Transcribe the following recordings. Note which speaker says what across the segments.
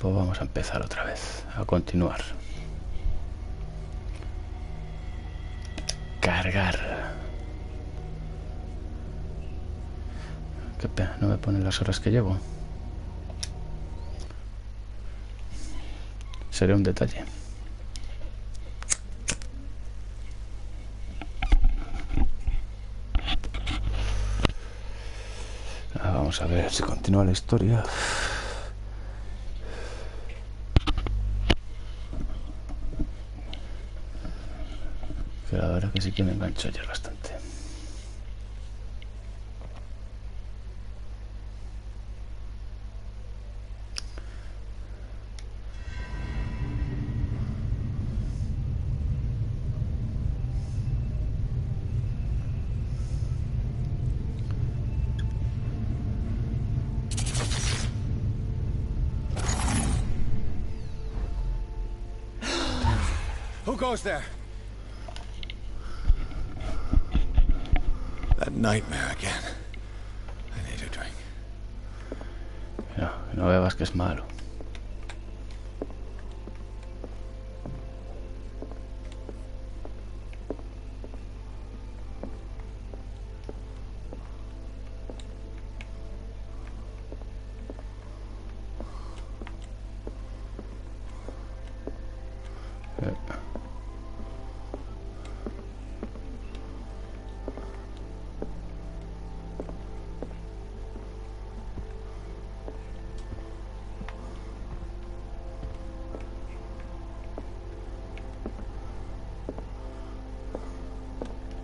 Speaker 1: Pues vamos a empezar otra vez, a continuar. Cargar. Qué pena, no me ponen las horas que llevo. Sería un detalle. Vamos a ver si continúa la historia. Que la verdad que sí que me engancho ayer bastante.
Speaker 2: Who goes there? That nightmare again. I need a drink.
Speaker 1: No, no bebas, que es malo.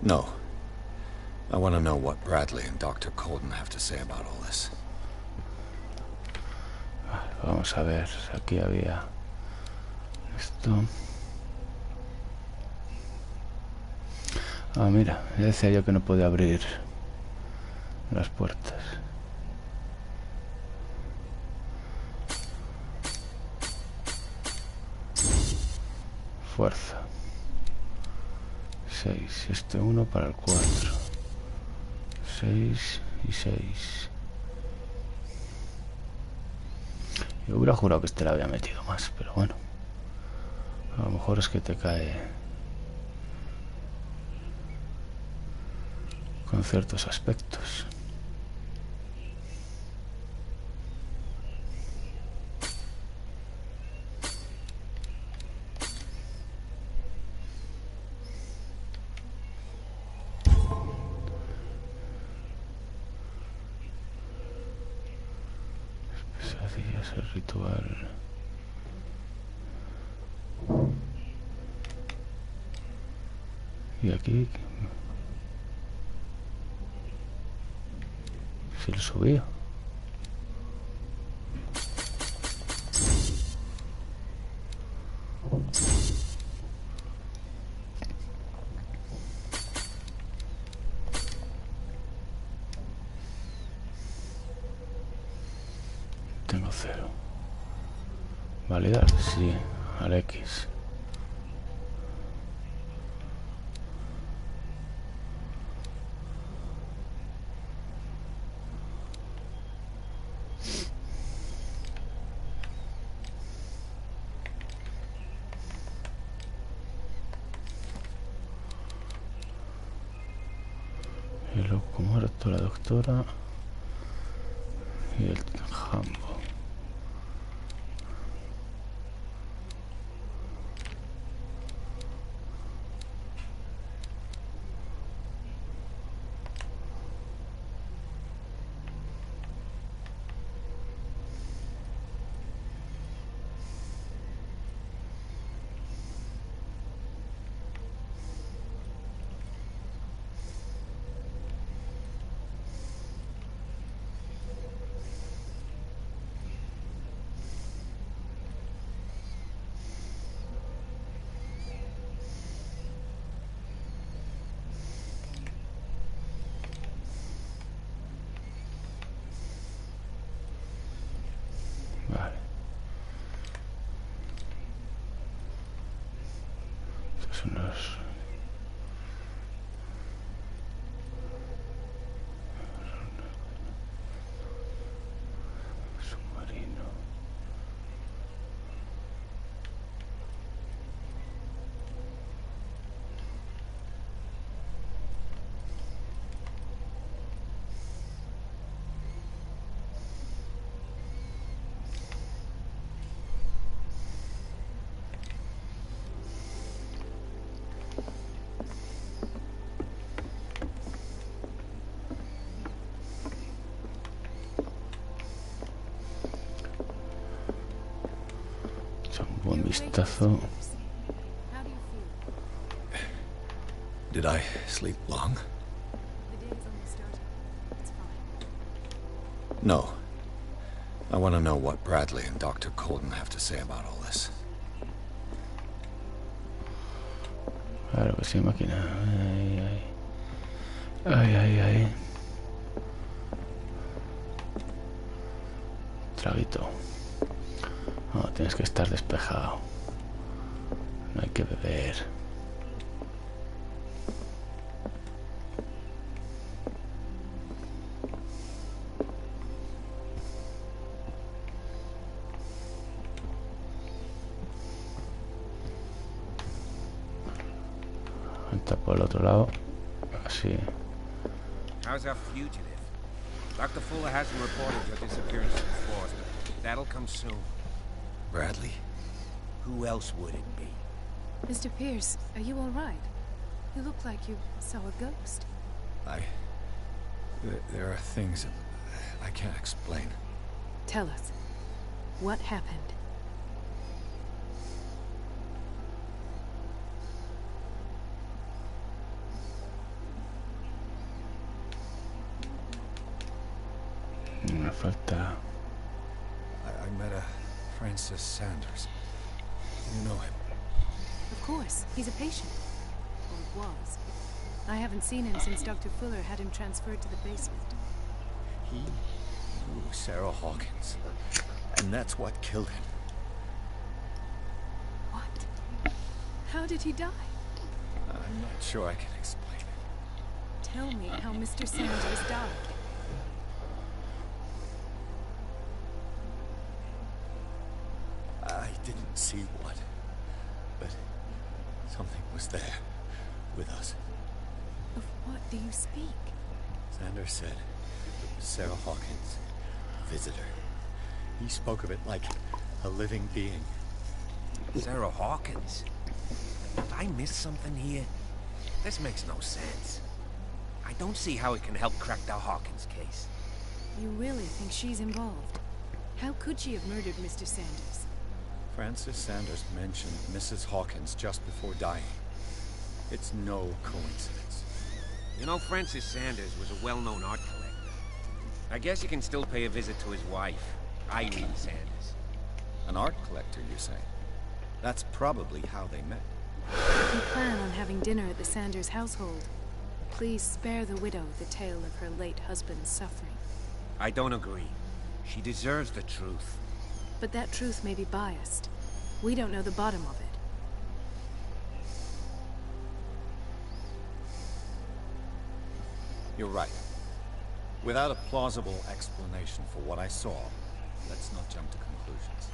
Speaker 2: No. I want to know what Bradley and Dr. Colton have to say about all this.
Speaker 1: Vamos a ver, aquí había esto. Ah, mira, ya decía yo que no podía abrir las puertas. Fuerza. 6. Este 1 para el 4. 6 y 6. Yo hubiera jurado que este le había metido más, pero bueno. A lo mejor es que te cae con ciertos aspectos. Pesadillas, el ritual. Y aquí si lo subía. Tengo 0. Validar, sí, al X. El loco muerto, la doctora y el jambo. Vale. Estos son los... submarino. Echa un buen vistazo.
Speaker 2: Did I sleep long? No. I want to know what Bradley and Dr. Colden have to say about all this.
Speaker 1: Claro que sí, máquina. Ay. Traguito. No, tienes que estar despejado. No hay que beber. Está por el otro lado. Así.
Speaker 3: How's our fugitive? Dr. Fuller hasn't reported your disappearance to the force, but that'll come soon.
Speaker 2: Bradley?
Speaker 3: Who else would it be?
Speaker 4: Mr. Pierce, are you all right? You look like you saw a ghost.
Speaker 2: There are things I can't explain.
Speaker 4: Tell us. What happened?
Speaker 1: Me falta.
Speaker 2: I met a Francis Sanders. You know him?
Speaker 4: Of course. He's a patient. Or was. I haven't seen him since Dr. Fuller had him transferred to the basement.
Speaker 2: He knew Sarah Hawkins. And that's what killed him.
Speaker 4: What? How did he die?
Speaker 2: I'm not sure I can explain it.
Speaker 4: Tell me how Mr. Sanders died.
Speaker 2: I didn't see what, but something was there with us.
Speaker 4: Of what do you speak?
Speaker 2: Sanders said it was Sarah Hawkins, a visitor. He spoke of it like a living being.
Speaker 3: Sarah Hawkins? Did I miss something here? This makes no sense. I don't see how it can help crack the Hawkins case.
Speaker 4: You really think she's involved? How could she have murdered Mr. Sanders?
Speaker 2: Francis Sanders mentioned Mrs. Hawkins just before dying. It's no coincidence.
Speaker 3: You know, Francis Sanders was a well-known art collector. I guess you can still pay a visit to his wife, Irene Sanders.
Speaker 2: An art collector, you say? That's probably how they met.
Speaker 4: If you plan on having dinner at the Sanders household, please spare the widow the tale of her late husband's suffering.
Speaker 3: I don't agree. She deserves the truth.
Speaker 4: But that truth may be biased. We don't know the bottom of it.
Speaker 2: You're right. Without a plausible explanation for what I saw, let's not jump to conclusions.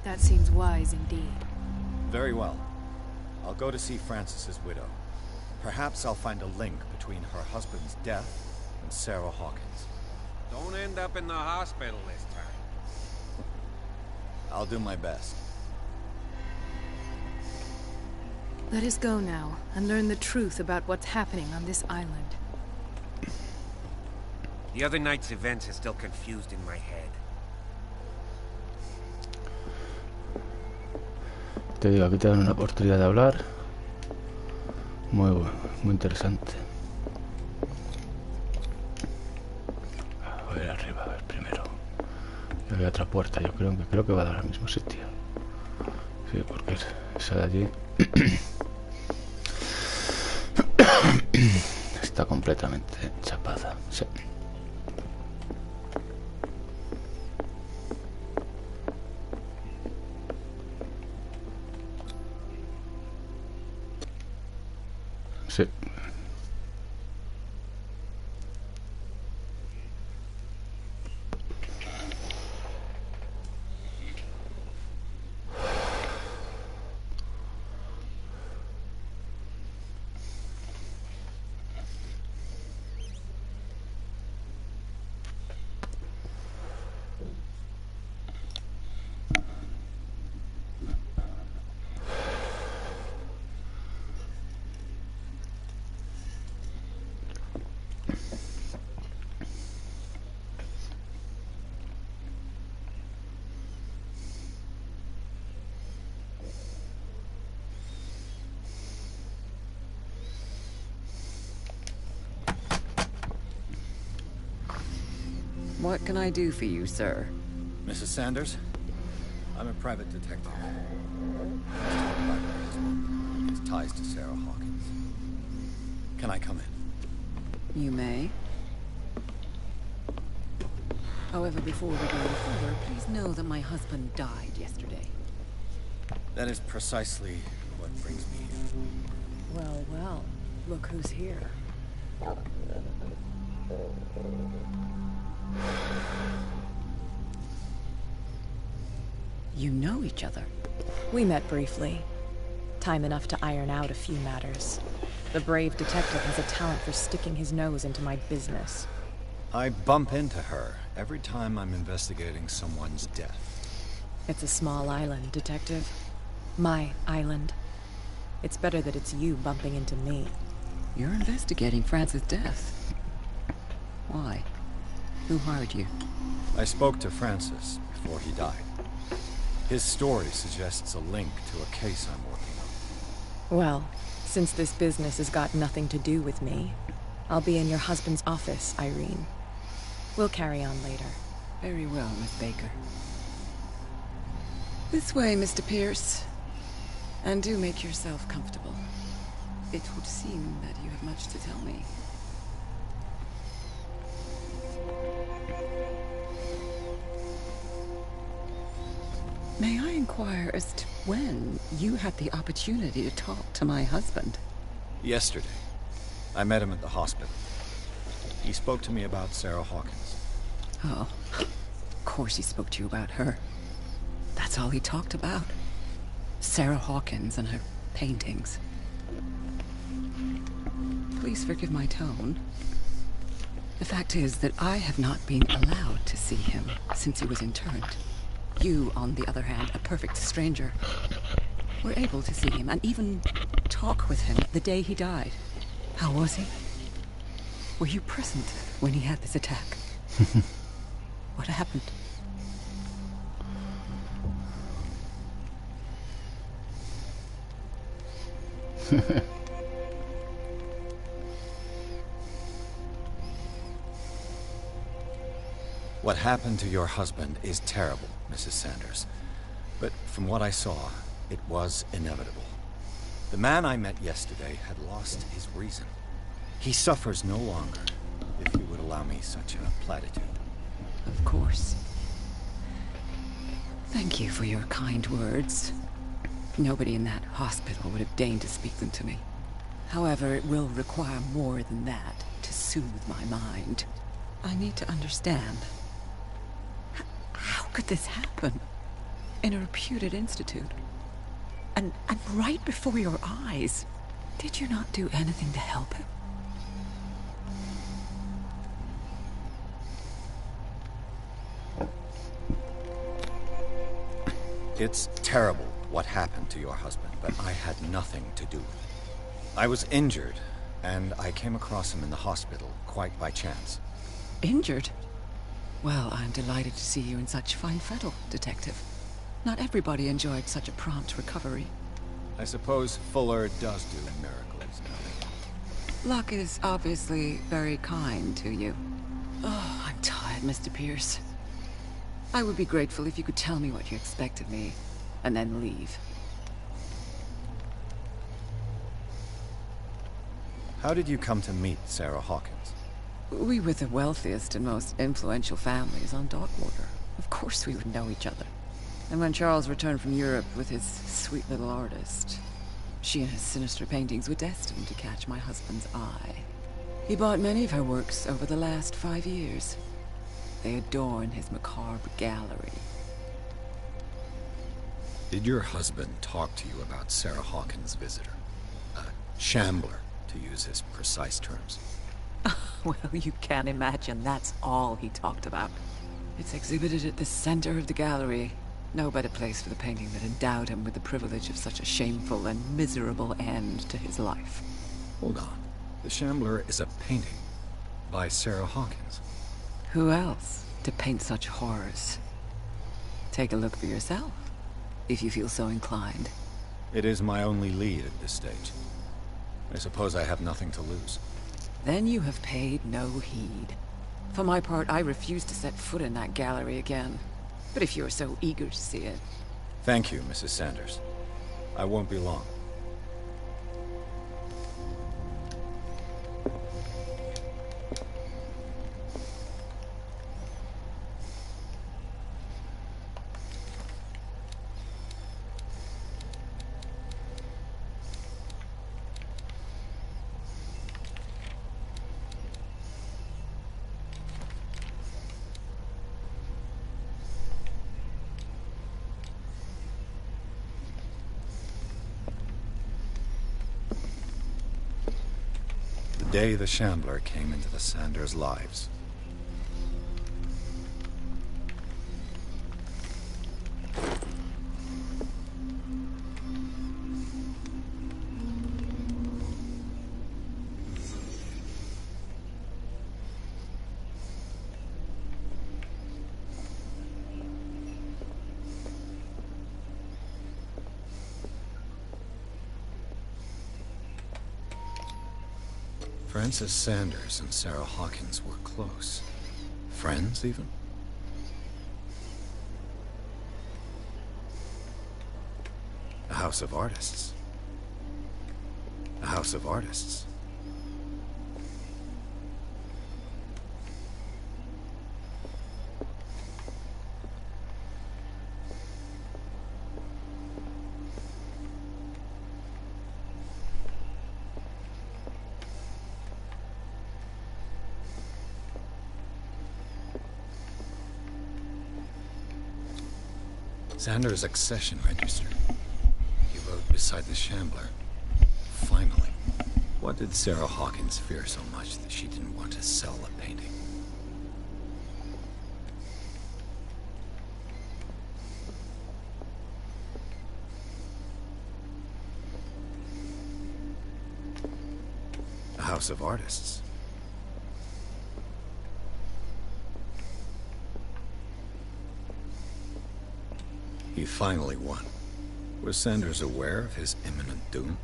Speaker 4: That seems wise indeed.
Speaker 2: Very well. I'll go to see Francis's widow. Perhaps I'll find a link between her husband's death and Sarah Hawkins.
Speaker 3: Don't end up in the hospital this time.
Speaker 2: I'll do my best.
Speaker 4: Let us go now and learn the truth about what's happening on this island.
Speaker 3: The other night's events are still confused in my head.
Speaker 1: Te digo, aquí te dan una oportunidad de hablar. Muy interesante. Voy a ir arriba, a ver primero. Y había otra puerta, yo creo que va a dar al mismo sitio. Sí, porque esa de allí está completamente chapada. Sí. Sí.
Speaker 5: What can I do for you, sir?
Speaker 2: Mrs. Sanders? I'm a private detective. I must talk about your husband, his ties to Sarah Hawkins. Can I come in?
Speaker 5: You may. However, before we go further, please know that my husband died yesterday.
Speaker 2: That is precisely what brings me here.
Speaker 5: Well, well. Look who's here. You know each other?
Speaker 6: We met briefly. Time enough to iron out a few matters. The brave detective has a talent for sticking his nose into my business.
Speaker 2: I bump into her every time I'm investigating someone's death.
Speaker 6: It's a small island, Detective. My island. It's better that it's you bumping into me.
Speaker 5: You're investigating Francis' death. Why? Who hired you?
Speaker 2: I spoke to Francis before he died. His story suggests a link to a case I'm working on.
Speaker 6: Well, since this business has got nothing to do with me, I'll be in your husband's office, Irene. We'll carry on later.
Speaker 5: Very well, Miss Baker. This way, Mr. Pierce. And do make yourself comfortable. It would seem that you have much to tell me. May I inquire as to when you had the opportunity to talk to my husband?
Speaker 2: Yesterday, I met him at the hospital. He spoke to me about Sarah Hawkins.
Speaker 5: Oh, of course he spoke to you about her. That's all he talked about. Sarah Hawkins and her paintings. Please forgive my tone. The fact is that I have not been allowed to see him since he was interned. You, on the other hand, a perfect stranger, were able to see him and even talk with him the day he died. How was he? Were you present when he had this attack? What happened?
Speaker 2: What happened to your husband is terrible, Mrs. Sanders. But from what I saw, it was inevitable. The man I met yesterday had lost his reason. He suffers no longer, if you would allow me such a platitude.
Speaker 5: Of course. Thank you for your kind words. Nobody in that hospital would have deigned to speak them to me. However, it will require more than that to soothe my mind. I need to understand. How could this happen? In a reputed institute? And right before your eyes? Did you not do anything to help him?
Speaker 2: It's terrible what happened to your husband, but I had nothing to do with it. I was injured, and I came across him in the hospital quite by chance.
Speaker 5: Injured? Well, I'm delighted to see you in such fine fettle, Detective. Not everybody enjoyed such a prompt recovery.
Speaker 2: I suppose Fuller does do miracles now.
Speaker 5: Luck is obviously very kind to you. Oh, I'm tired, Mr. Pierce. I would be grateful if you could tell me what you expect of me, and then leave.
Speaker 2: How did you come to meet Sarah Hawkins?
Speaker 5: We were the wealthiest and most influential families on Darkwater. Of course we would know each other. And when Charles returned from Europe with his sweet little artist, she and his sinister paintings were destined to catch my husband's eye. He bought many of her works over the last 5 years. They adorn his macabre gallery.
Speaker 2: Did your husband talk to you about Sarah Hawkins' visitor? A shambler, to use his precise terms.
Speaker 5: Well, you can't imagine that's all he talked about. It's exhibited at the center of the gallery. No better place for the painting that endowed him with the privilege of such a shameful and miserable end to his life.
Speaker 2: Hold on. The Shambler is a painting by Sarah Hawkins.
Speaker 5: Who else to paint such horrors? Take a look for yourself, if you feel so inclined.
Speaker 2: It is my only lead at this stage. I suppose I have nothing to lose.
Speaker 5: Then you have paid no heed. For my part, I refuse to set foot in that gallery again. But if you're so eager to see it...
Speaker 2: Thank you, Mrs. Sanders. I won't be long. The day the Shambler came into the Sanders' lives. Frances Sanders and Sarah Hawkins were close. Friends, even? A house of artists. A house of artists. Sanders' accession register. He wrote beside the Shambler. Finally. What did Sarah Hawkins fear so much that she didn't want to sell the painting? A house of artists. He finally won. Was Sanders aware of his imminent doom?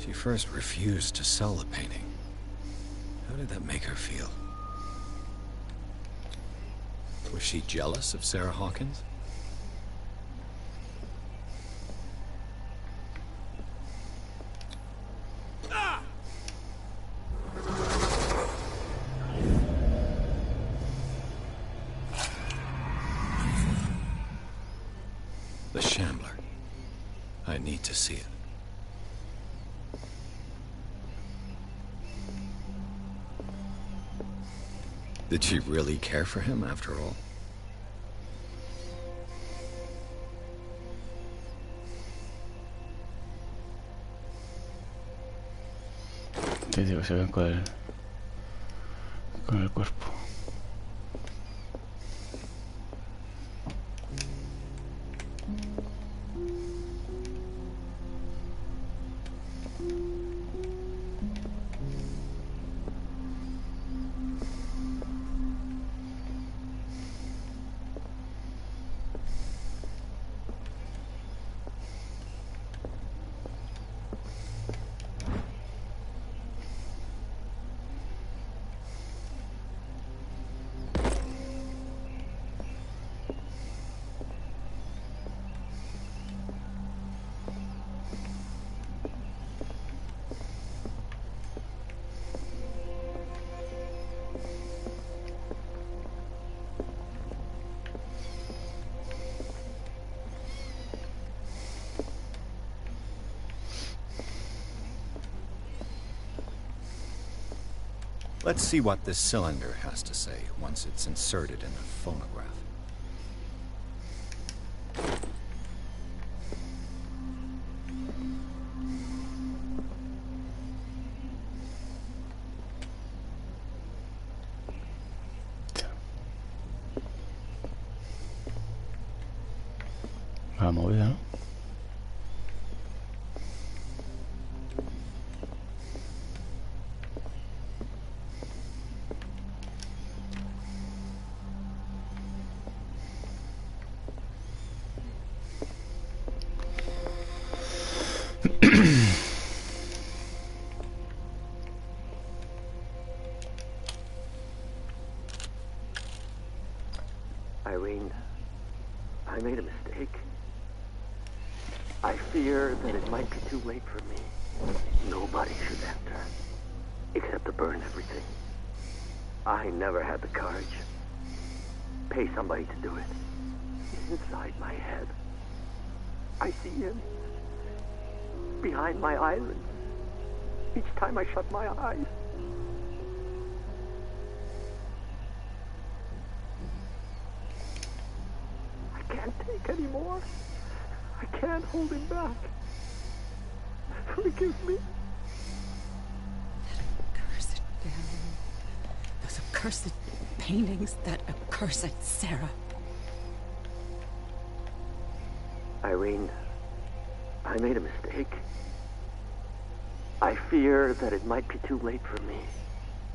Speaker 2: She first refused to sell the painting. How did that make her feel? Was she jealous of Sarah Hawkins? The Shambler. I need to see it. Did she really care for him after all?
Speaker 1: Te digo, se ven con el cuerpo.
Speaker 2: Let's see what this cylinder has to say once it's inserted in the phonograph.
Speaker 1: La movida, ¿no?
Speaker 7: Irene, I made a mistake. I fear that it might be too late for me. Nobody should enter, except to burn everything. I never had the courage. Pay somebody to do it. He's inside my head. I see him behind my eyelids each time I shut my eyes. I can't take any more. I can't hold him back. Forgive me.
Speaker 5: That accursed damn. Those accursed paintings, that accursed Sarah.
Speaker 7: Irene, I made a mistake. I fear that it might be too late for me.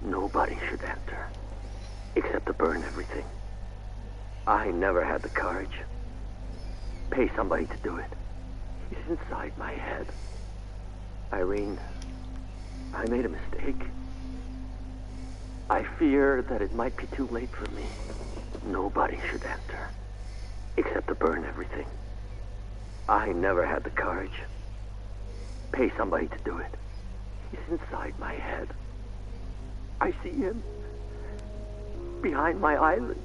Speaker 7: Nobody should enter, except to burn everything. I never had the courage. Pay somebody to do it. He's inside my head. Irene, I made a mistake. I fear that it might be too late for me. Nobody should enter, except to burn everything. I never had the courage. Pay somebody to do it. He's inside my head. I see him behind my eyelids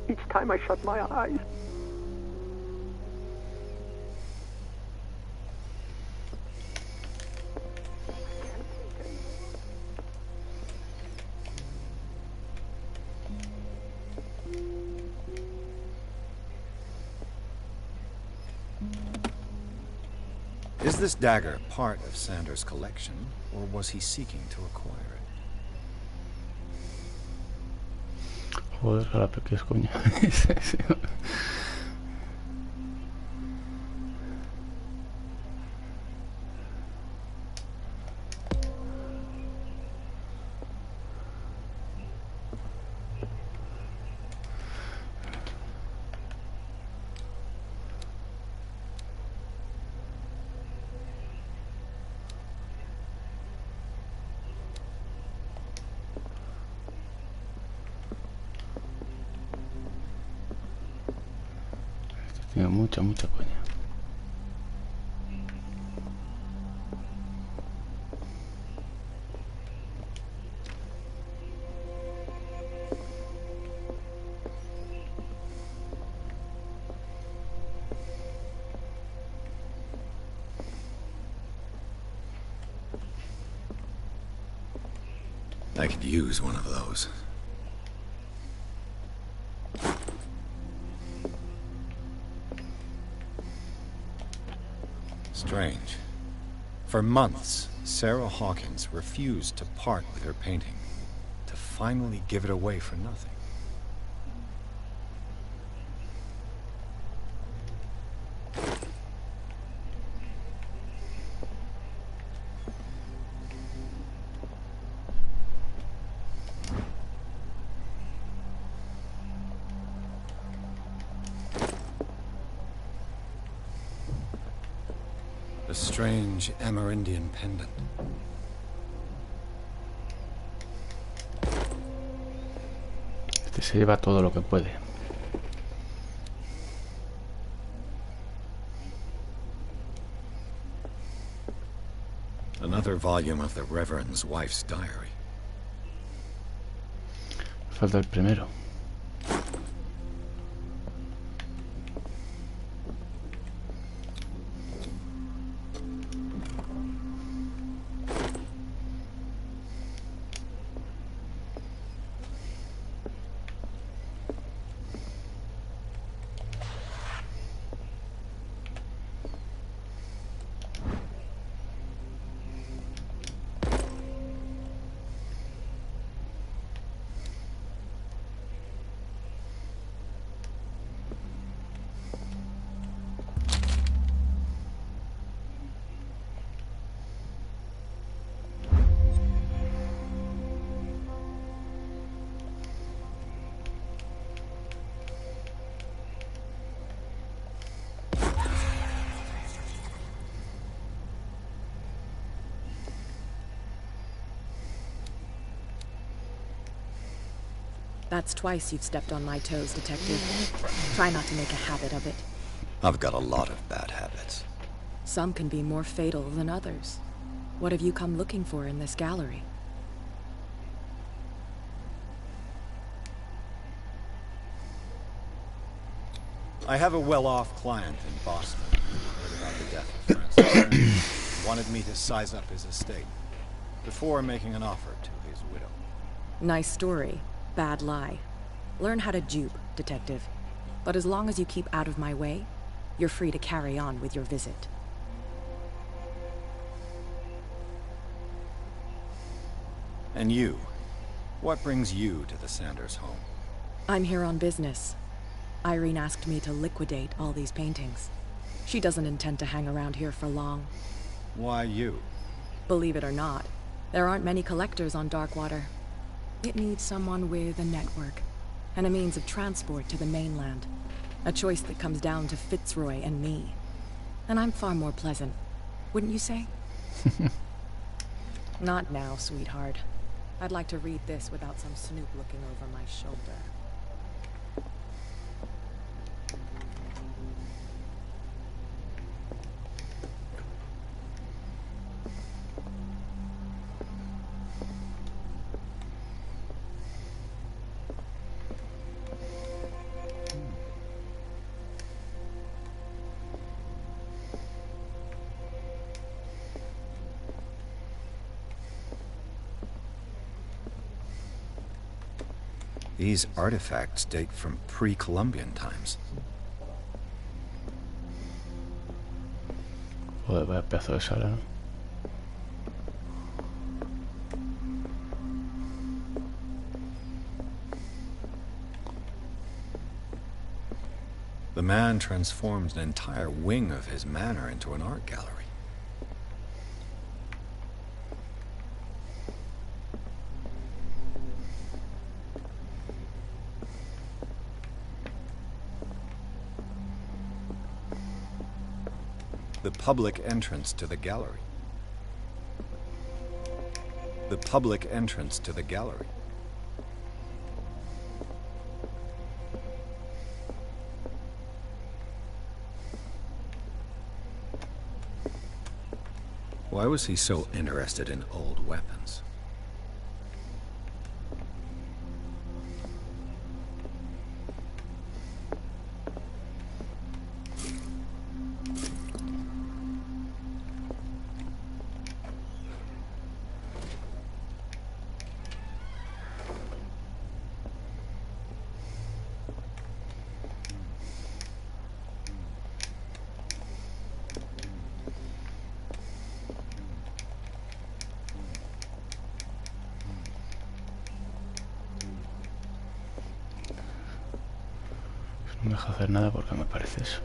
Speaker 7: each time I shut my eyes.
Speaker 2: Is this dagger part of Sanders' collection, or was he seeking to acquire it?
Speaker 1: Joder, la que es coña. Tiene mucha coña.
Speaker 2: I could use one of those. Strange. For months, Sarah Hawkins refused to part with her painting, to finally give it away for nothing. A strange Amerindian pendant.
Speaker 1: Este se lleva todo lo que puede.
Speaker 2: Another volume of the Reverend's wife's diary.
Speaker 1: Falta el primero.
Speaker 6: That's twice you've stepped on my toes, Detective. Try not to make a habit of it.
Speaker 2: I've got a lot of bad habits.
Speaker 6: Some can be more fatal than others. What have you come looking for in this gallery?
Speaker 2: I have a well-off client in Boston who heard about the death of Francis and wanted me to size up his estate before making an offer to his widow.
Speaker 6: Nice story. Bad lie. Learn how to dupe, Detective. But as long as you keep out of my way, you're free to carry on with your visit.
Speaker 2: And you? What brings you to the Sanders home?
Speaker 6: I'm here on business. Irene asked me to liquidate all these paintings. She doesn't intend to hang around here for long.
Speaker 2: Why you?
Speaker 6: Believe it or not, there aren't many collectors on Darkwater. It needs someone with a network, and a means of transport to the mainland. A choice that comes down to Fitzroy and me. And I'm far more pleasant, wouldn't you say? Not now, sweetheart. I'd like to read this without some snoop looking over my shoulder.
Speaker 2: These artifacts date from pre-Columbian times.
Speaker 1: Joder, vaya pedazo de sala, ¿no?
Speaker 2: The man transformed an entire wing of his manor into an art gallery. The public entrance to the gallery. The public entrance to the gallery. Why was he so interested in old weapons?
Speaker 1: No me deja hacer nada porque me parece eso.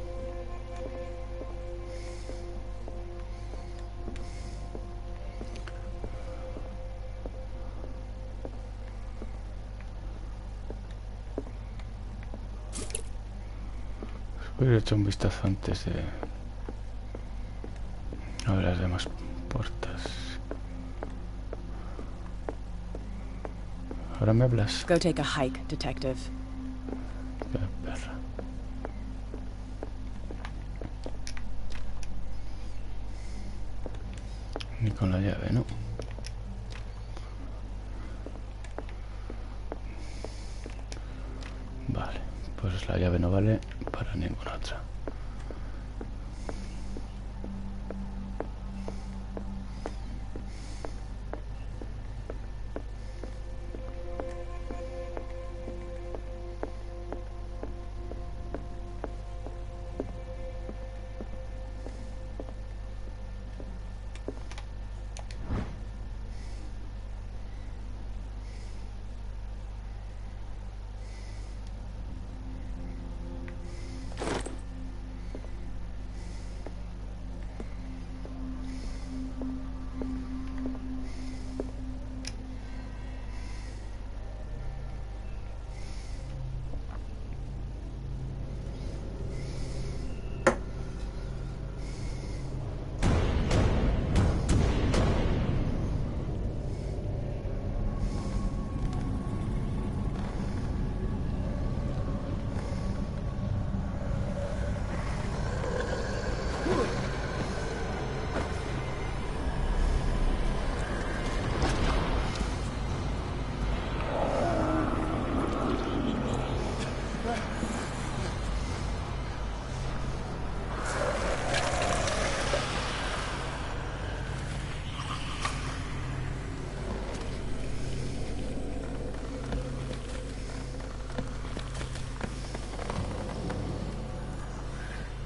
Speaker 1: Hubiera hecho un vistazo antes de a ver las demás puertas. Ahora me hablas.
Speaker 6: Go take a hike, Detective.
Speaker 1: Perra. Ni con la llave, ¿no? Vale, pues la llave no vale para ninguna otra.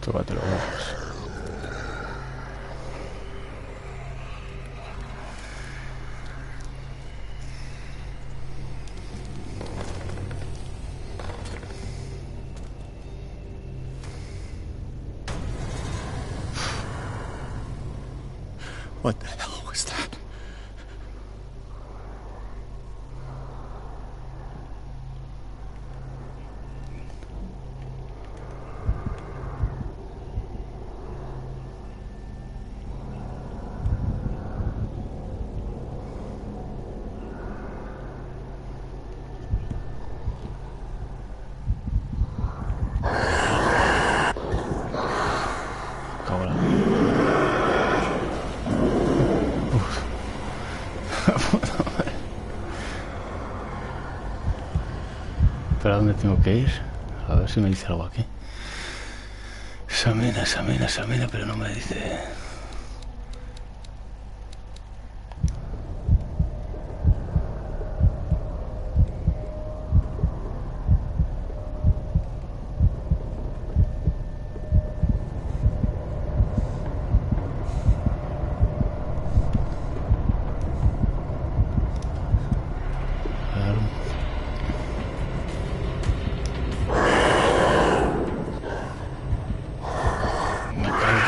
Speaker 1: Tócate los huevos.
Speaker 2: What the hell was that?
Speaker 1: Cago en la- ¿Pero a dónde tengo que ir? A ver si me dice algo aquí. Examina, pero no me dice. Me cago.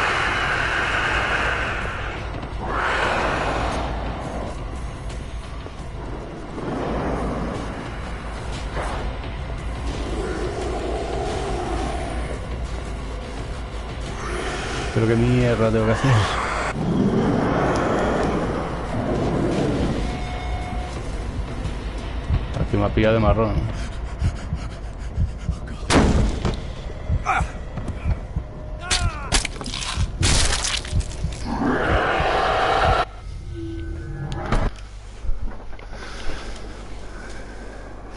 Speaker 1: Pero qué mierda tengo que hacer. Aquí me ha pillado de marrón.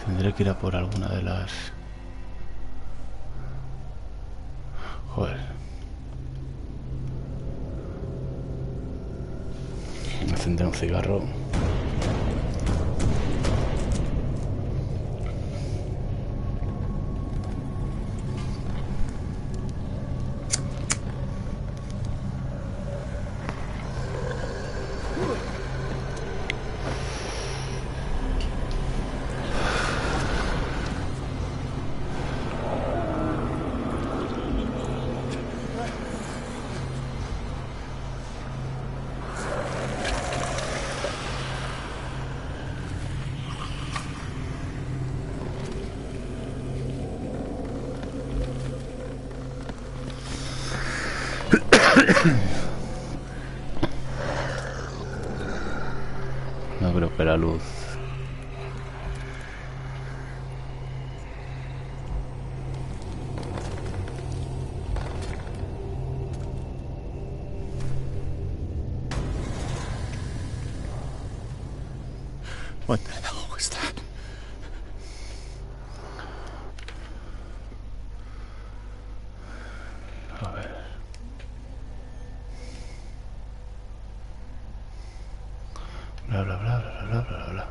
Speaker 1: Tendré que ir a por alguna de las... Joder. Encender un cigarro. No creo que la luz...
Speaker 2: What the hell was that?
Speaker 1: A ver... Bla, bla, bla, bla, bla, bla, bla.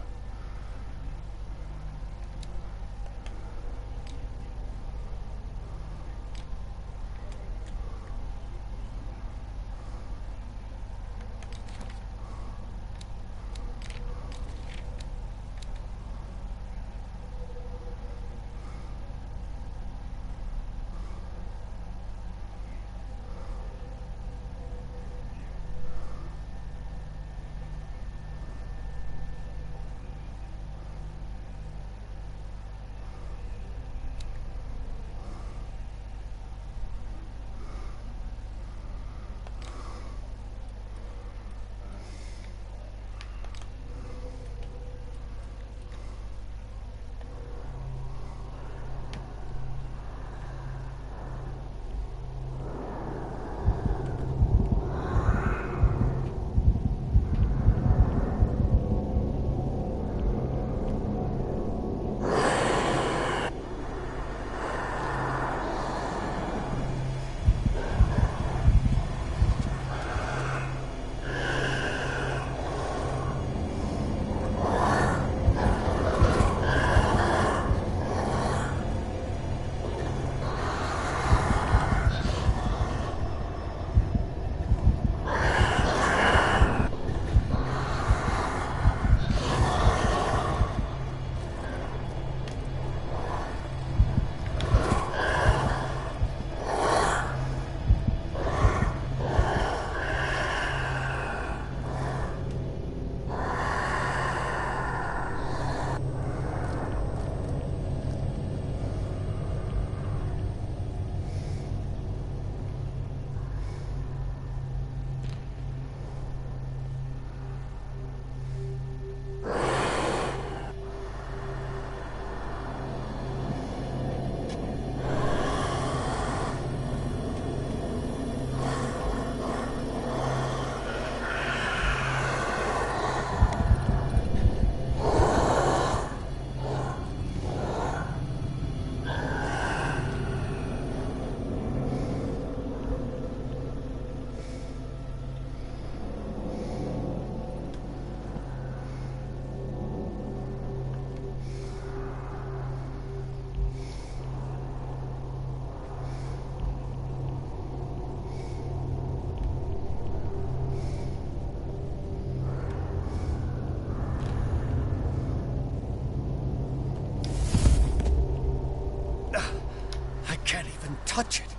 Speaker 2: touch it.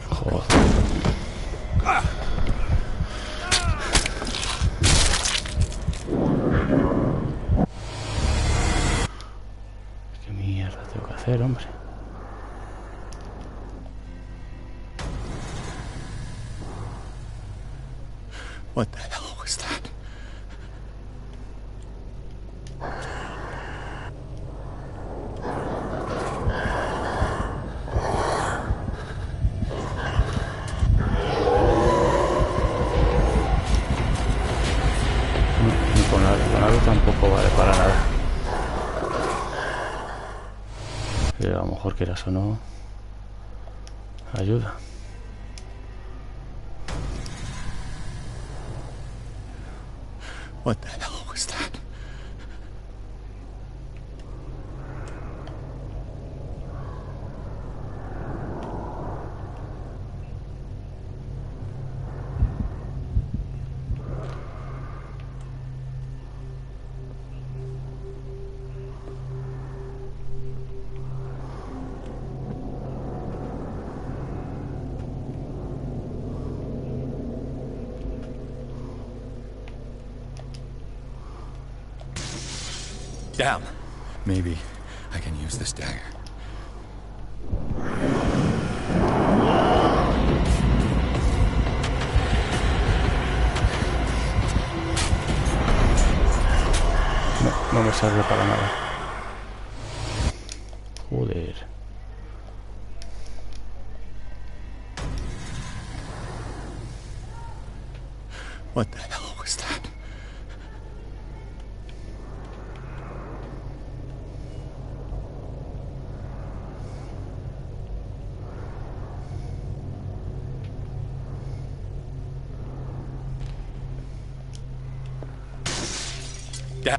Speaker 1: Joder. ¿Qué mierda tengo que hacer, hombre?
Speaker 2: What the hell was that?
Speaker 1: Con la luz tampoco vale para nada. Y a lo mejor quieras o no, ayuda.
Speaker 2: What the hell was that? Damn. Maybe I can use this dagger.
Speaker 1: No me sirve para nada. Joder.
Speaker 2: What the hell was that?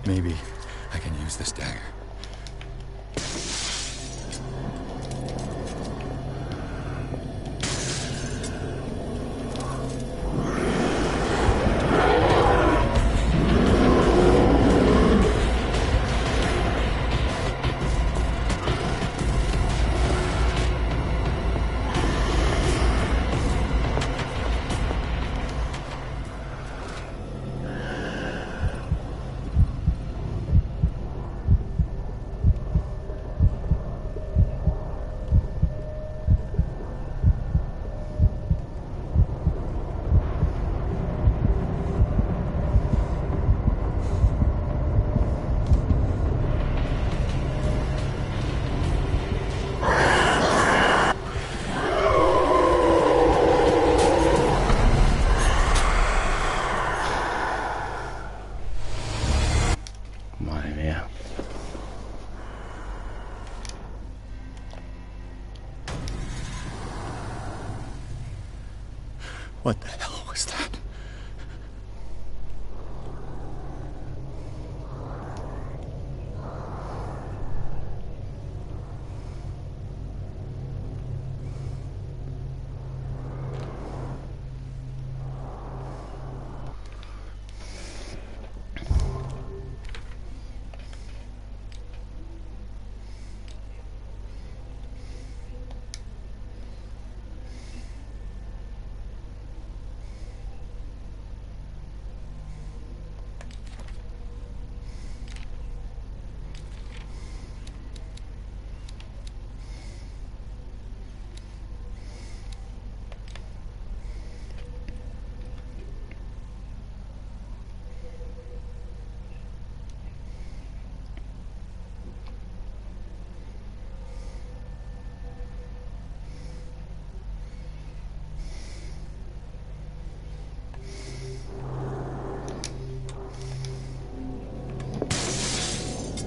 Speaker 2: Maybe I can use this dagger.
Speaker 1: Madre mía.
Speaker 2: What the hell was that?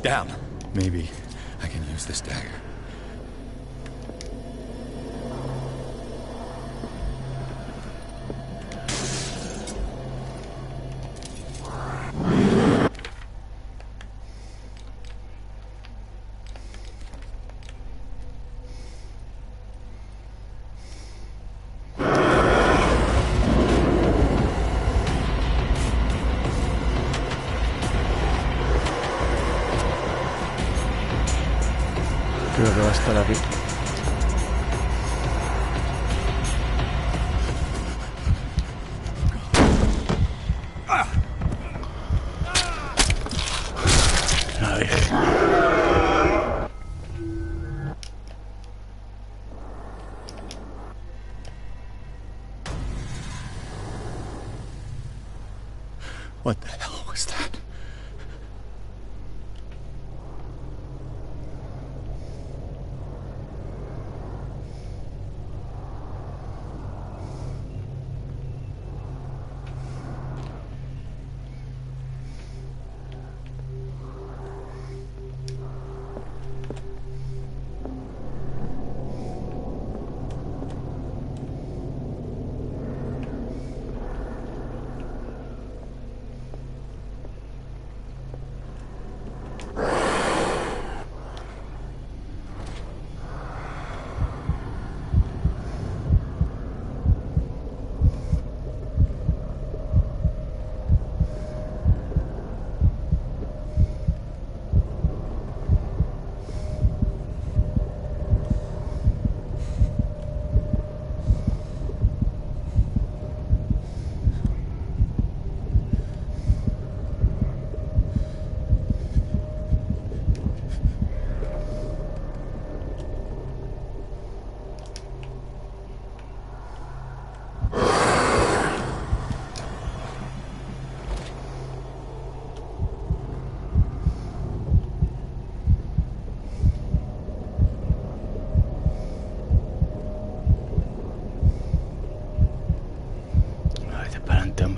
Speaker 2: Damn. Maybe I can use this dagger.
Speaker 1: esto de aquí. A ver.
Speaker 2: What the hell was that?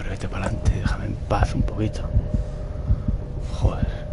Speaker 1: Vete para adelante, déjame en paz un poquito. Joder.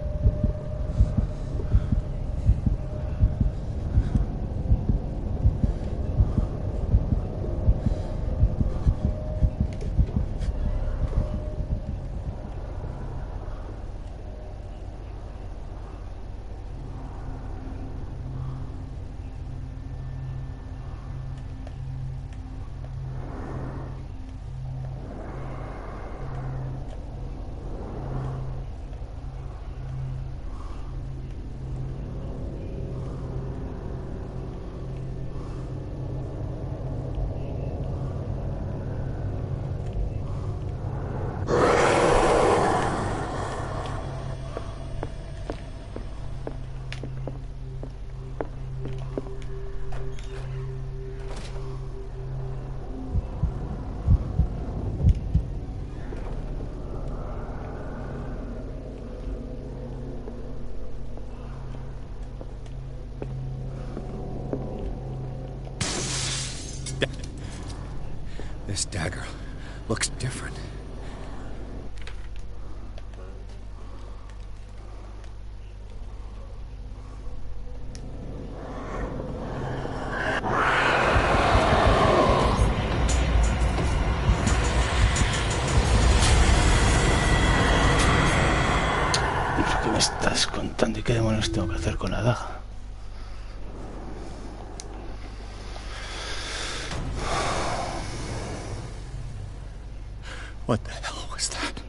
Speaker 2: This dagger looks different.
Speaker 1: ¿Qué me estás contando y qué demonios tengo que hacer con la daga?
Speaker 2: What the hell was that?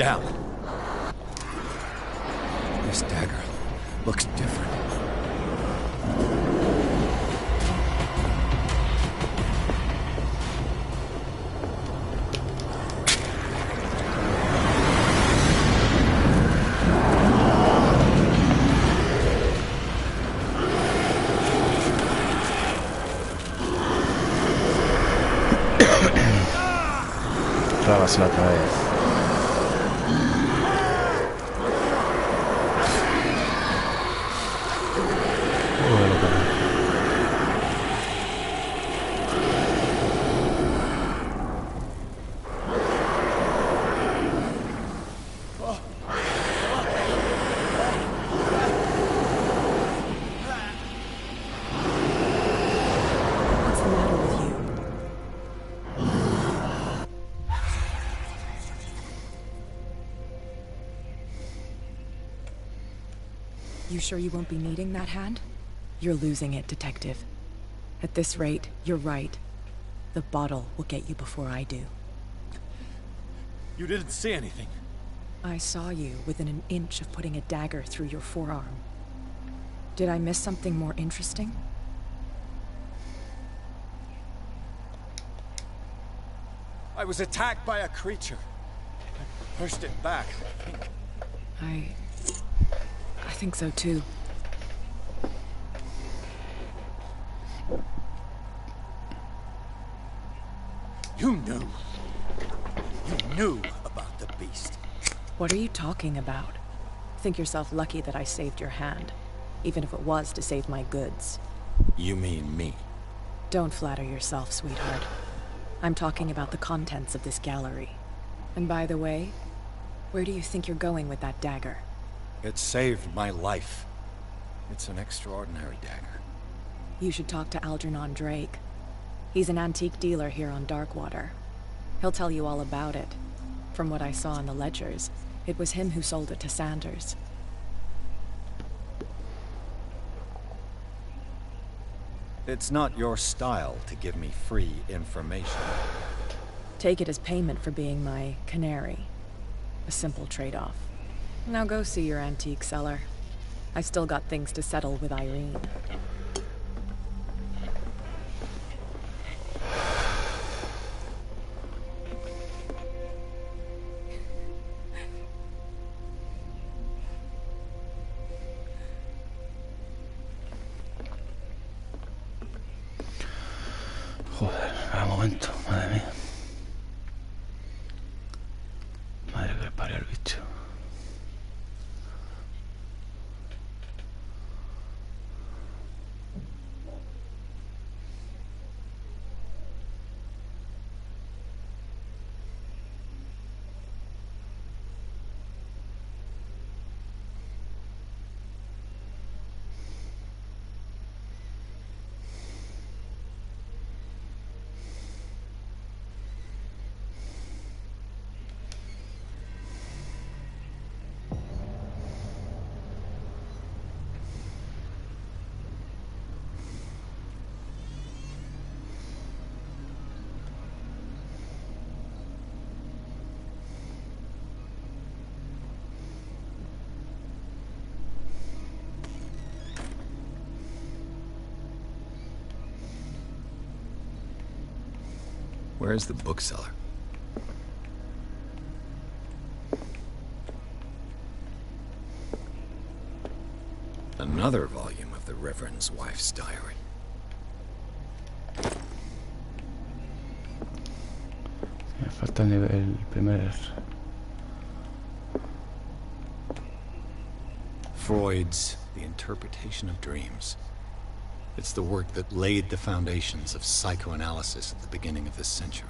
Speaker 2: down. This dagger looks different.
Speaker 1: Clávasela otra vez.
Speaker 6: What's the matter with you? You sure you won't be needing that hand? You're losing it, Detective. At this rate, you're right. The bottle will get you before I do.
Speaker 2: You didn't see anything.
Speaker 6: I saw you within an inch of putting a dagger through your forearm. Did I miss something more interesting?
Speaker 2: I was attacked by a creature. I pushed it back, I think.
Speaker 6: I think so too.
Speaker 2: You knew. You knew about the beast.
Speaker 6: What are you talking about? Think yourself lucky that I saved your hand, even if it was to save my goods.
Speaker 2: You mean me?
Speaker 6: Don't flatter yourself, sweetheart. I'm talking about the contents of this gallery. And by the way, where do you think you're going with that dagger?
Speaker 2: It saved my life. It's an extraordinary dagger.
Speaker 6: You should talk to Algernon Drake. He's an antique dealer here on Darkwater. He'll tell you all about it. From what I saw in the ledgers, it was him who sold it to Sanders.
Speaker 2: It's not your style to give me free information.
Speaker 6: Take it as payment for being my canary. A simple trade-off. Now go see your antique seller. I still got things to settle with Irene.
Speaker 1: Joder, a momento, madre mía. Madre que le parió el bicho.
Speaker 2: Where's the bookseller? Another volume of the Reverend's wife's diary.
Speaker 1: Me falta el primer.
Speaker 2: Freud's The Interpretation of Dreams. It's the work that laid the foundations of psychoanalysis at the beginning of this century.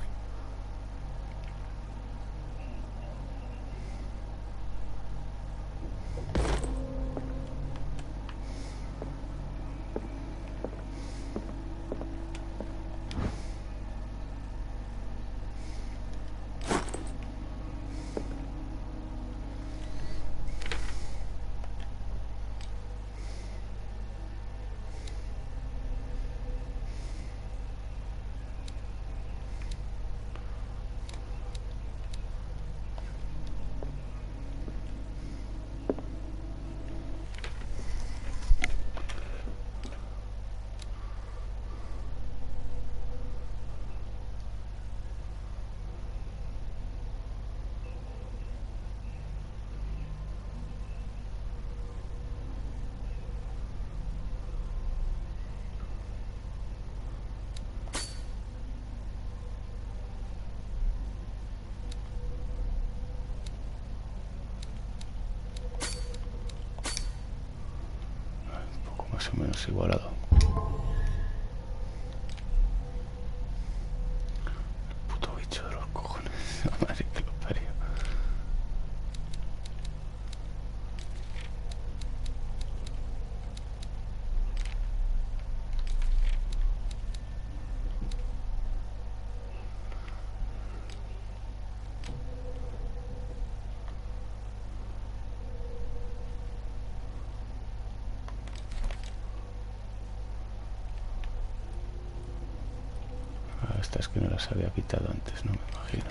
Speaker 1: desigualado. Puto bicho de los cojones. Madre que lo parió. Estas que no las había quitado antes, no me imagino.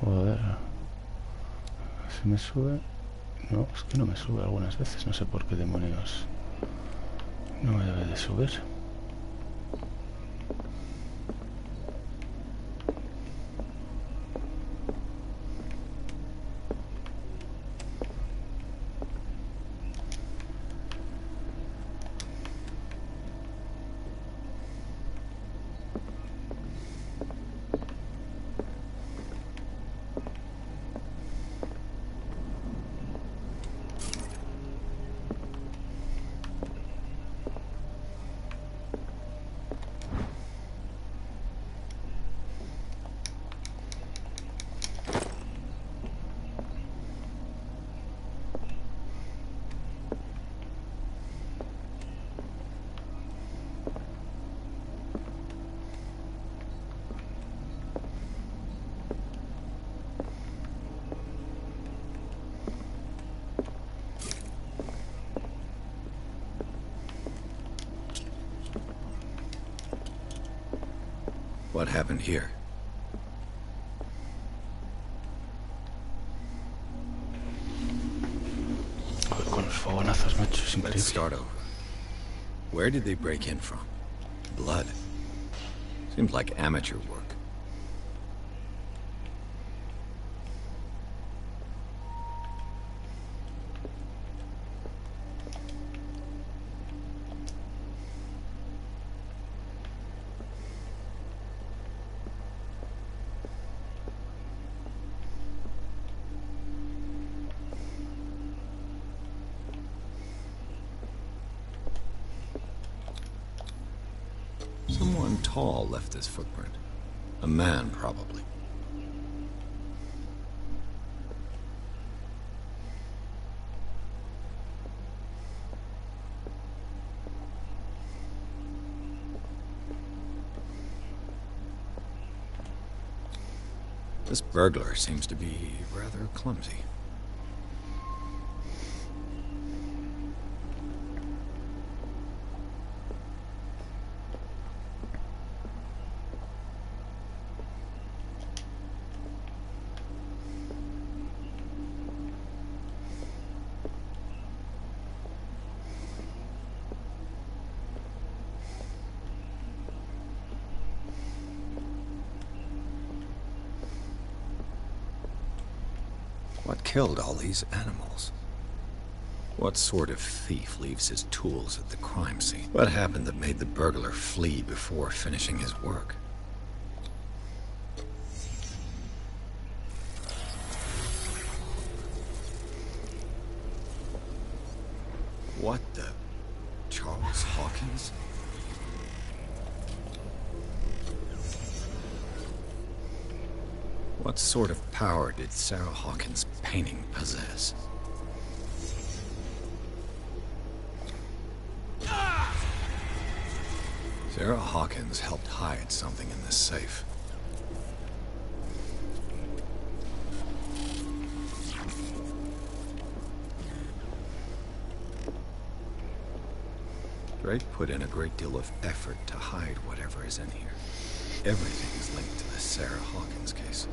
Speaker 1: Joder. ¿Se me sube? No, es que no me sube algunas veces. No sé por qué demonios no me debe de subir.
Speaker 2: What happened here?
Speaker 1: Joder, con los fogonazos, macho, es
Speaker 2: Let's
Speaker 1: increíble.
Speaker 2: start over. Where did they break in from? Blood. Seems like amateur work. Someone tall left this footprint. A man, probably. This burglar seems to be rather clumsy. What killed all these animals? What sort of thief leaves his tools at the crime scene? What happened that made the burglar flee before finishing his work? What the... Charles Hawkins? What sort of power did Sarah Hawkins' painting possess? Sarah Hawkins helped hide something in this safe. Drake put in a great deal of effort to hide whatever is in here. Everything is linked to the Sarah Hawkins case.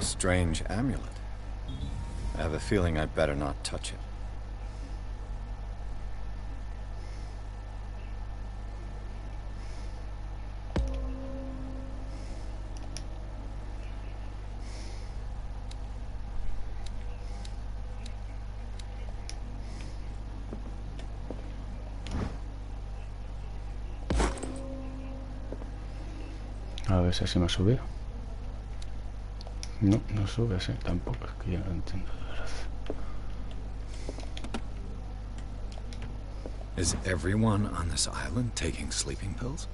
Speaker 2: strange amulet. I have a feeling I'd better not touch it.
Speaker 1: A ver si así me ha subido. No, no sube así tampoco, es que ya no lo entiendo de verdad.
Speaker 2: Is everyone on this island taking sleeping pills?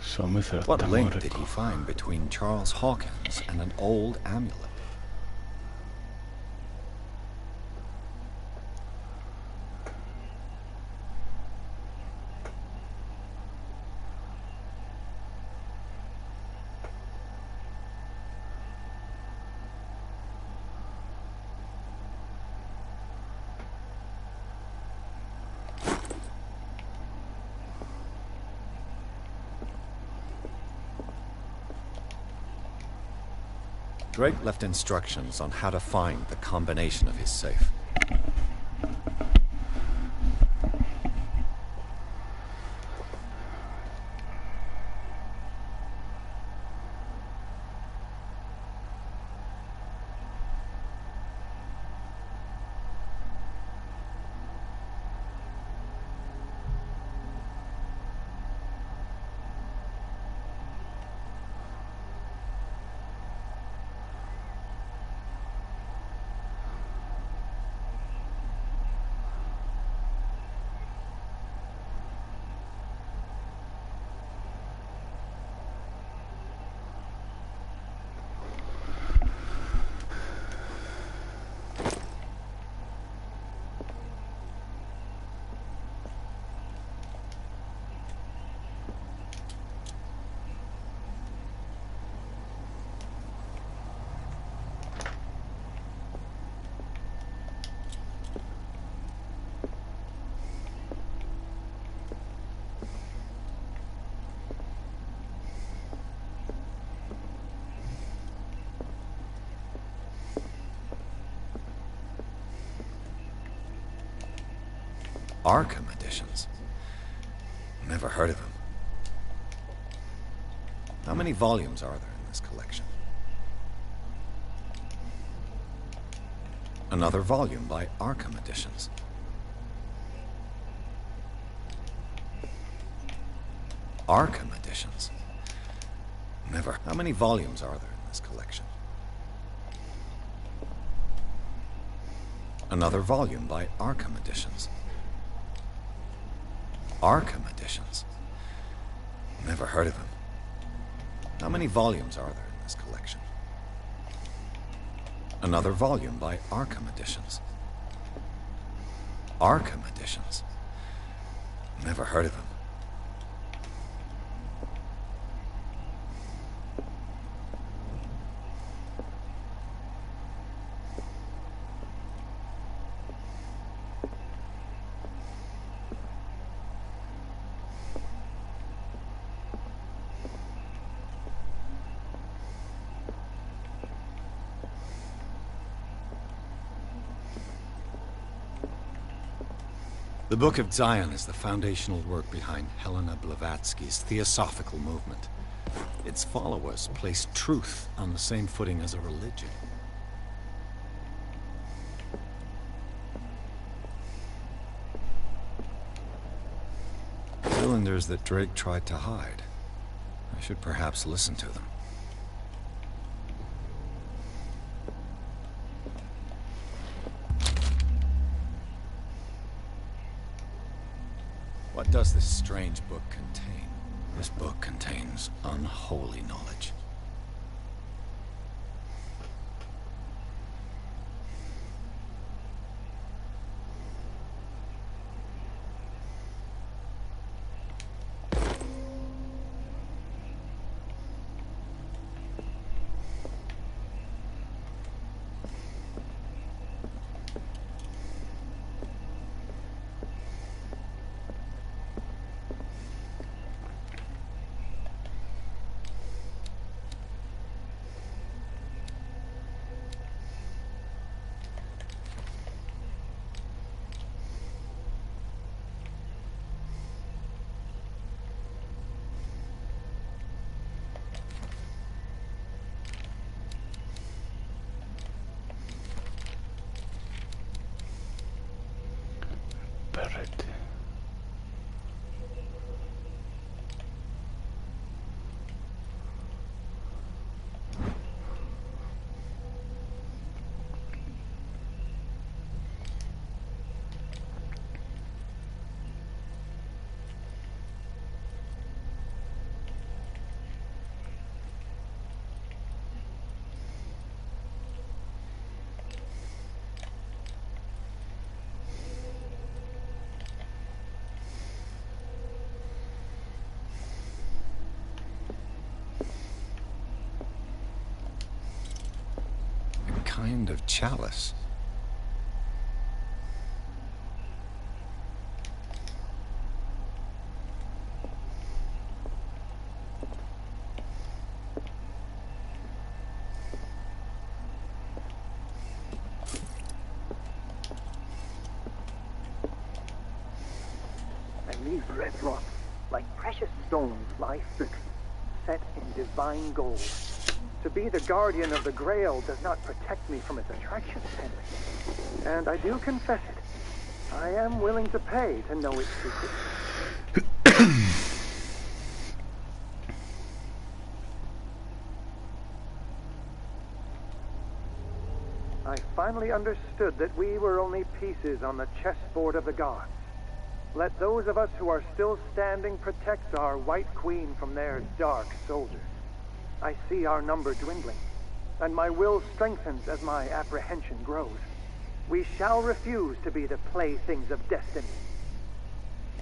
Speaker 1: Son muy
Speaker 2: What link did he
Speaker 1: certamóricos.
Speaker 2: find between Charles Hawkins and an old amulet? Drake left instructions on how to find the combination of his safe. Arkham editions. Never heard of them. How many volumes are there in this collection? Another volume by Arkham Editions. Arkham Editions. Never. How many volumes are there in this collection? Another volume by Arkham Editions. Arkham Editions. Never heard of them. How many volumes are there in this collection? Another volume by Arkham Editions. Arkham Editions. Never heard of them. The Book of Zion is the foundational work behind Helena Blavatsky's Theosophical movement. Its followers place truth on the same footing as a religion. Cylinders that Drake tried to hide. I should perhaps listen to them. What does this strange book contain? This book contains unholy knowledge. of chalice.
Speaker 7: And these red rocks, like precious stones, lie fixed, set in divine gold. To be the guardian of the Grail does not protect me from its attractions, Henry. And I do confess it. I am willing to pay to know its secret. I finally understood that we were only pieces on the chessboard of the gods. Let those of us who are still standing protect our White Queen from their dark soldiers. I see our number dwindling, and my will strengthens as my apprehension grows. We shall refuse to be the playthings of destiny.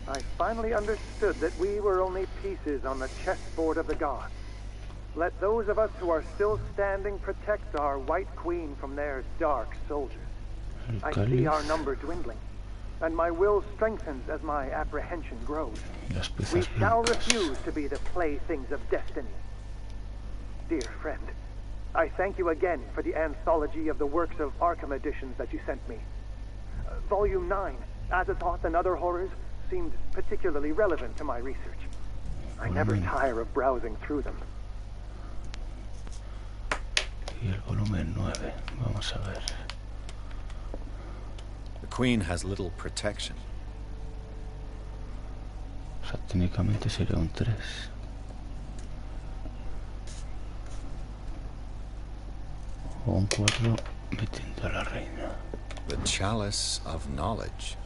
Speaker 7: I finally understood that we were only pieces on the chessboard of the gods. Let those of us who are still standing protect our White Queen from their dark soldiers. I see our number dwindling, and my will strengthens as my apprehension grows. We shall refuse to be the playthings of destiny. Dear friend, I thank you again for the anthology of the works of Arkham editions that you sent me. Volume 9, Azathoth and Other Horrors, seemed particularly relevant to my research. I never tire of browsing through them.
Speaker 1: Y el volumen 9, vamos a ver.
Speaker 2: The Queen has little protection.
Speaker 1: O sea, técnicamente sería un 3. O un 4 metiendo a la reina.
Speaker 2: The chalice of knowledge.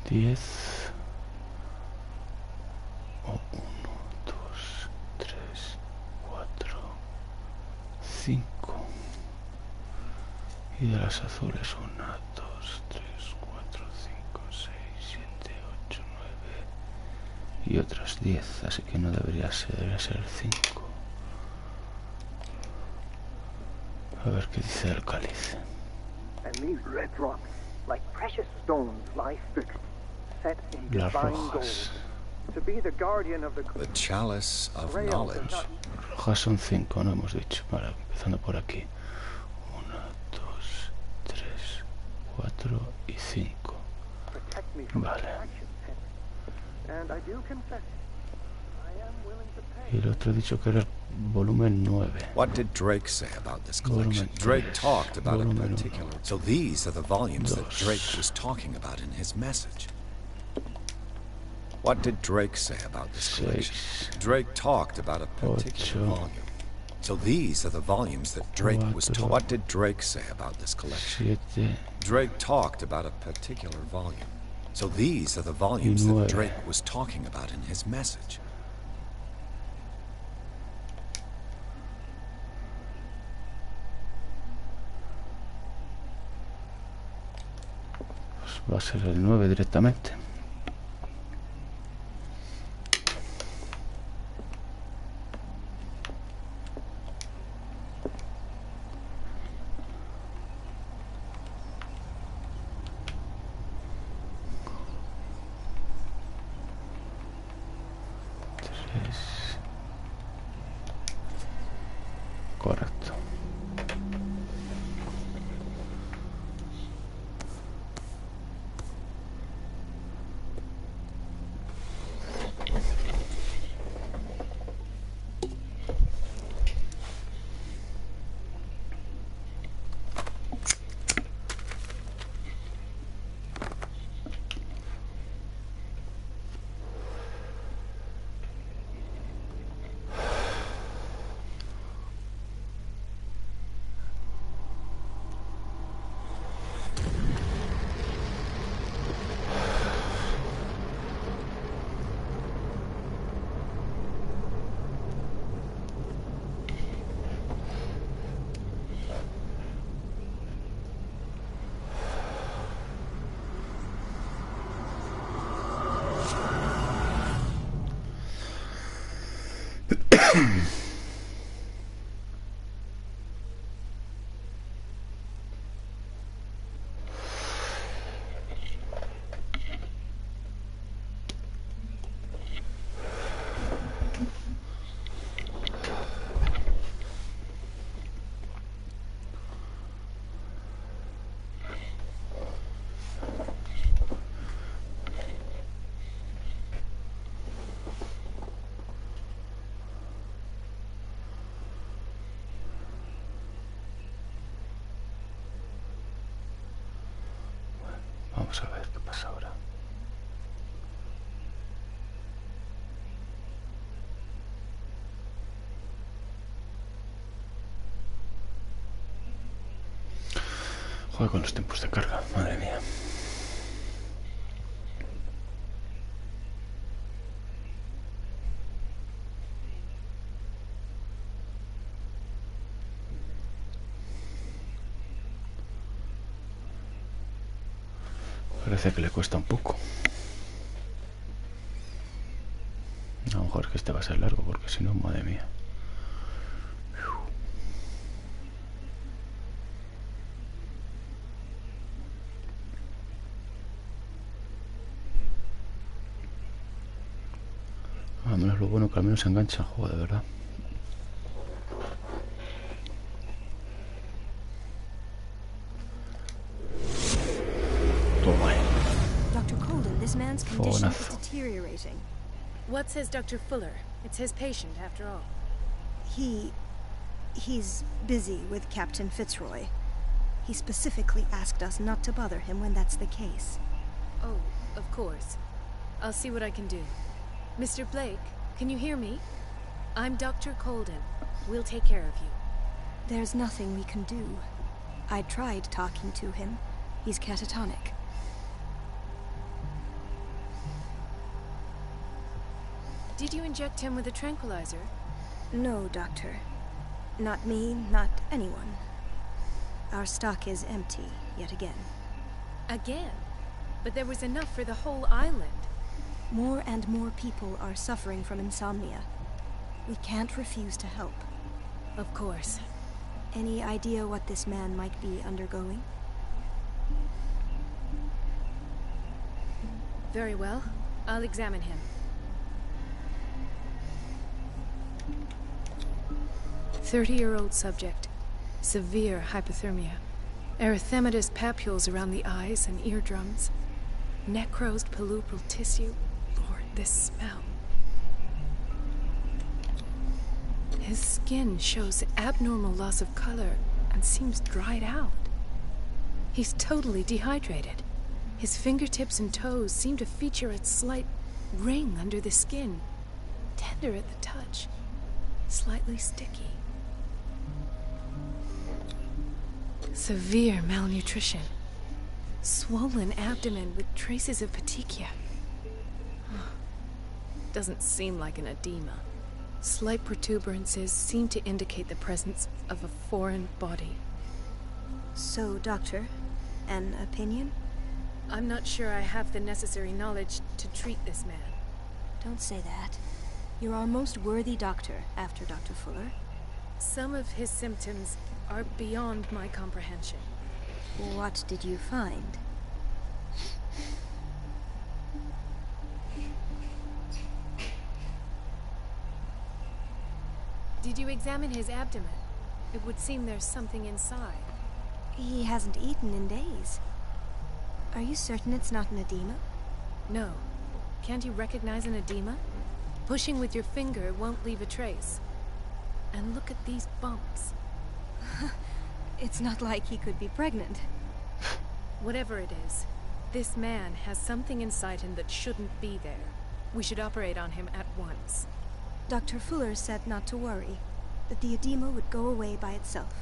Speaker 1: Diez. O 1, 2, 3, 4, 5. Y de las azules 1, 2, 3, 4, 5, 6, 7, 8, 9. Y otras 10, así que no debería ser 5. A ver qué dice el cáliz.
Speaker 7: And these red rocks, like precious stones, lie fixed, set in
Speaker 1: Las
Speaker 7: divine gold.
Speaker 1: rojas.
Speaker 7: To be the guardian of the
Speaker 2: The chalice of
Speaker 7: Grail
Speaker 2: knowledge.
Speaker 7: does not
Speaker 1: Rojas son 5, no hemos dicho. Vale, empezando por aquí. 1, 2, 3, 4 y 5.
Speaker 7: protect me from
Speaker 1: Vale.
Speaker 7: attractions, Henry. And I do confess it. I am willing to pay.
Speaker 1: Y el otro he dicho que era el volumen 9.
Speaker 2: What did Drake say about this collection?
Speaker 1: Volumen
Speaker 2: Drake
Speaker 1: 3,
Speaker 2: talked about a
Speaker 1: volumen
Speaker 2: particular...
Speaker 1: 1.
Speaker 2: So these are the volumes that
Speaker 1: Dos.
Speaker 2: Drake was talking about in his message. What did Drake say about this collection?
Speaker 1: 6,
Speaker 2: Drake talked about a particular
Speaker 1: 8.
Speaker 2: volume. So these are the volumes that Drake was
Speaker 1: 4.
Speaker 2: talking... What did Drake say about this collection?
Speaker 1: 7
Speaker 2: Drake talked about a particular volume. So these are the volumes
Speaker 1: Y
Speaker 2: that
Speaker 1: 9.
Speaker 2: Drake was talking about in his message.
Speaker 1: Pues va a ser el 9 directamente. Correcto. Vamos a ver qué pasa ahora. Joder, con los tiempos de carga, madre mía. Parece que le cuesta un poco. A lo mejor es que este va a ser largo, porque si no, madre mía. Al menos lo bueno que al menos se engancha, joder, de verdad.
Speaker 8: Man's condition is deteriorating.
Speaker 4: What says Dr. Fuller? It's his patient, after all.
Speaker 8: He's busy with Captain Fitzroy. He specifically asked us not to bother him when that's the case.
Speaker 4: Oh, of course. I'll see what I can do. Mr. Blake, can you hear me? I'm Dr. Colden. We'll take care of you.
Speaker 8: There's nothing we can do. I tried talking to him. He's catatonic.
Speaker 4: Did you inject him with a tranquilizer?
Speaker 8: No, Doctor. Not me, not anyone. Our stock is empty, yet again.
Speaker 4: Again? But there was enough for the whole island.
Speaker 8: More and more people are suffering from insomnia. We can't refuse to help.
Speaker 4: Of course.
Speaker 8: Any idea what this man might be undergoing?
Speaker 4: Very well. I'll examine him. 30-year-old subject. Severe hypothermia. Erythematous papules around the eyes and eardrums. Necrosed palpebral tissue. Lord, this smell. His skin shows abnormal loss of color and seems dried out. He's totally dehydrated. His fingertips and toes seem to feature a slight ring under the skin. Tender at the touch. Slightly sticky. Severe malnutrition. Swollen abdomen with traces of petechia. Doesn't seem like an edema. Slight protuberances seem to indicate the presence of a foreign body.
Speaker 8: So, Doctor, an opinion?
Speaker 4: I'm not sure I have the necessary knowledge to treat this man.
Speaker 8: Don't say that. You're our most worthy doctor after Dr. Fuller.
Speaker 4: Some of his symptoms are beyond my comprehension.
Speaker 8: What did you find?
Speaker 4: Did you examine his abdomen? It would seem there's something inside.
Speaker 8: He hasn't eaten in days. Are you certain it's not an edema?
Speaker 4: No. Can't you recognize an edema? Pushing with your finger won't leave a trace. And look at these bumps.
Speaker 8: It's not like he could be pregnant.
Speaker 4: Whatever it is, this man has something inside him that shouldn't be there. We should operate on him at once.
Speaker 8: Dr. Fuller said not to worry, that the edema would go away by itself.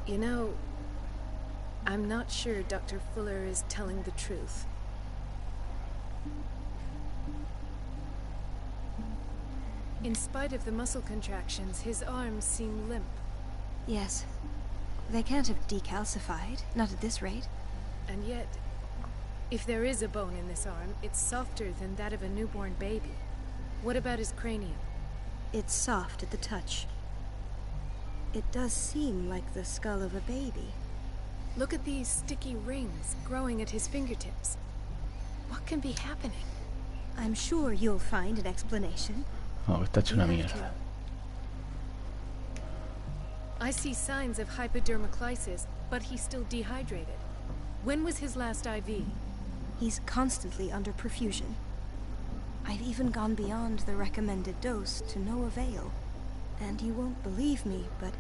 Speaker 4: You know, I'm not sure Dr. Fuller is telling the truth. In spite of the muscle contractions, his arms seem limp.
Speaker 8: Yes. They can't have decalcified, not at this rate.
Speaker 4: And yet, if there is a bone in this arm, it's softer than that of a newborn baby. What about his cranium?
Speaker 8: It's soft at the touch. It does seem like the skull of a baby.
Speaker 4: Look at these sticky rings growing at his fingertips. What can be happening?
Speaker 8: I'm sure you'll find an explanation.
Speaker 1: Oh, está hecho una mierda.
Speaker 4: I see signs of hypodermoclysis, but he's still dehydrated. When was his last IV?
Speaker 8: He's constantly under perfusion. I've even gone beyond the recommended dose to no avail. And you won't believe me, but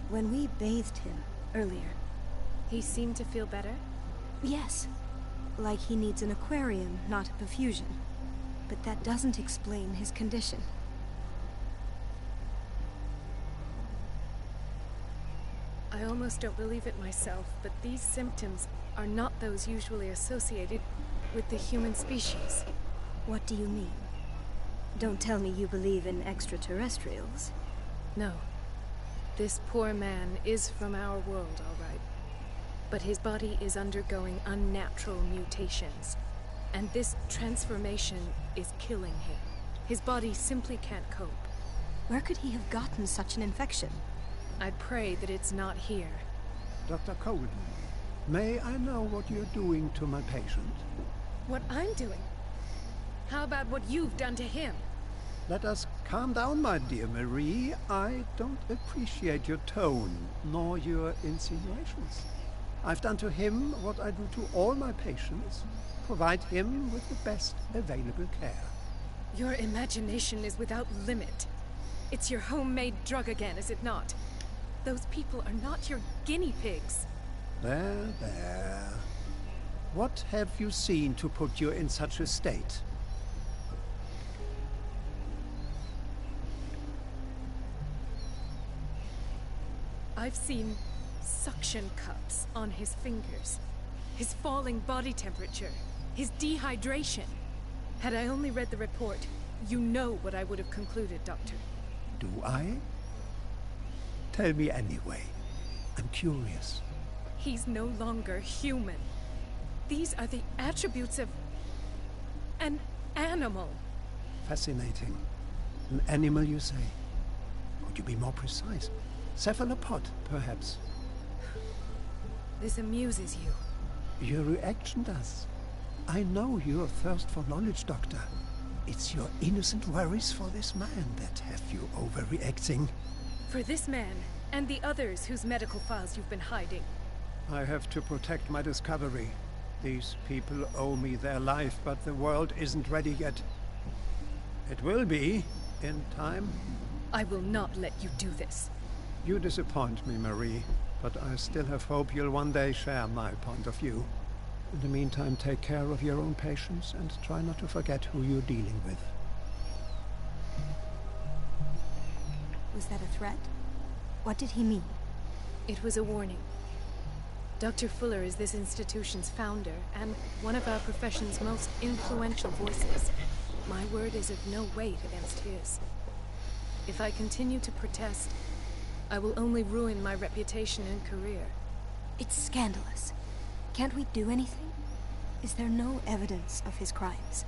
Speaker 8: when we bathed him earlier...
Speaker 4: He seemed to feel better?
Speaker 8: Yes. Like he needs an aquarium, not a perfusion. But that doesn't explain his condition.
Speaker 4: I almost don't believe it myself, but these symptoms are not those usually associated with the human species.
Speaker 8: What do you mean? Don't tell me you believe in extraterrestrials.
Speaker 4: No. This poor man is from our world, all right. But his body is undergoing unnatural mutations. And this transformation is killing him. His body simply can't cope.
Speaker 8: Where could he have gotten such an infection?
Speaker 4: I pray that it's not here.
Speaker 9: Dr. Colden, may I know what you're doing to my patient?
Speaker 4: What I'm doing? How about what you've done to him?
Speaker 9: Let us calm down, my dear Marie. I don't appreciate your tone, nor your insinuations. I've done to him what I do to all my patients. Provide him with the best available care.
Speaker 4: Your imagination is without limit. It's your homemade drug again, is it not? Those people are not your guinea pigs.
Speaker 9: There, there. What have you seen to put you in such a state?
Speaker 4: I've seen suction cups on his fingers, his falling body temperature, his dehydration. Had I only read the report, you know what I would have concluded, Doctor.
Speaker 9: Do I? Tell me anyway. I'm curious.
Speaker 4: He's no longer human. These are the attributes of an animal.
Speaker 9: Fascinating. An animal, you say? Could you be more precise? Cephalopod, perhaps?
Speaker 4: This amuses you.
Speaker 9: Your reaction does. I know your thirst for knowledge, Doctor. It's your innocent worries for this man that have you overreacting.
Speaker 4: For this man, and the others whose medical files you've been hiding.
Speaker 9: I have to protect my discovery. These people owe me their life, but the world isn't ready yet. It will be, in time.
Speaker 4: I will not let you do this.
Speaker 9: You disappoint me, Marie, but I still have hope you'll one day share my point of view. In the meantime, take care of your own patients and try not to forget who you're dealing with.
Speaker 8: Was that a threat? What did he mean?
Speaker 4: It was a warning. Dr. Fuller is this institution's founder and one of our profession's most influential voices. My word is of no weight against his. If I continue to protest, I will only ruin my reputation and career.
Speaker 8: It's scandalous. Can't we do anything? Is there no evidence of his crimes?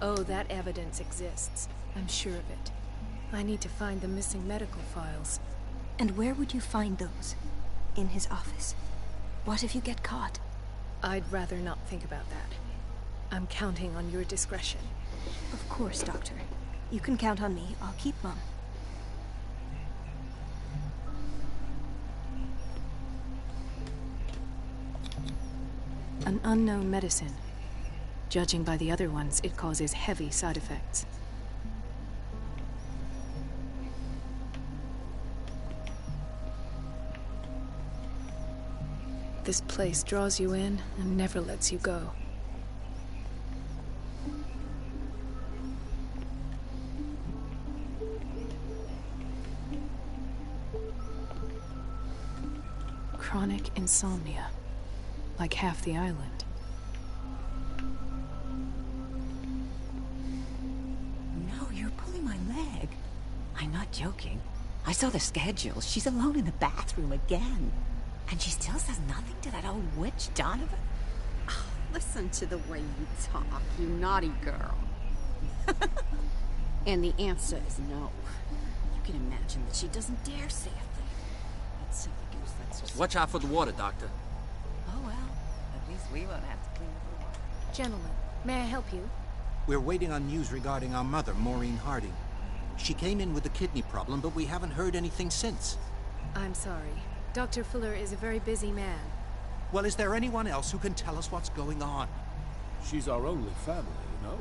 Speaker 4: Oh, that evidence exists. I'm sure of it. I need to find the missing medical files.
Speaker 8: And where would you find those? In his office? What if you get caught?
Speaker 4: I'd rather not think about that. I'm counting on your discretion.
Speaker 8: Of course, Doctor. You can count on me. I'll keep mum.
Speaker 4: An unknown medicine. Judging by the other ones, it causes heavy side effects. This place draws you in and never lets you go. Chronic insomnia, like half the island.
Speaker 5: No, you're pulling my leg. I'm not joking. I saw the schedule. She's alone in the bathroom again. And she still says nothing to that old witch, Donovan?
Speaker 10: Oh, listen to the way you talk, you naughty girl. And the answer is no. You can imagine that she doesn't dare say a thing. That simply gives that suspicion.
Speaker 3: Watch out for the water, Doctor.
Speaker 5: Oh, well. At least we won't have to clean up the water.
Speaker 4: Gentlemen, may I help you?
Speaker 11: We're waiting on news regarding our mother, Maureen Harding. She came in with a kidney problem, but we haven't heard anything since.
Speaker 4: I'm sorry. Dr. Fuller is a very busy man.
Speaker 11: Well, is there anyone else who can tell us what's going on?
Speaker 12: She's our only family, you know?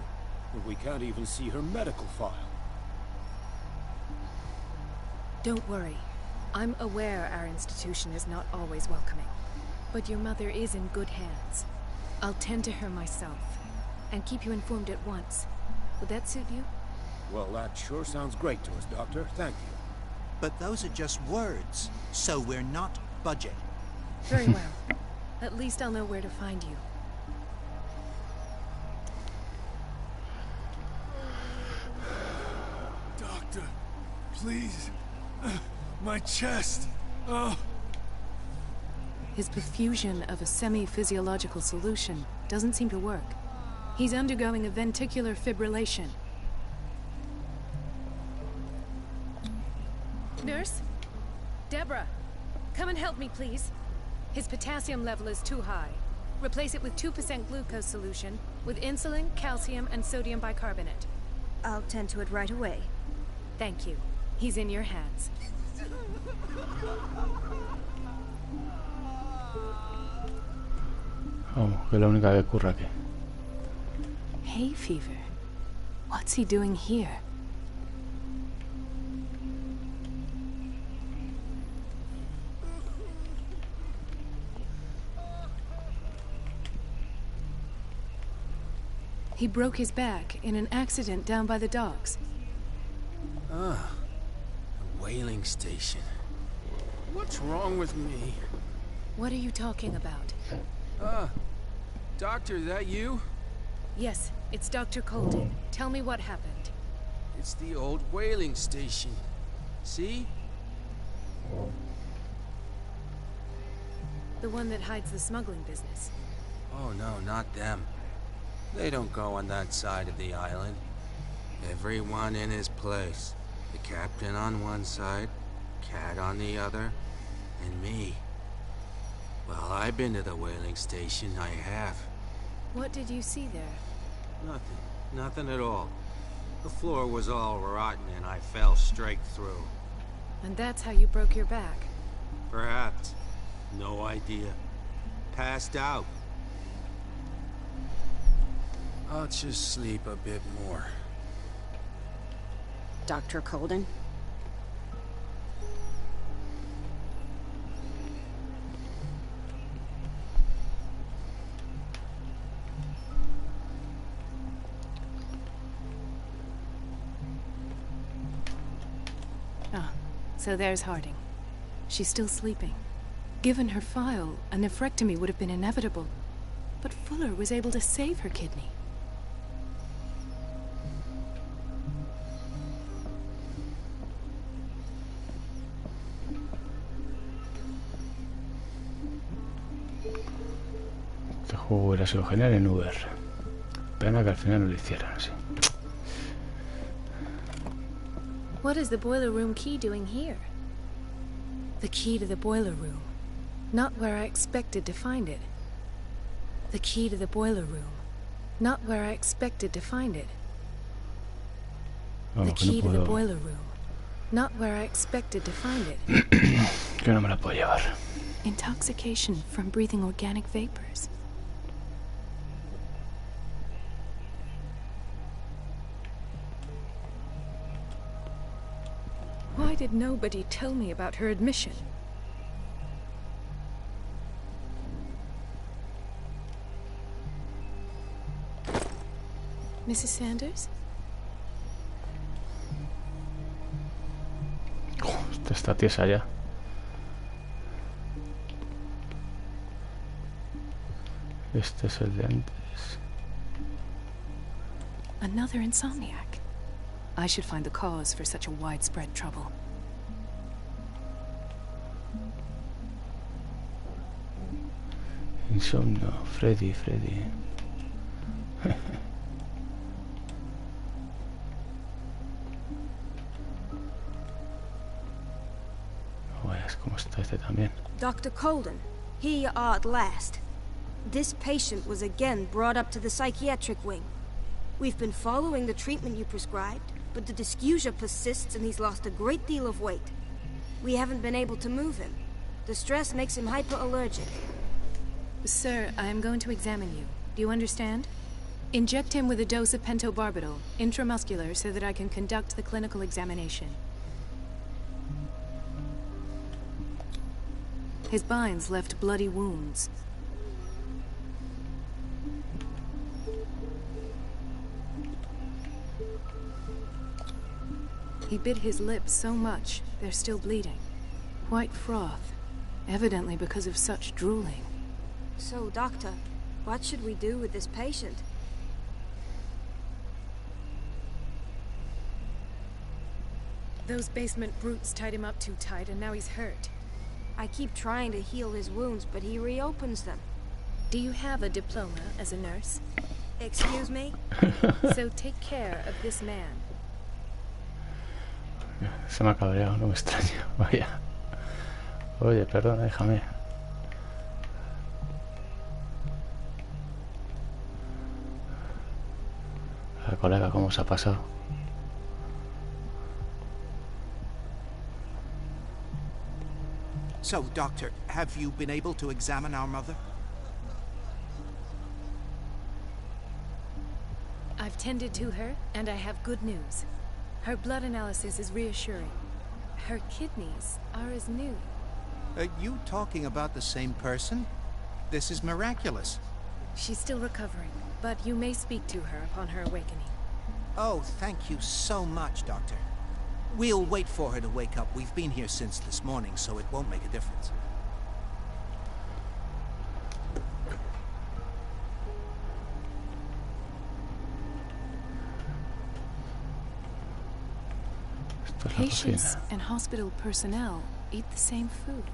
Speaker 12: And we can't even see her medical file.
Speaker 4: Don't worry. I'm aware our institution is not always welcoming, but your mother is in good hands. I'll tend to her myself, and keep you informed at once. Would that suit you?
Speaker 12: Well, that sure sounds great to us, Doctor. Thank you.
Speaker 11: But those are just words, so we're not budging.
Speaker 4: Very well. At least I'll know where to find you.
Speaker 13: Doctor, please. My chest. Oh.
Speaker 4: His perfusion of a semi-physiological solution doesn't seem to work. He's undergoing a ventricular fibrillation. Nurse? Deborah, come and help me, please. His potassium level is too high. Replace it with 2% glucose solution with insulin, calcium, and sodium bicarbonate.
Speaker 8: I'll tend to it right away.
Speaker 4: Thank you. He's in your hands.
Speaker 1: Vamos, que es la única que curra aquí.
Speaker 4: Hay fever. What's he doing here? He broke his back in an accident down by the docks.
Speaker 3: Ah, a whaling station. What's wrong with me?
Speaker 4: What are you talking about?
Speaker 3: Doctor, is that you?
Speaker 4: Yes, it's Dr. Colden. Tell me what happened.
Speaker 3: It's the old whaling station. See?
Speaker 4: The one that hides the smuggling business.
Speaker 3: Oh no, not them. They don't go on that side of the island. Everyone in his place. The captain on one side, Cat on the other, and me. Well, I've been to the whaling station, I have.
Speaker 4: What did you see there?
Speaker 3: Nothing. Nothing at all. The floor was all rotten and I fell straight through.
Speaker 4: And that's how you broke your back?
Speaker 3: Perhaps. No idea. Passed out. I'll just sleep a bit more.
Speaker 10: Dr. Colden?
Speaker 4: Ah, so there's Harding. She's still sleeping. Given her file, a nephrectomy would have been inevitable. But Fuller was able to save her kidney.
Speaker 1: Este juego hubiera sido genial en VR. Pena que al final no lo hicieran así.
Speaker 4: What is the boiler room key doing here? The key to the boiler room. Not where I expected to find it. The key to the boiler room. Not where I expected to find it. The key to the boiler room. Not where I expected to find it.
Speaker 1: Que no me la puedo llevar.
Speaker 4: Intoxication from breathing organic vapors. Why did nobody tell me about her admission? Mrs. Sanders?
Speaker 1: Esta está tiesa ya. Este es el de antes.
Speaker 4: Another insomniac. I should find the cause for such a widespread trouble.
Speaker 1: Insomnio, Freddy. ¿Cómo está este también?
Speaker 8: Dr. Colden, here you are at last. This patient was again brought up to the psychiatric wing. We've been following the treatment you prescribed, but the dysgeusia persists and he's lost a great deal of weight. We haven't been able to move him. The stress makes him hyperallergic.
Speaker 4: Sir, I am going to examine you. Do you understand? Inject him with a dose of pentobarbital, intramuscular, so that I can conduct the clinical examination. His binds left bloody wounds. He bit his lips so much, they're still bleeding. White froth, evidently because of such drooling.
Speaker 8: So, Doctor, what should we do with this patient?
Speaker 4: Those basement brutes tied him up too tight, and now he's hurt.
Speaker 8: I keep trying to heal his wounds, but he reopens them.
Speaker 4: Do you have a diploma as a nurse?
Speaker 8: Excuse me?
Speaker 4: So take care of this man.
Speaker 1: Se me ha cabreado, no me extraña. Vaya. Oye, perdona, déjame. La colega, ¿cómo se ha pasado?
Speaker 11: So, Doctor, have you been able to examine our mother?
Speaker 4: I've tended to her, and I have good news. Her blood analysis is reassuring. Her kidneys are as new.
Speaker 11: Are you talking about the same person? This is miraculous.
Speaker 4: She's still recovering, but you may speak to her upon her awakening.
Speaker 11: Oh, thank you so much, Doctor. We'll wait for her to wake up. We've been here since this morning, so it won't make a difference.
Speaker 4: Patients and hospital personnel eat the same food.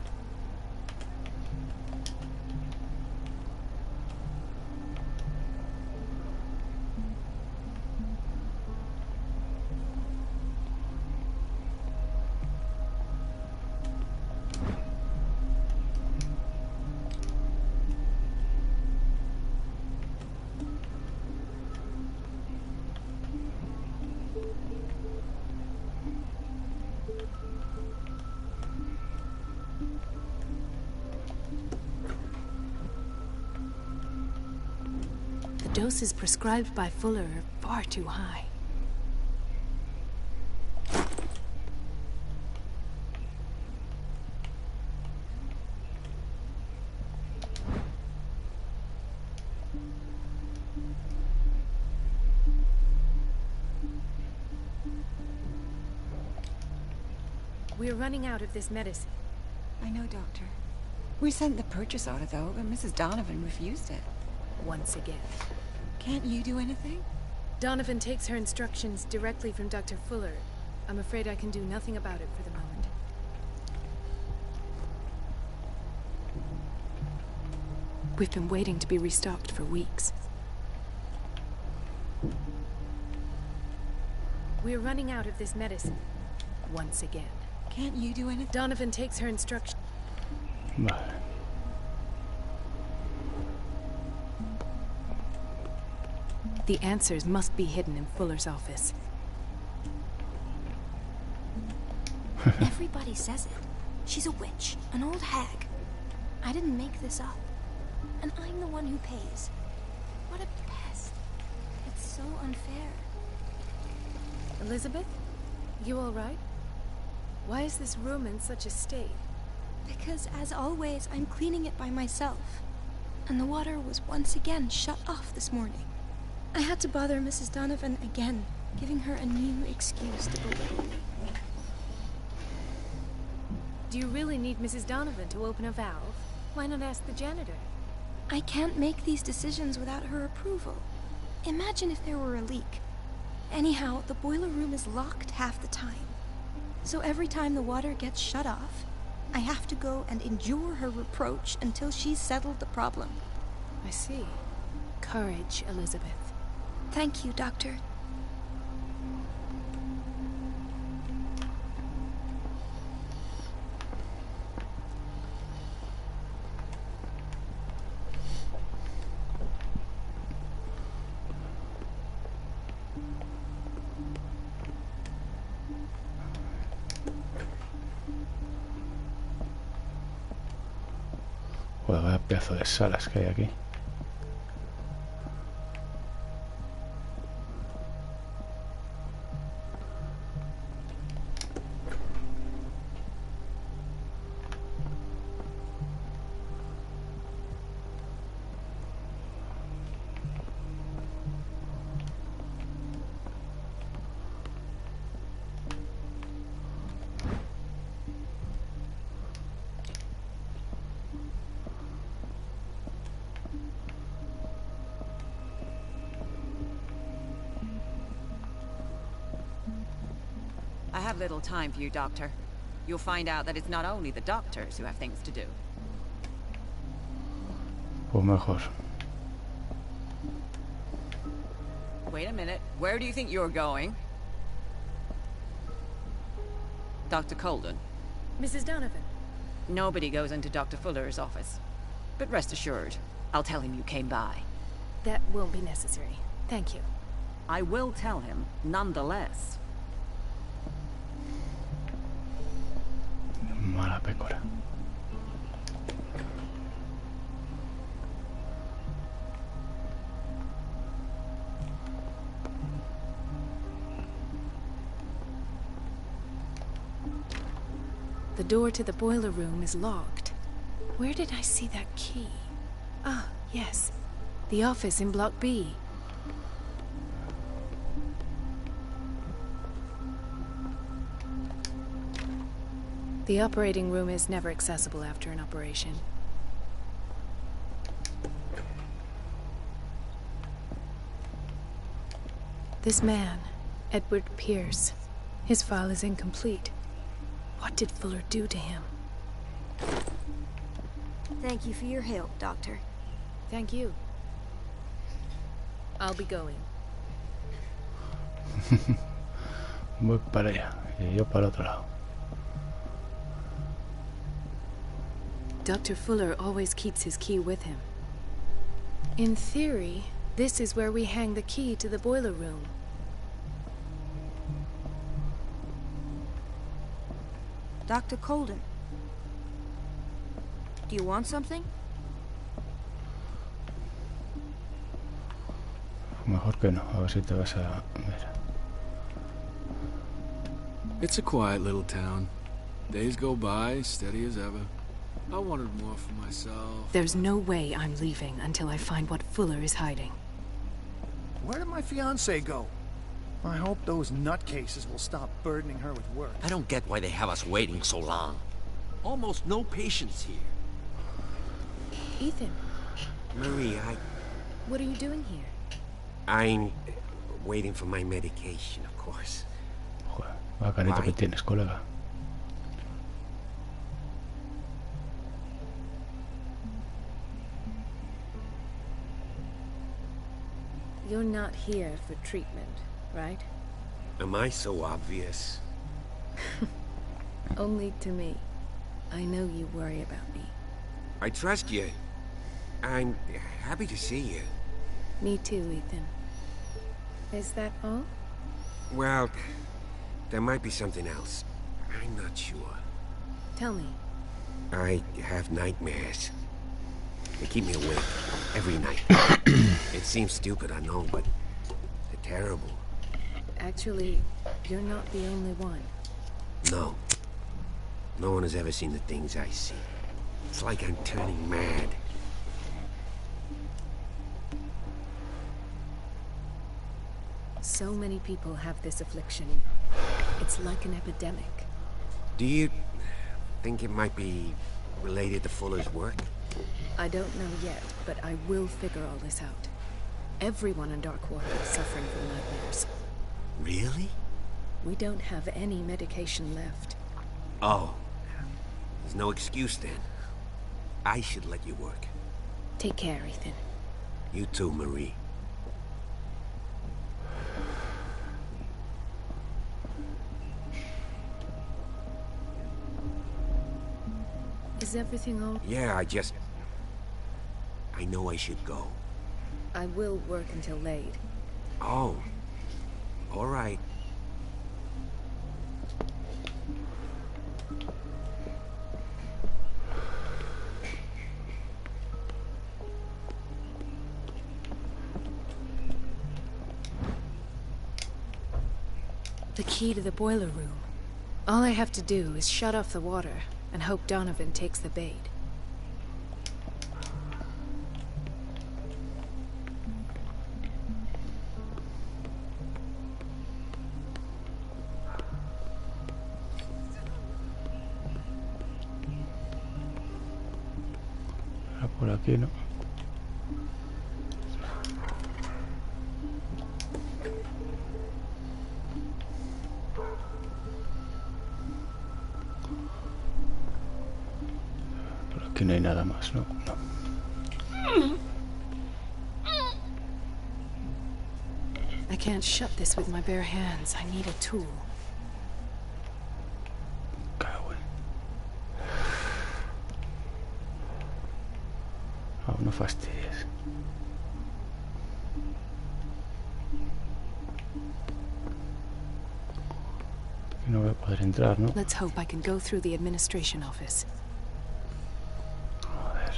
Speaker 4: The doses prescribed by Fuller are far too high. We're running out of this medicine.
Speaker 5: I know, Doctor. We sent the purchase order, though, but Mrs. Donovan refused it.
Speaker 4: Once again.
Speaker 5: Can't you do anything?
Speaker 4: Donovan takes her instructions directly from Dr. Fuller. I'm afraid I can do nothing about it for the moment. We've been waiting to be restocked for weeks. We're running out of this medicine. Once again.
Speaker 5: Can't you do anything?
Speaker 4: Donovan takes her instructions.
Speaker 1: Vale.
Speaker 4: The answers must be hidden in Fuller's office.
Speaker 8: Everybody says it. She's a witch, an old hag. I didn't make this up. And I'm the one who pays. What a pest. It's so unfair.
Speaker 4: Elizabeth? You all right? Why is this room in such a state?
Speaker 8: Because, as always, I'm cleaning it by myself. And the water was once again shut off this morning. I had to bother Mrs. Donovan again, giving her a new excuse to belittle me.
Speaker 4: Do you really need Mrs. Donovan to open a valve? Why not ask the janitor?
Speaker 8: I can't make these decisions without her approval. Imagine if there were a leak. Anyhow, the boiler room is locked half the time. So every time the water gets shut off, I have to go and endure her reproach until she's settled the problem.
Speaker 4: I see. Courage, Elizabeth.
Speaker 8: Thank you, Doctor.
Speaker 1: Joder, vaya pedazo de salas que hay aquí.
Speaker 5: have little time for you, Doctor. You'll find out that it's not only the doctors who have things to do.
Speaker 1: Pues mejor.
Speaker 5: Wait a minute. Where do you think you're going? Dr. Colden.
Speaker 4: Mrs. Donovan.
Speaker 5: Nobody goes into Dr. Fuller's office. But rest assured, I'll tell him you came by.
Speaker 4: That won't be necessary. Thank you.
Speaker 5: I will tell him, nonetheless.
Speaker 1: Mala pécora.
Speaker 4: The door to the boiler room is locked. Where did I see that key? Ah, yes. The office in Block B. The operating room is never accessible after an operation. This man, Edward Pierce, his file is incomplete. What did Fuller do to him?
Speaker 8: Thank you for your help, Doctor.
Speaker 4: Thank you. I'll be going.
Speaker 1: Voy para allá y yo para el otro lado.
Speaker 4: Dr. Fuller always keeps his key with him. In theory, this is where we hang the key to the boiler room.
Speaker 8: Dr. Colden. Do you want something?
Speaker 1: Mejor que no, a ver si te vas a ver.
Speaker 12: It's a quiet little town. Days go by, steady as ever. I wanted more for myself.
Speaker 4: There's no way I'm leaving until I find what Fuller is hiding.
Speaker 9: Where did my fiancée go? I hope those nutcases will stop burdening her with work.
Speaker 14: I don't get why they have us waiting so long. Almost no patients here.
Speaker 4: Ethan.
Speaker 14: Marie,
Speaker 4: What are you doing here?
Speaker 14: I'm waiting for my medication, of course.
Speaker 1: Joder, va carita que tienes, colega.
Speaker 4: You're not here for treatment, right?
Speaker 14: Am I so obvious?
Speaker 4: Only to me. I know you worry about me.
Speaker 14: I trust you. I'm happy to see you.
Speaker 4: Me too, Ethan. Is that all?
Speaker 14: Well, there might be something else. I'm not sure.
Speaker 4: Tell me.
Speaker 14: I have nightmares. They keep me awake every night. It seems stupid, I know, but they're terrible.
Speaker 4: Actually, you're not the only one.
Speaker 14: No. No one has ever seen the things I see. It's like I'm turning mad.
Speaker 4: So many people have this affliction. It's like an epidemic.
Speaker 14: Do you think it might be related to Fuller's work?
Speaker 4: I don't know yet, but I will figure all this out. Everyone in Darkwater is suffering from nightmares.
Speaker 14: Really?
Speaker 4: We don't have any medication left.
Speaker 14: Oh. There's no excuse then. I should let you work.
Speaker 4: Take care, Ethan.
Speaker 14: You too, Marie.
Speaker 4: Is everything all...
Speaker 14: Yeah, I know I should go.
Speaker 4: I will work until late.
Speaker 14: Oh. All right.
Speaker 4: The key to the boiler room. All I have to do is shut off the water and hope Donovan takes the bait.
Speaker 1: Por aquí, ¿no? Aquí no hay nada más, ¿no? No.
Speaker 4: I can't shut this with my bare hands. I need a tool.
Speaker 1: Cago en... Oh, no fastidies. Aquí no voy a poder entrar, ¿no?
Speaker 4: Let's hope I can go through the administration office.
Speaker 1: Joder.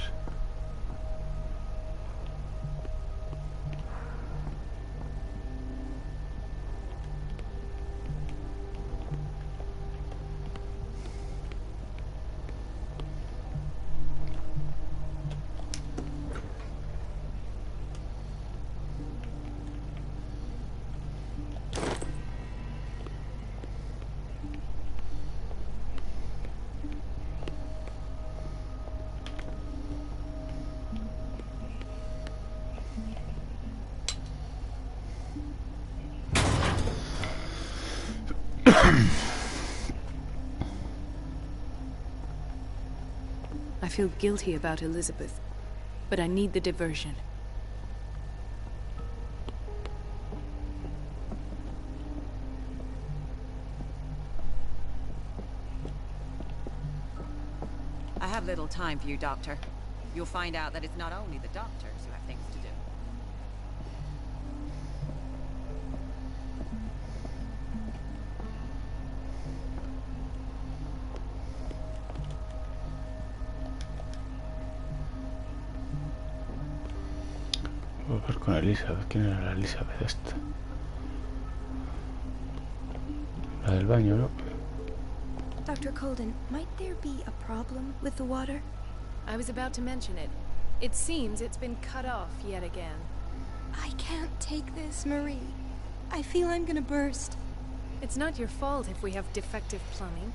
Speaker 4: I feel guilty about Elizabeth, but I need the diversion.
Speaker 5: I have little time for you, Doctor. You'll find out that it's not only the doctors who have things to do.
Speaker 1: Voy a ver con Elizabeth. ¿Quién era la Elizabeth esta? La del baño, ¿no?
Speaker 8: Dr. Colden, might there be a problem with the water?
Speaker 4: I was about to mention it. It seems it's been cut off yet again.
Speaker 8: I can't take this, Marie. I feel I'm gonna burst.
Speaker 4: It's not your fault if we have defective plumbing.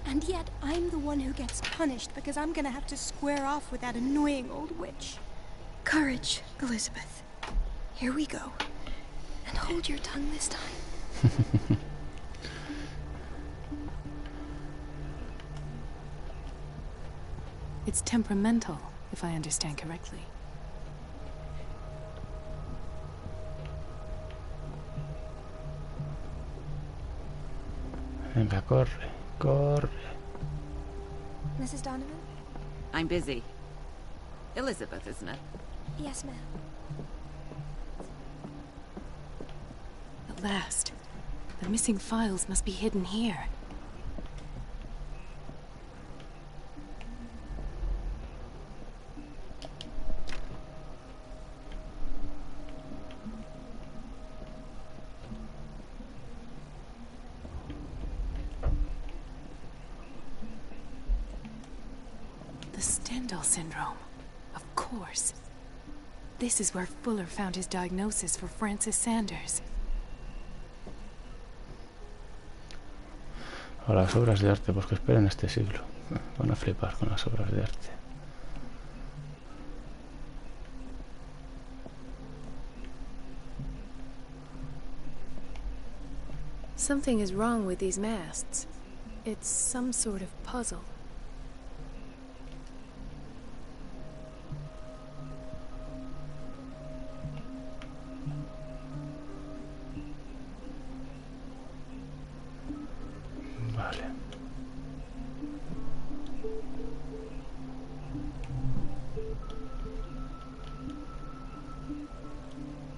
Speaker 8: And yet, I'm the one who gets punished because I'm gonna have to square off with that annoying old witch. Courage, Elizabeth. Here we go. And hold your tongue this time.
Speaker 4: It's temperamental, if I understand correctly.
Speaker 1: Venga, corre, corre.
Speaker 8: Mrs. Donovan?
Speaker 5: I'm busy. Elizabeth, isn't it?
Speaker 8: Yes, ma'am.
Speaker 4: At last. The missing files must be hidden here. Syndrome. Of course. This is where Fuller found his diagnosis for Francis Sanders.
Speaker 1: O las obras de arte, pues que esperen este siglo. Van a flipar con las obras de arte.
Speaker 4: Something is wrong with these masts. It's some sort of puzzle.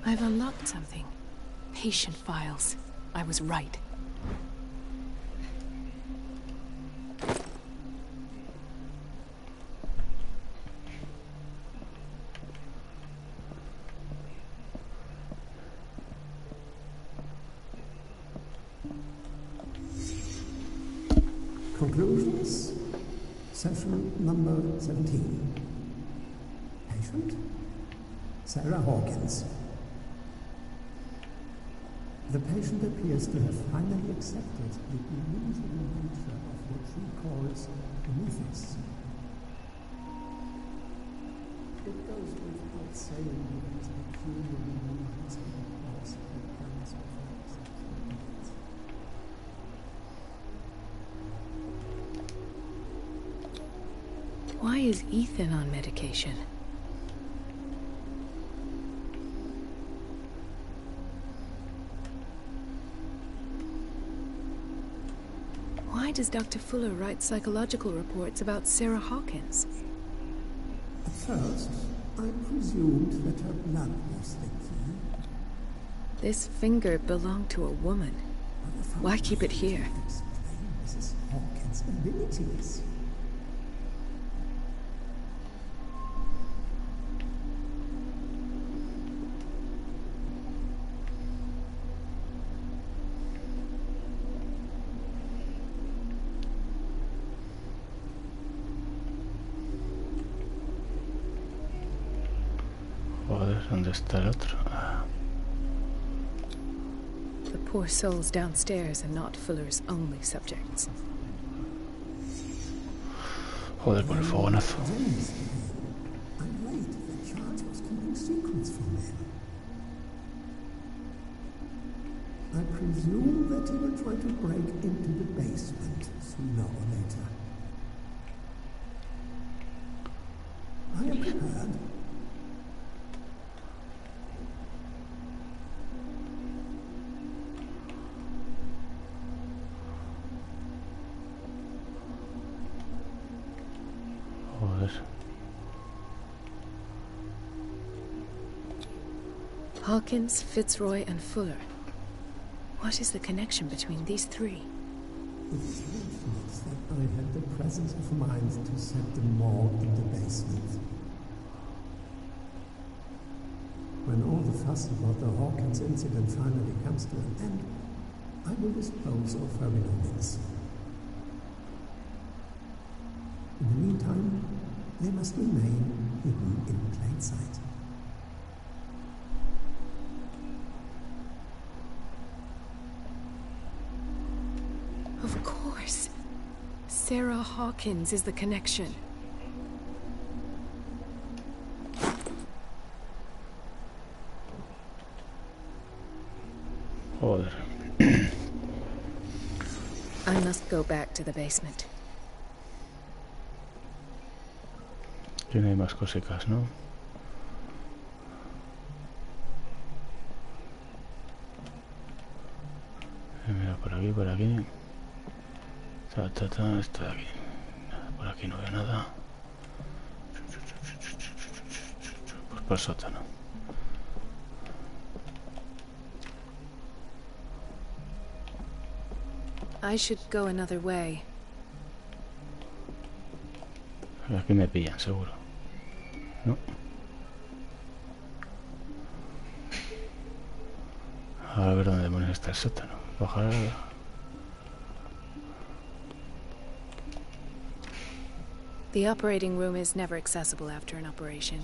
Speaker 4: I've unlocked something. Patient files. I was right.
Speaker 9: Conclusions. Session number 17. Patient? Sarah Hawkins. The patient appears to have finally accepted the illusory nature of what she calls mythos. It goes without saying that these peculiar illusions are not possible kinds of acceptance.
Speaker 4: Why is Ethan on medication? Why does Dr. Fuller write psychological reports about Sarah Hawkins?
Speaker 15: At first, I presumed that her blood was the key.
Speaker 4: This finger belonged to a woman. Why keep it here?
Speaker 15: Explain Mrs. Hawkins' abilities.
Speaker 1: Joder, ¿dónde está el otro? Ah.
Speaker 4: The poor souls downstairs are not Fuller's only subjects.
Speaker 1: Joder, con el fogonazo.
Speaker 15: I'm late. The charge was keeping secrets from him. I presume that he will try to break into the basement sooner or later. I am prepared.
Speaker 1: Joder.
Speaker 4: Hawkins, Fitzroy, and Fuller. What is the connection between these three?
Speaker 15: It is fortunate that I had the presence of mind to set them all in the basement. When all the fuss about the Hawkins incident finally comes to an end, I will dispose of her belongings. In the meantime, they must remain hidden in plain sight.
Speaker 4: Of course. Sarah Hawkins is the connection.
Speaker 1: Joder.
Speaker 4: I must go back to the basement.
Speaker 1: Tiene más cositas, ¿no? Mira, por aquí, por aquí. Esto de aquí. Por aquí no veo nada. Pues por el sótano.
Speaker 4: I should go another way.
Speaker 1: Aquí me pillan, seguro. No. A ver dónde demonios está el sótano. Bajar.
Speaker 4: The operating room is never accessible after an operation.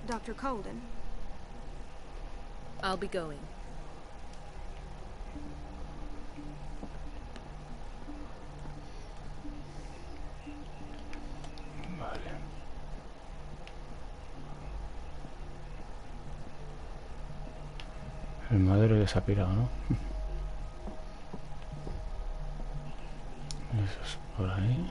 Speaker 8: Dr. Colden.
Speaker 4: I'll be going.
Speaker 1: Vale. El madero ya se ha pirado, ¿no? Eso es por ahí.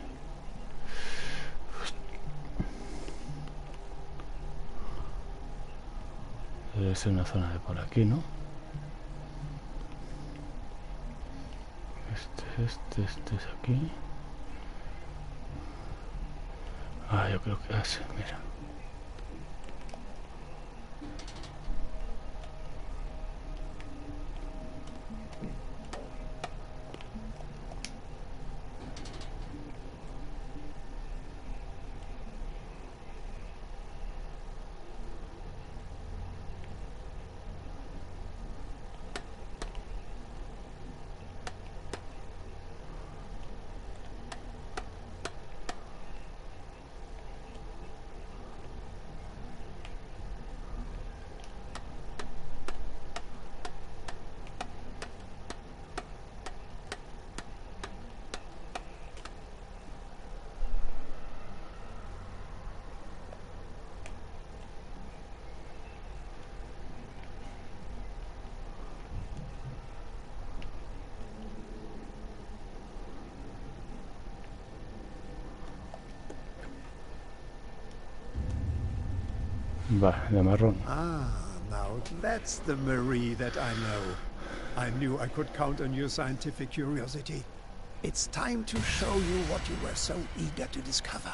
Speaker 1: Debe ser una zona de por aquí, ¿no? Este es aquí. Ah, yo creo que es, mira. Va, de marrón.
Speaker 9: Ah, now that's the Marie that I know. I knew I could count on your scientific curiosity. It's time to show you what you were so eager to discover.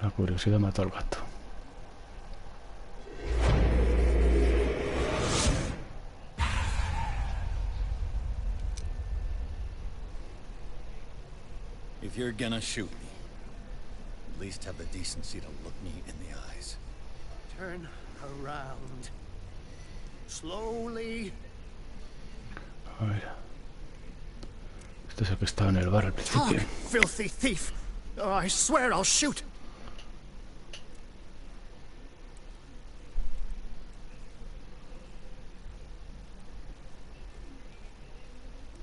Speaker 1: La curiosidad mató al gato.
Speaker 2: If you're gonna shoot me, at least have the decency to look me in the eyes.
Speaker 9: Turn around. Slowly.
Speaker 1: A ver. Este es el que estaba en el bar al principio.
Speaker 9: Filthy thief! Oh, I swear I'll shoot!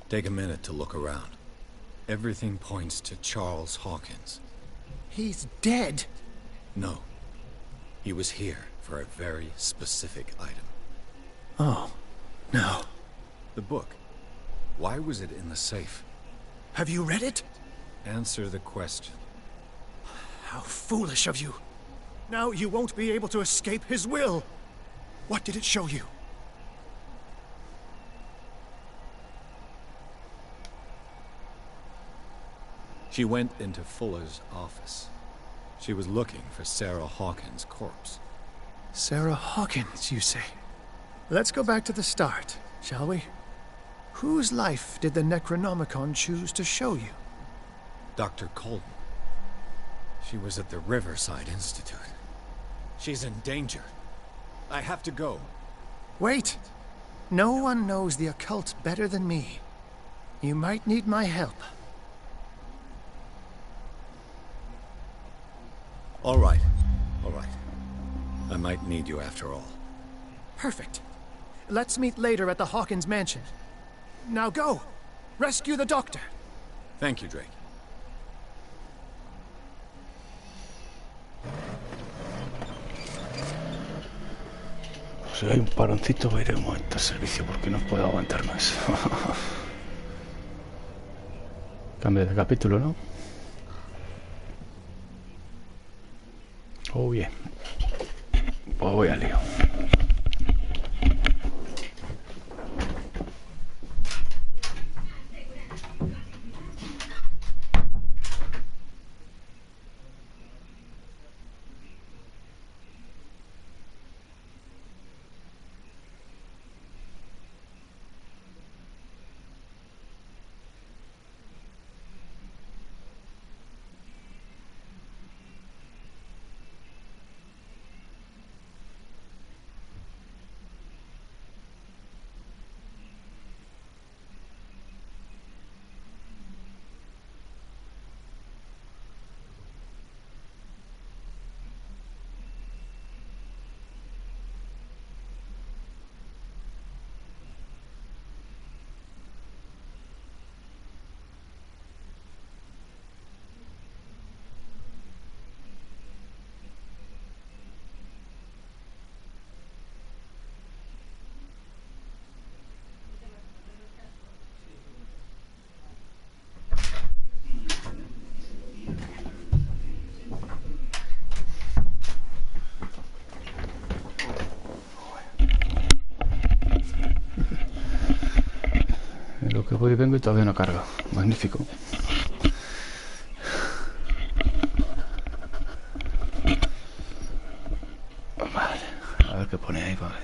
Speaker 2: Take a minute to look around. Everything points to Charles Hawkins.
Speaker 9: He's dead!
Speaker 2: No. He was here for a very specific item.
Speaker 9: Oh, no.
Speaker 2: The book. Why was it in the safe?
Speaker 9: Have you read it?
Speaker 2: Answer the question.
Speaker 9: How foolish of you. Now you won't be able to escape his will. What did it show you?
Speaker 2: She went into Fuller's office. She was looking for Sarah Hawkins' corpse.
Speaker 9: Sarah Hawkins, you say? Let's go back to the start, shall we? Whose life did the Necronomicon choose to show you?
Speaker 2: Dr. Colden. She was at the Riverside Institute. She's in danger. I have to go.
Speaker 9: Wait! No one knows the occult better than me. You might need my help.
Speaker 2: All right. All right. I might need you after all.
Speaker 9: Perfect. Let's meet later at the Hawkins mansion. Now go! Rescue the doctor!
Speaker 2: Thank you, Drake.
Speaker 1: Si hay un paroncito, voy a ir un momento al servicio porque no puedo aguantar más. Cambio de capítulo, ¿no? Oh, bien. Pues voy al lío. Lo que voy y vengo y todavía no carga. Magnífico. Vale, a ver qué pone ahí. Vale.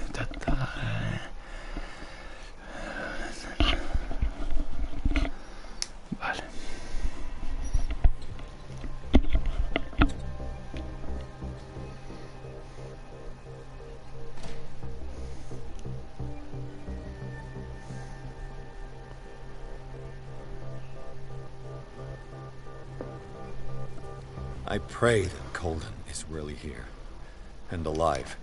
Speaker 2: I pray that Colden is really here and alive.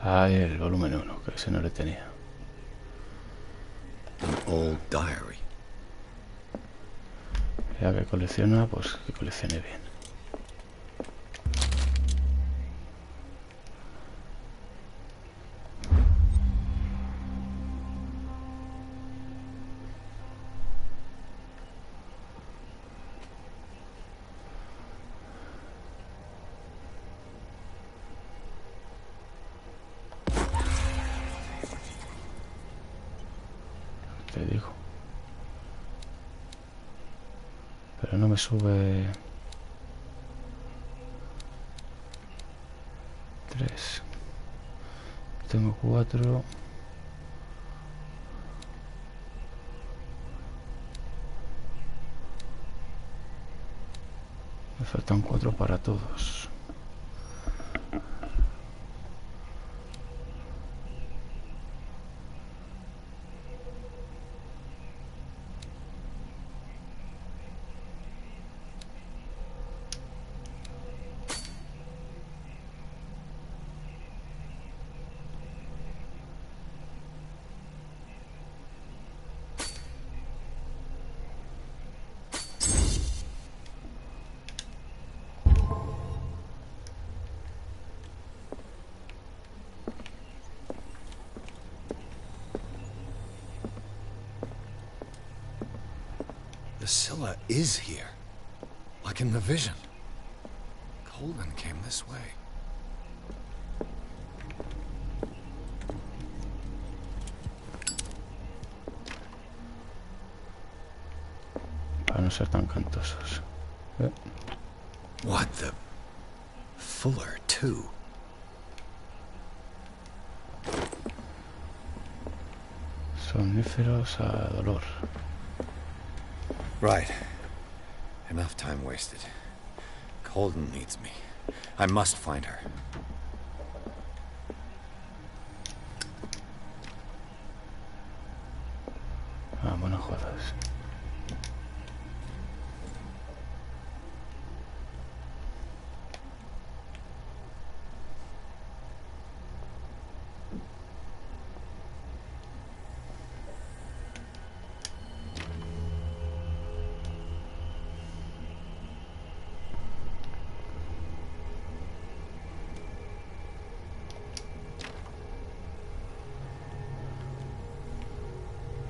Speaker 1: Ahí el volumen 1, que ese no le tenía.
Speaker 2: An old diary.
Speaker 1: Ya que colecciona, pues que coleccione bien. te digo. Pero no me sube. 3. Tengo 4. Me faltan 4 para todos.
Speaker 2: Scylla is here, like in the vision. Colden came this way.
Speaker 1: Para no ser tan cantosos.
Speaker 2: What the... Fuller, too.
Speaker 1: Somníferos a dolor.
Speaker 2: Right. Enough time wasted. Colden needs me. I must find her.
Speaker 1: Ah, bueno, jodas.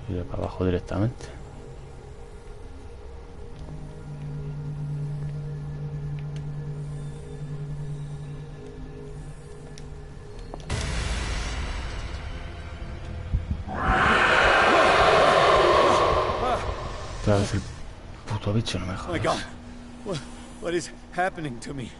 Speaker 1: Ir para abajo directamente. Otra vez el puto bicho, no me jodas.
Speaker 13: My God, what is happening to me?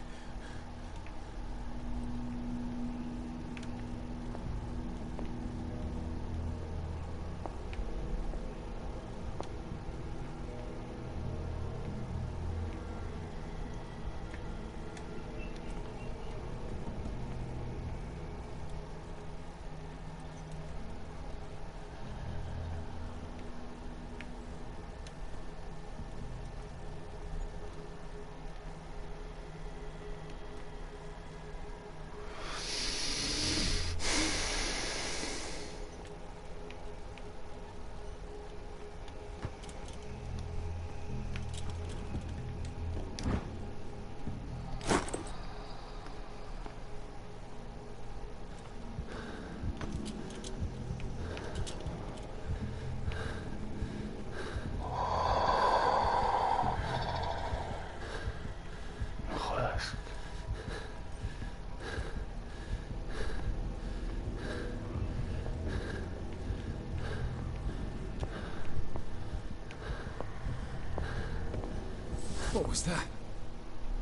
Speaker 2: What was that?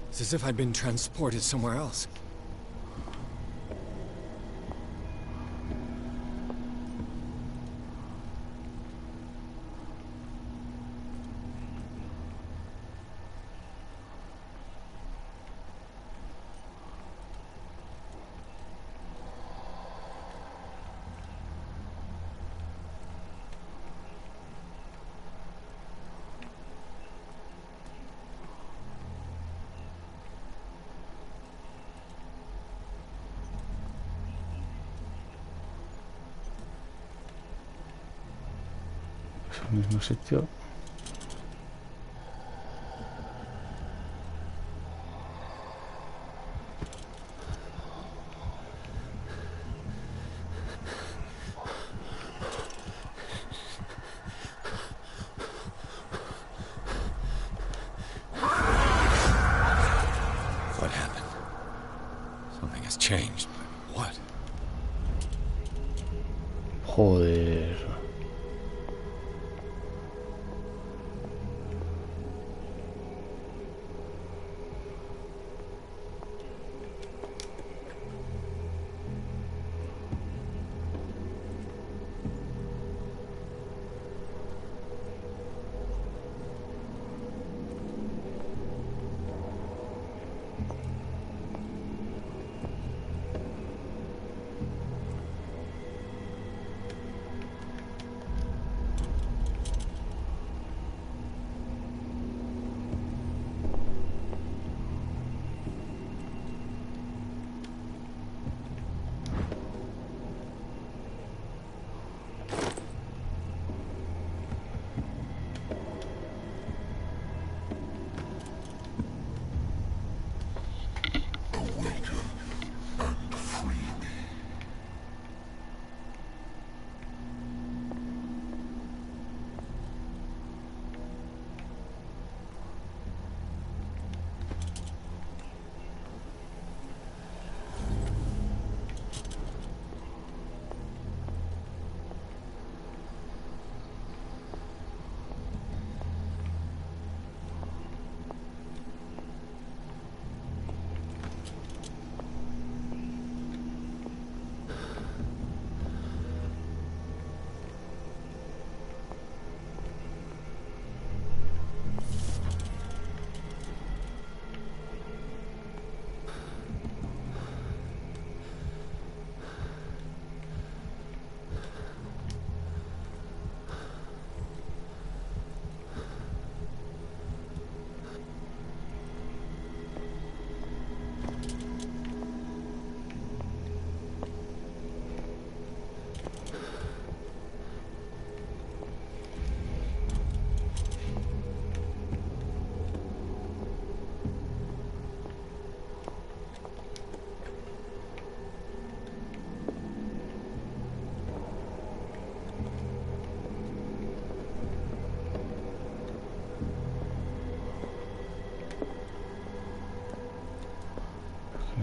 Speaker 2: It's as if I'd been transported somewhere else.
Speaker 1: Es el mismo sitio.
Speaker 2: What happened? Something has changed, but what?
Speaker 1: Joder.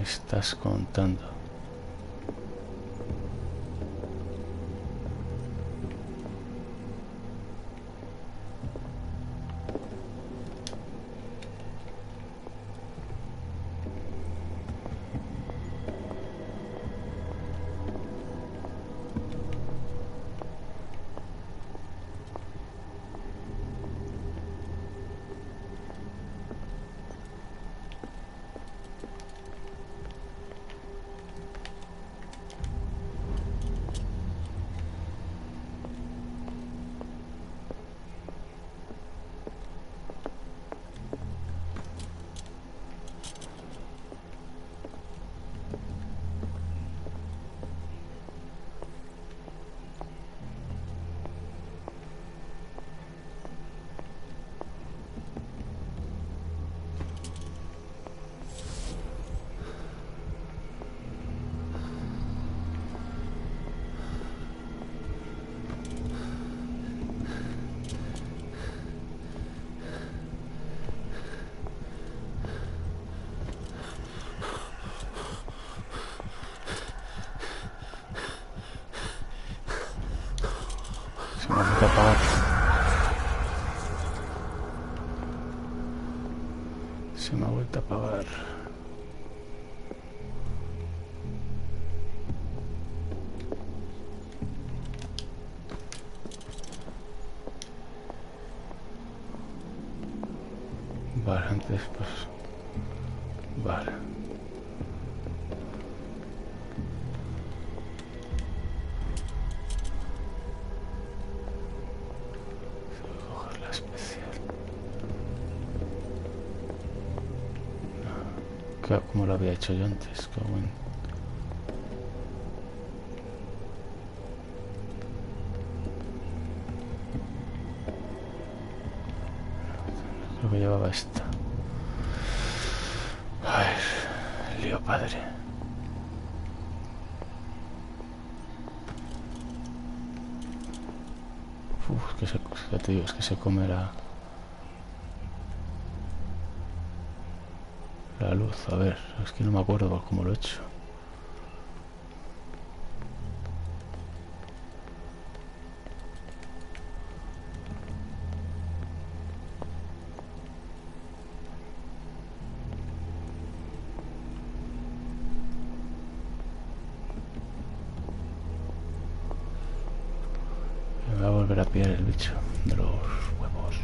Speaker 1: estás contando? Se me ha vuelto a apagar. Se me ha vuelto a apagar. Vale, antes pues... Vale. Coger la especial. No. Como lo había hecho yo antes, qué bueno. Creo que llevaba esta. A ver, lío padre. Uf, que se, ya te digo, es que se come la luz. A ver, es que no me acuerdo cómo lo he hecho. Me va a volver a pillar el bicho de los huevos.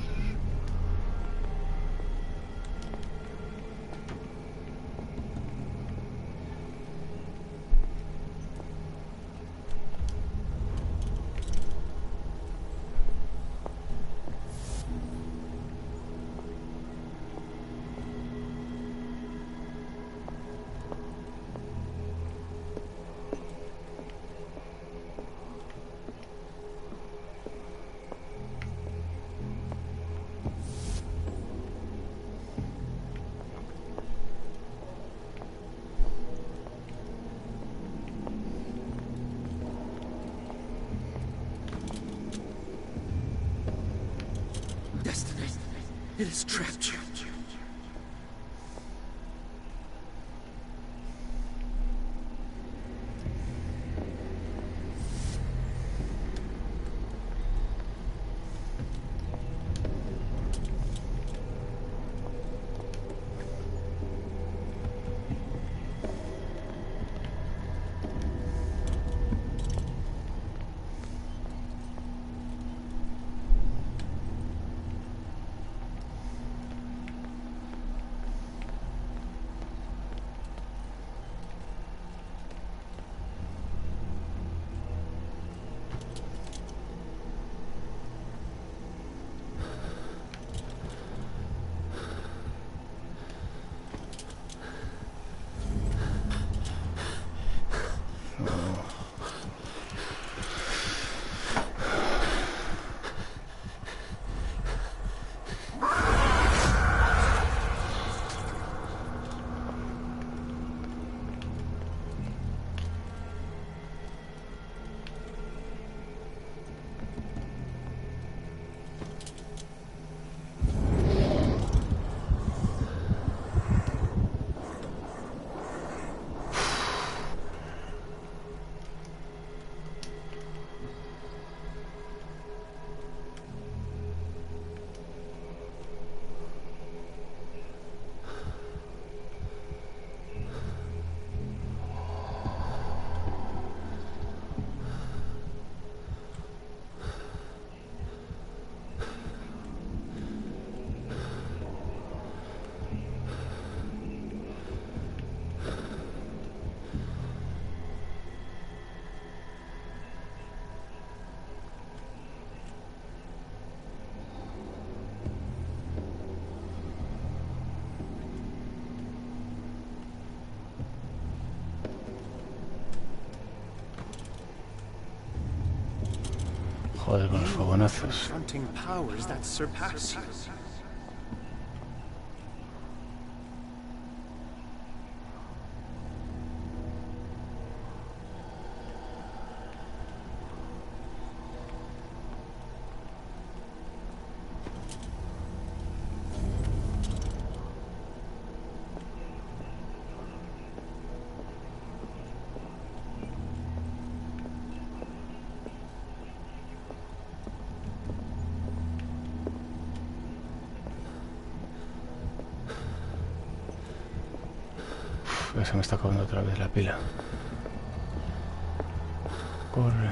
Speaker 16: Destiny, it has trapped you.
Speaker 1: Joder, con los fogonazos.
Speaker 9: Confronting powers that surpass you.
Speaker 1: Se me está acabando otra vez la pila. Corre.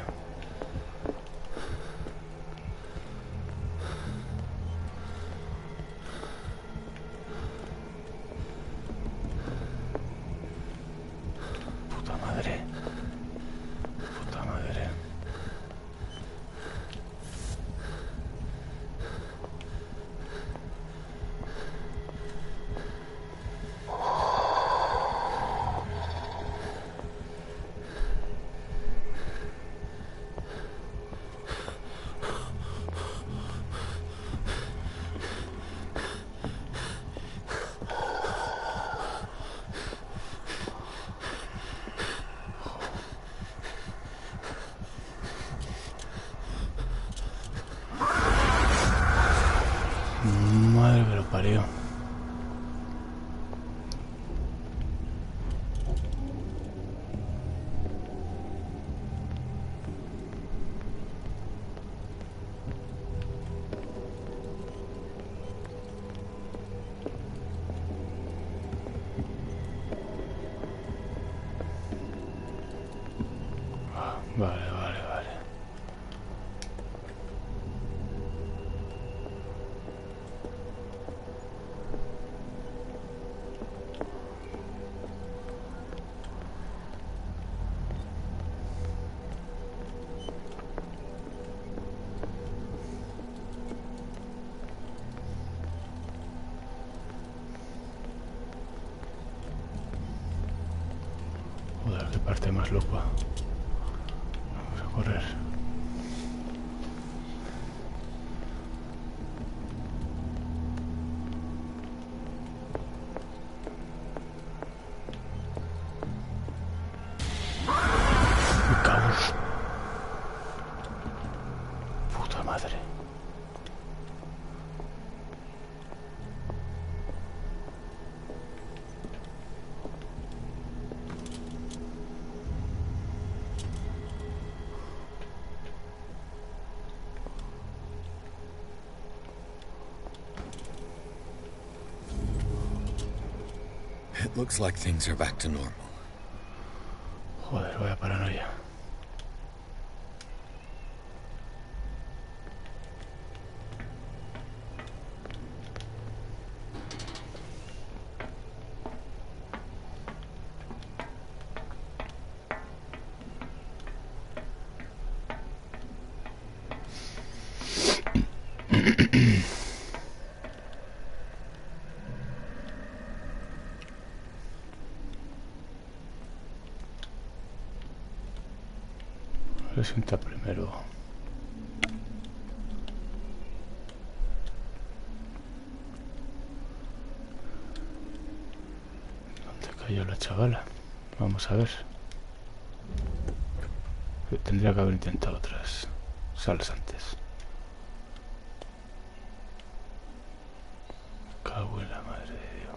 Speaker 1: Puta madre. Puta madre. Madre que lo parió. Vale, vale, vale. Joder, qué parte más loca. Vamos a correr. ¡Qué caos! Puta madre.
Speaker 2: It looks like things are back to normal.
Speaker 1: Joder, vaya paranoia. Se sienta primero. ¿Dónde cayó la chavala? Vamos a ver. Tendría que haber intentado otras salas antes. Cago en la madre de Dios.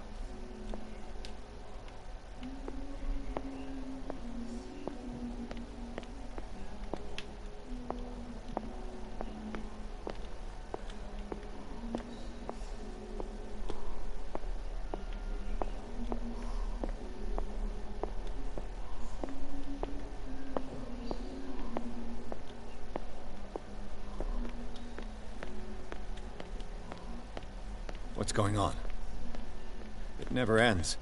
Speaker 2: What's going on? It never ends.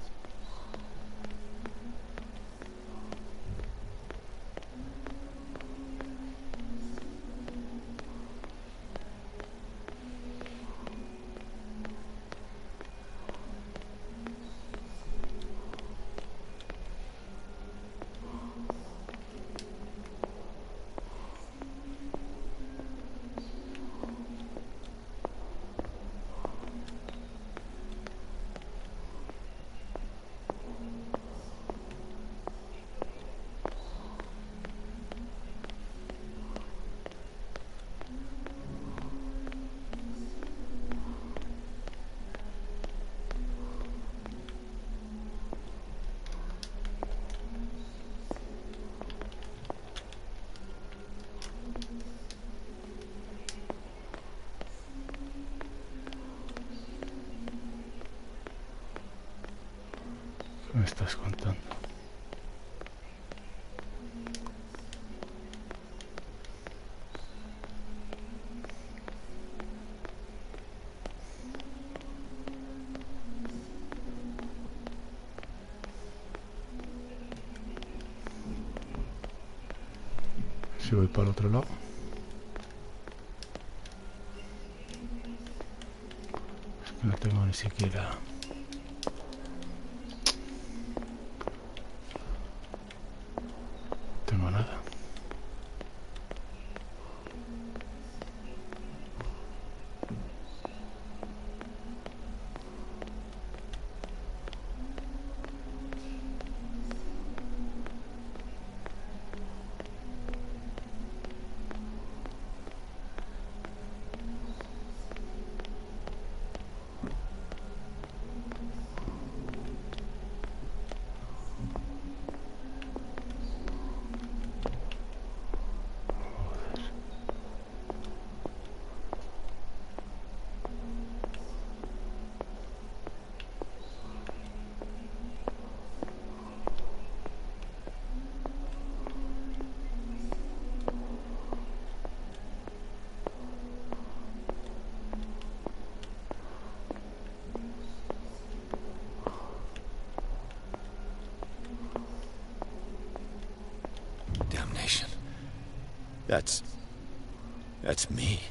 Speaker 1: me estás contando? Si voy para el otro lado. Es que no tengo ni siquiera... tengo nada.
Speaker 2: Damnation. That's me.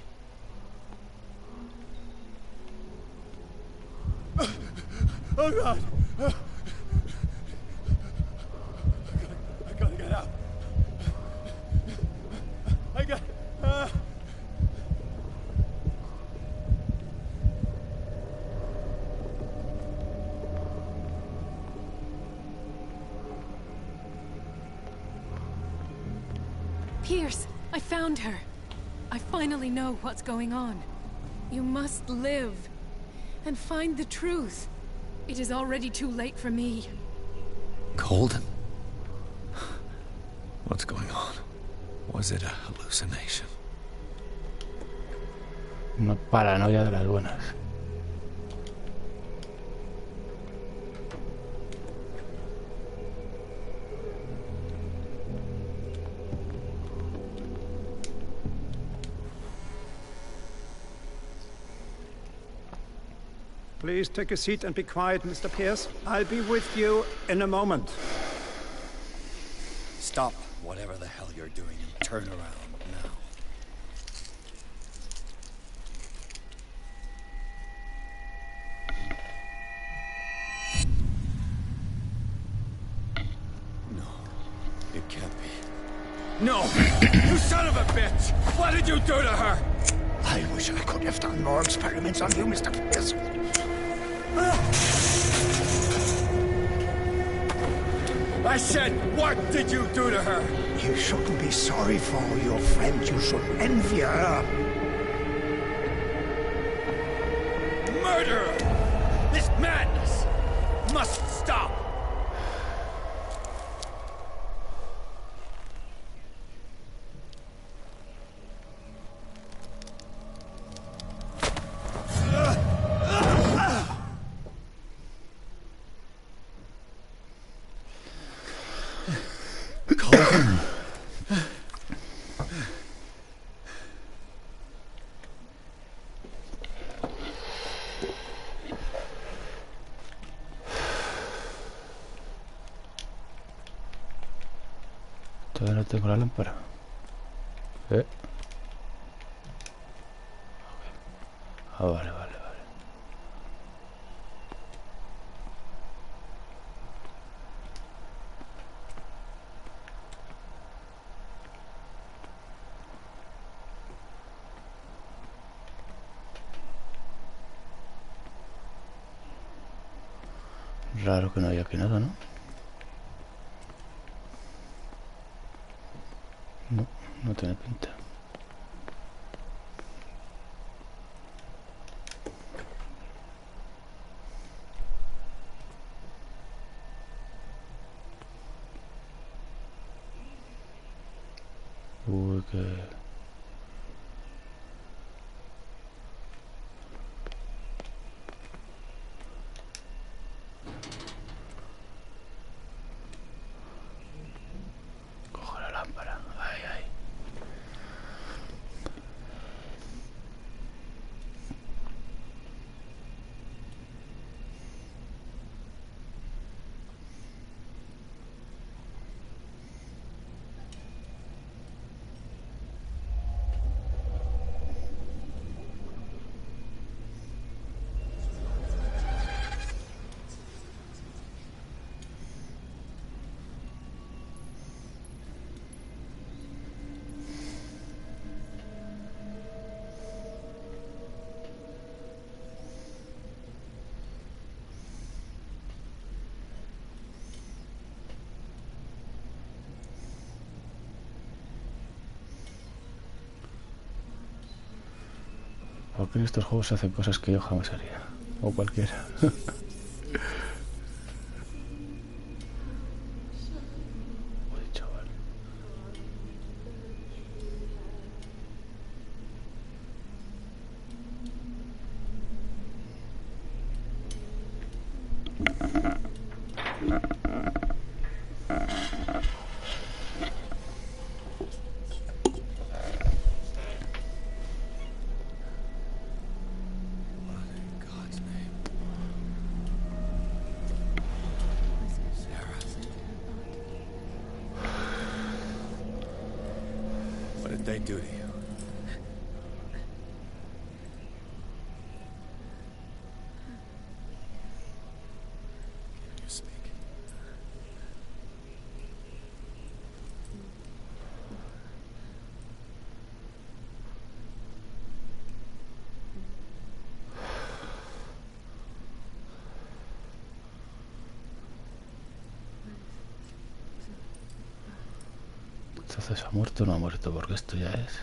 Speaker 13: Oh God! I gotta get out. I got.
Speaker 4: Pierce, I found her. I finally know what's going on. You must live and find the truth. It is already too late for me.
Speaker 2: Colden? What's going on? Was it a hallucination?
Speaker 1: Una paranoia de las buenas.
Speaker 9: Please take a seat and be quiet, Mr. Pierce. I'll be with you in a moment.
Speaker 2: Stop whatever the hell you're doing and turn around now. No, it can't be.
Speaker 13: No! You son of a bitch! What did you do to her?
Speaker 14: I wish I could have done more experiments on you, Mr. Pierce.
Speaker 13: I said, what did you do to her?
Speaker 14: You shouldn't be sorry for your friend. You should envy her.
Speaker 13: Murderer! This madness must stop!
Speaker 1: Todavía no tengo la lámpara. Ah, vale, vale, vale. Raro que no haya aquí nada, ¿no? No, no tiene pinta. Uy, que... Porque en estos juegos se hacen cosas que yo jamás haría. O cualquiera.
Speaker 2: What did they do to you? Can you speak?
Speaker 1: Entonces, ¿ha muerto o no ha muerto? Porque esto ya es...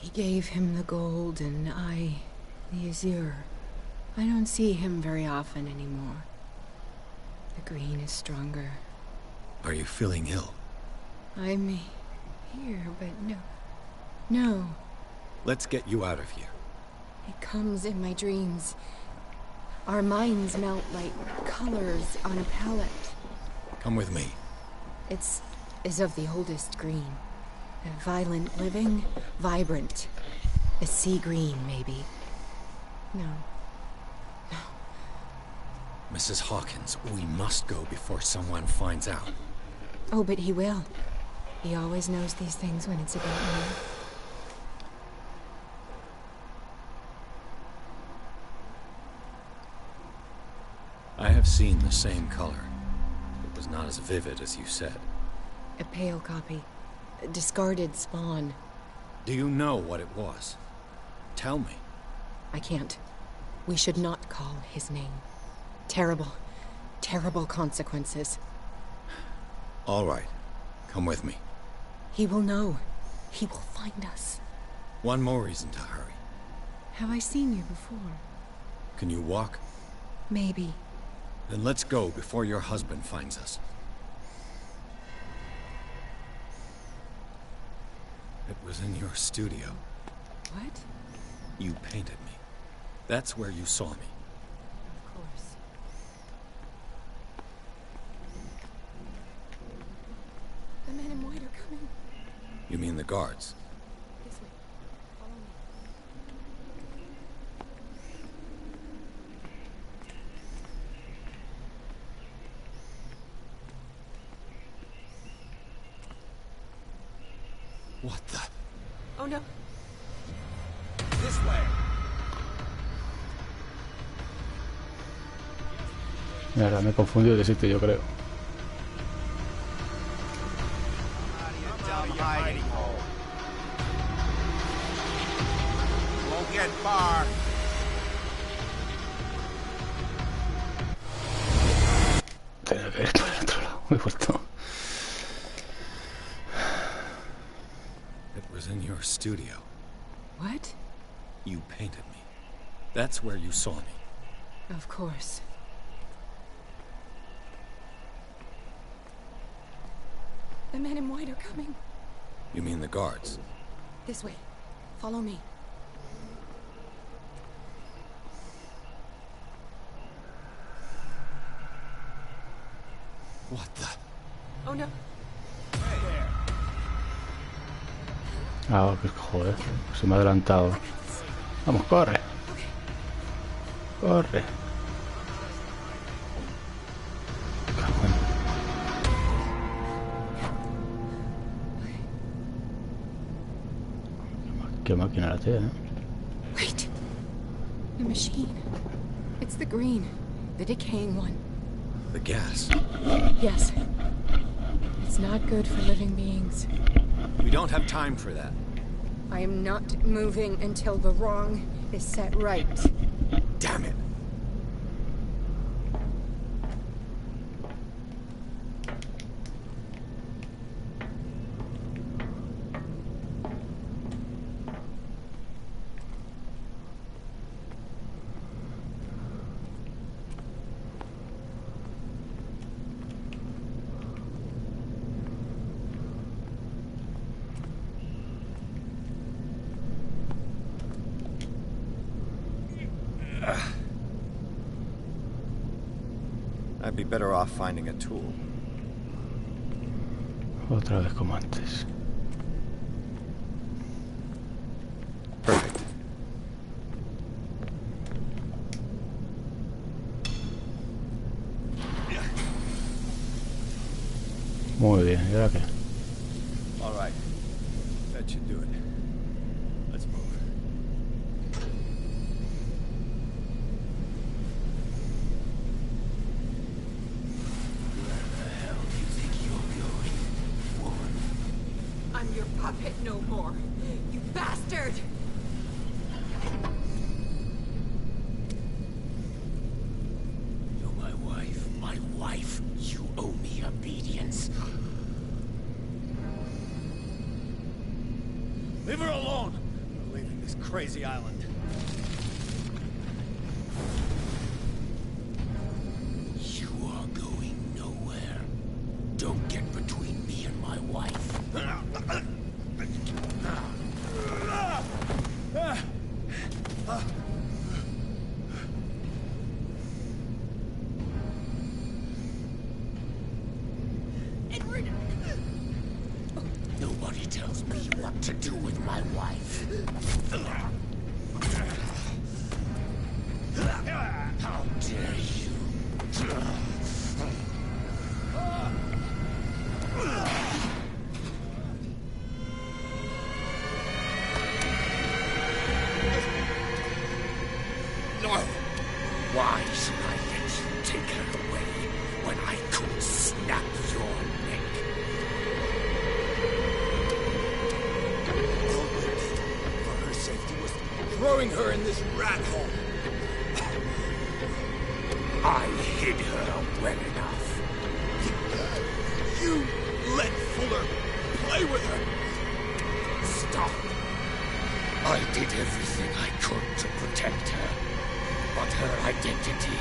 Speaker 6: He gave him the gold and I, the azure. I don't see him very often anymore. The green is stronger.
Speaker 2: Are you feeling ill?
Speaker 6: I'm here, but no. No.
Speaker 2: Let's get you out of here.
Speaker 6: It comes in my dreams. Our minds melt like colors on a palette.
Speaker 2: Come with me.
Speaker 6: It's of the oldest green. A violent living, vibrant. A sea green, maybe. No.
Speaker 2: Mrs. Hawkins, we must go before someone finds out.
Speaker 6: Oh, but he will. He always knows these things when it's about me.
Speaker 2: I have seen the same color. It was not as vivid as you said.
Speaker 6: A pale copy. A discarded spawn.
Speaker 2: Do you know what it was? Tell me.
Speaker 6: I can't. We should not call his name. Terrible, terrible consequences.
Speaker 2: All right. Come with me.
Speaker 6: He will know. He will find us.
Speaker 2: One more reason to hurry.
Speaker 6: Have I seen you before?
Speaker 2: Can you walk?
Speaker 6: Maybe.
Speaker 2: Then let's go before your husband finds us. It was in your studio.
Speaker 6: What?
Speaker 2: You painted me. That's where you saw me.
Speaker 6: Of course. The men in white are coming.
Speaker 2: You mean the guards?
Speaker 6: This way. Follow me.
Speaker 2: What the?
Speaker 6: Oh no.
Speaker 13: This way.
Speaker 1: Mira, me he confundido de sitio, yo creo.
Speaker 13: Won't get far.
Speaker 1: Tenía que ir por el otro lado. Me he vuelto.
Speaker 2: It was in your studio.
Speaker 6: What?
Speaker 2: You painted me. That's where you saw me.
Speaker 6: Of course. The men in white are coming.
Speaker 2: You mean the guards?
Speaker 6: This way. Follow me.
Speaker 2: What the?
Speaker 6: Oh no.
Speaker 1: Ah, que joder. Se me ha adelantado. Vamos, corre. Corre. Qué máquina la tía, ¿eh?
Speaker 6: Wait. The machine. It's the green. The decaying one.
Speaker 2: The gas.
Speaker 6: Yes. It's not good for living beings.
Speaker 2: We don't have time for that.
Speaker 17: I am not moving until the wrong is set right.
Speaker 2: Damn it! I'd be better off finding a tool.
Speaker 1: Otra vez como antes.
Speaker 2: Perfect.
Speaker 1: Muy bien, ¿y ahora qué?
Speaker 13: All right. That should do it. Let's move.
Speaker 17: I'm your puppet no more, you bastard!
Speaker 16: You're my wife. My wife. You owe me obedience.
Speaker 13: Leave her alone! We're leaving this crazy island.
Speaker 16: You are going nowhere. Don't get between me and my wife. Nobody tells me what to do with my wife. How dare you? No! Why should I let you take her away when I could snap your neck?
Speaker 13: For her safety was throwing her in this rat hole.
Speaker 16: I hid her well enough.
Speaker 13: You let Fuller play with her.
Speaker 16: Stop. I did everything I could to protect her. But her identity,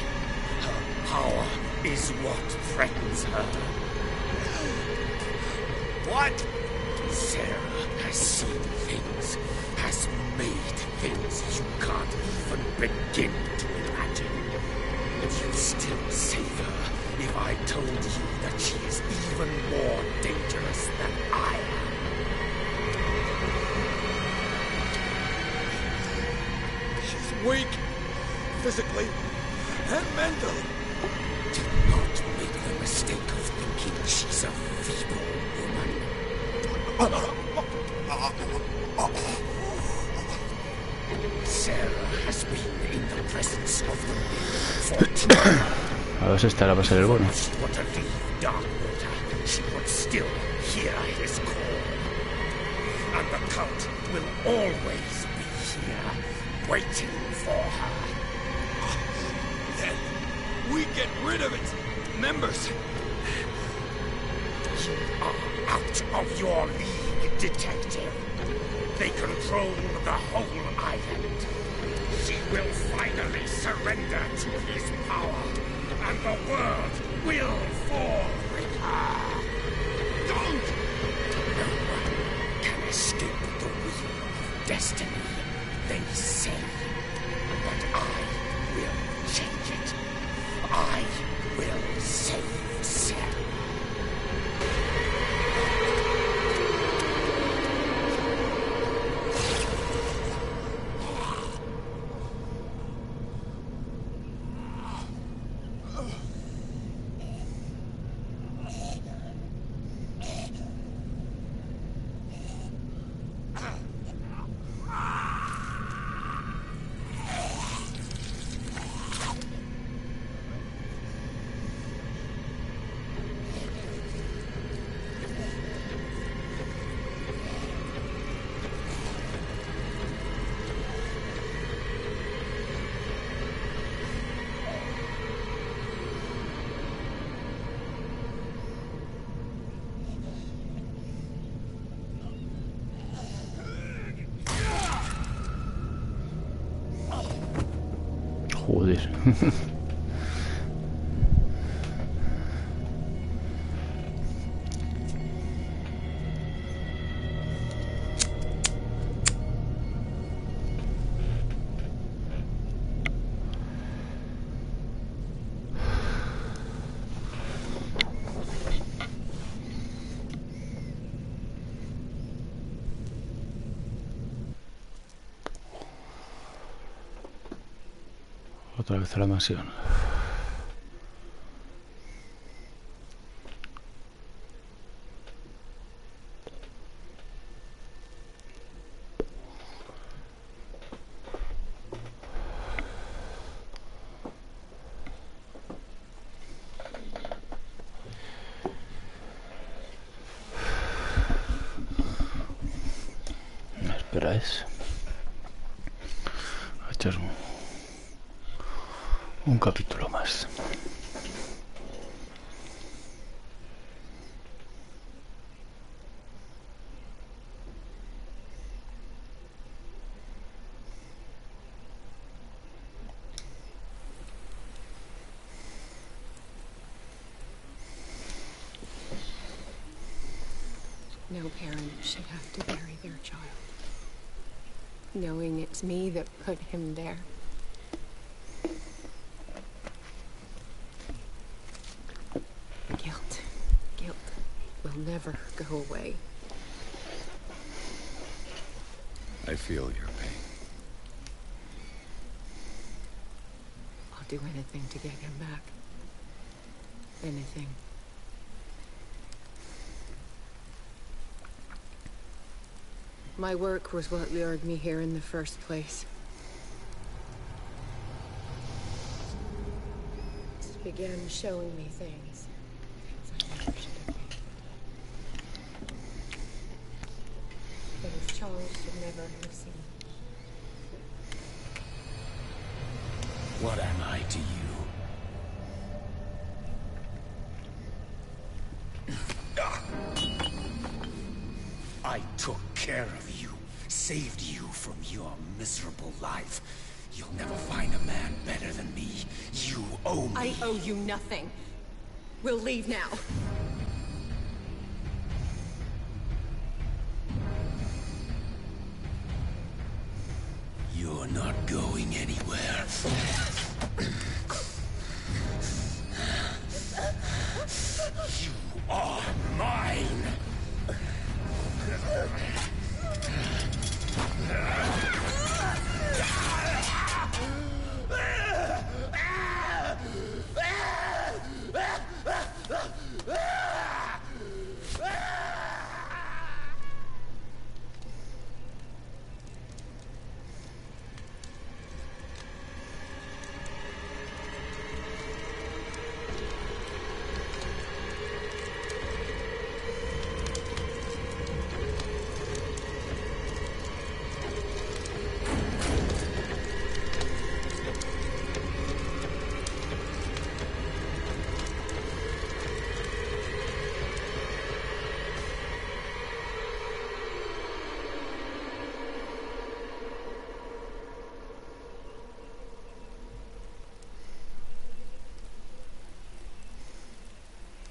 Speaker 16: her power, is what threatens her.
Speaker 13: What?
Speaker 16: Sarah has seen things, has made things you can't even begin to imagine. If you still save her, if I told you that she is even more dangerous than I am.
Speaker 13: She's weak. Physically and mentally.
Speaker 16: Do not make the mistake of thinking she's a feeble woman. Sarah has been in the presence of the men for 2
Speaker 1: A ver si esta va a ser el bueno.
Speaker 16: If she were to leave Darkwater, she would still hear his call. And the cult will always be here, waiting for her.
Speaker 13: Then we get rid of its members.
Speaker 16: You are out of your league, detective. They control the whole island. She will finally surrender to his power, and the world will fall with her. Don't! No one can escape the wheel of destiny, they say. But I will change it. I will save Sarah.
Speaker 1: Joder. Otra vez a la mansión. ¿Me esperáis? A echar un capítulo más.
Speaker 17: No parent should have to bury their child, knowing it's me that put him there. Guilt will never go away.
Speaker 2: I feel your pain.
Speaker 17: I'll do anything to get him back. Anything. My work was what lured me here in the first place. It began showing me things I never should have been. Things Charles should never have seen.
Speaker 16: What am I to you? I took care of you, saved you from your miserable life. You'll never find a man better than me. You owe me.
Speaker 17: I owe you nothing. We'll leave now.
Speaker 16: You're not going anywhere. You are mine.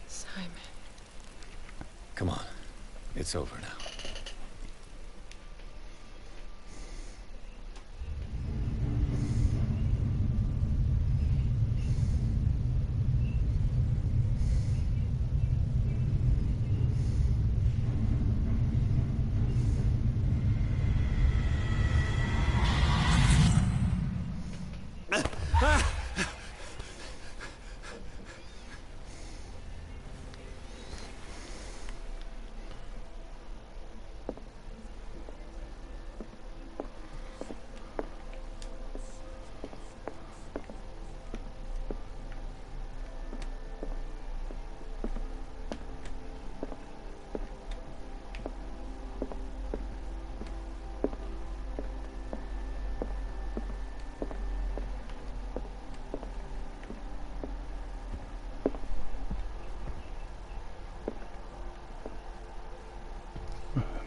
Speaker 17: Simon.
Speaker 2: Come on. It's over now.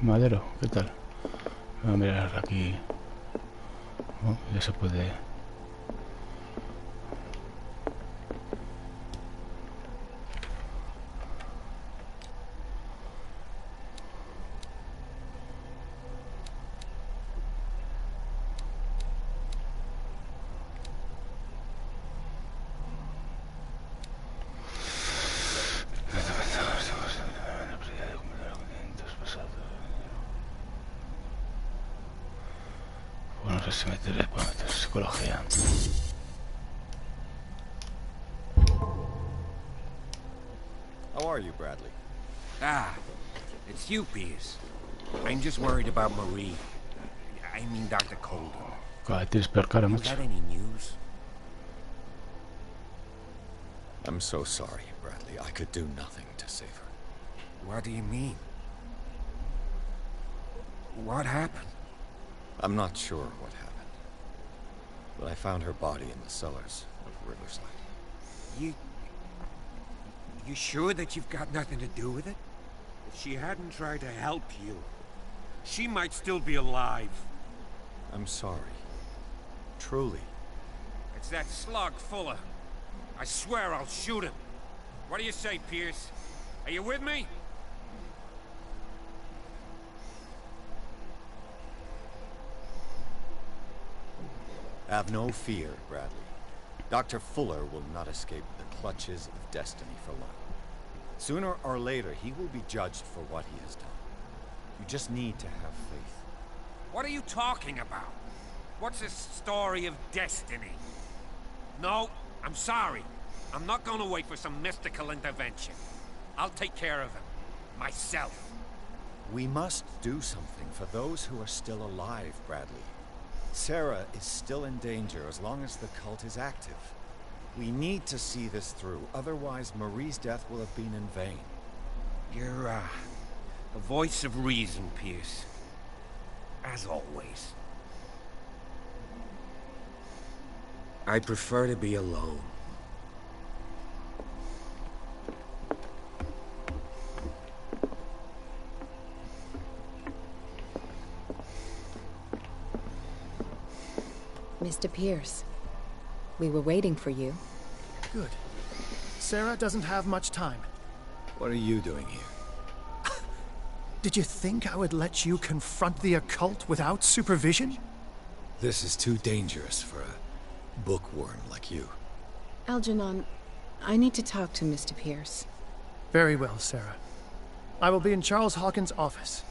Speaker 1: Madero, ¿qué tal? Voy a mirar aquí. Oh, ya se puede sé si meter psicología.
Speaker 2: How are you, Bradley?
Speaker 14: Ah, it's you, Pierce. I'm just worried about Marie. I mean, Dr. Colden.
Speaker 1: Cada tienes peor cara,
Speaker 14: You
Speaker 1: macho.
Speaker 14: got any news?
Speaker 2: I'm so sorry, Bradley. I could do nothing to save her.
Speaker 14: What do you mean? What happened?
Speaker 2: I'm not sure what happened. But I found her body in the cellars of Riverside.
Speaker 14: You sure that you've got nothing to do with it?
Speaker 16: If she hadn't tried to help you, she might still be alive.
Speaker 2: I'm sorry. Truly.
Speaker 16: It's that slug Fuller. I swear I'll shoot him. What do you say, Pierce? Are you with me?
Speaker 2: Have no fear, Bradley. Dr. Fuller will not escape the clutches of destiny for long. Sooner or later, he will be judged for what he has done. You just need to have faith.
Speaker 16: What are you talking about? What's this story of destiny? No, I'm sorry. I'm not gonna wait for some mystical intervention. I'll take care of him. Myself.
Speaker 2: We must do something for those who are still alive, Bradley. Sarah is still in danger as long as the cult is active. We need to see this through, otherwise Marie's death will have been in vain.
Speaker 16: You're, a voice of reason, Pierce. As always.
Speaker 14: I prefer to be alone.
Speaker 6: Mr. Pierce, we were waiting for you.
Speaker 18: Good. Sarah doesn't have much time.
Speaker 13: What are you doing here?
Speaker 18: Did you think I would let you confront the occult without supervision?
Speaker 13: This is too dangerous for a bookworm like you.
Speaker 4: Algernon, I need to talk to Mr. Pierce.
Speaker 18: Very well, Sarah. I will be in Charles Hawkins' office.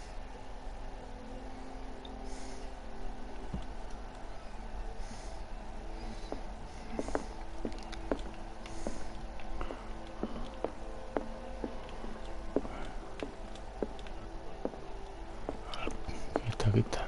Speaker 1: Quita.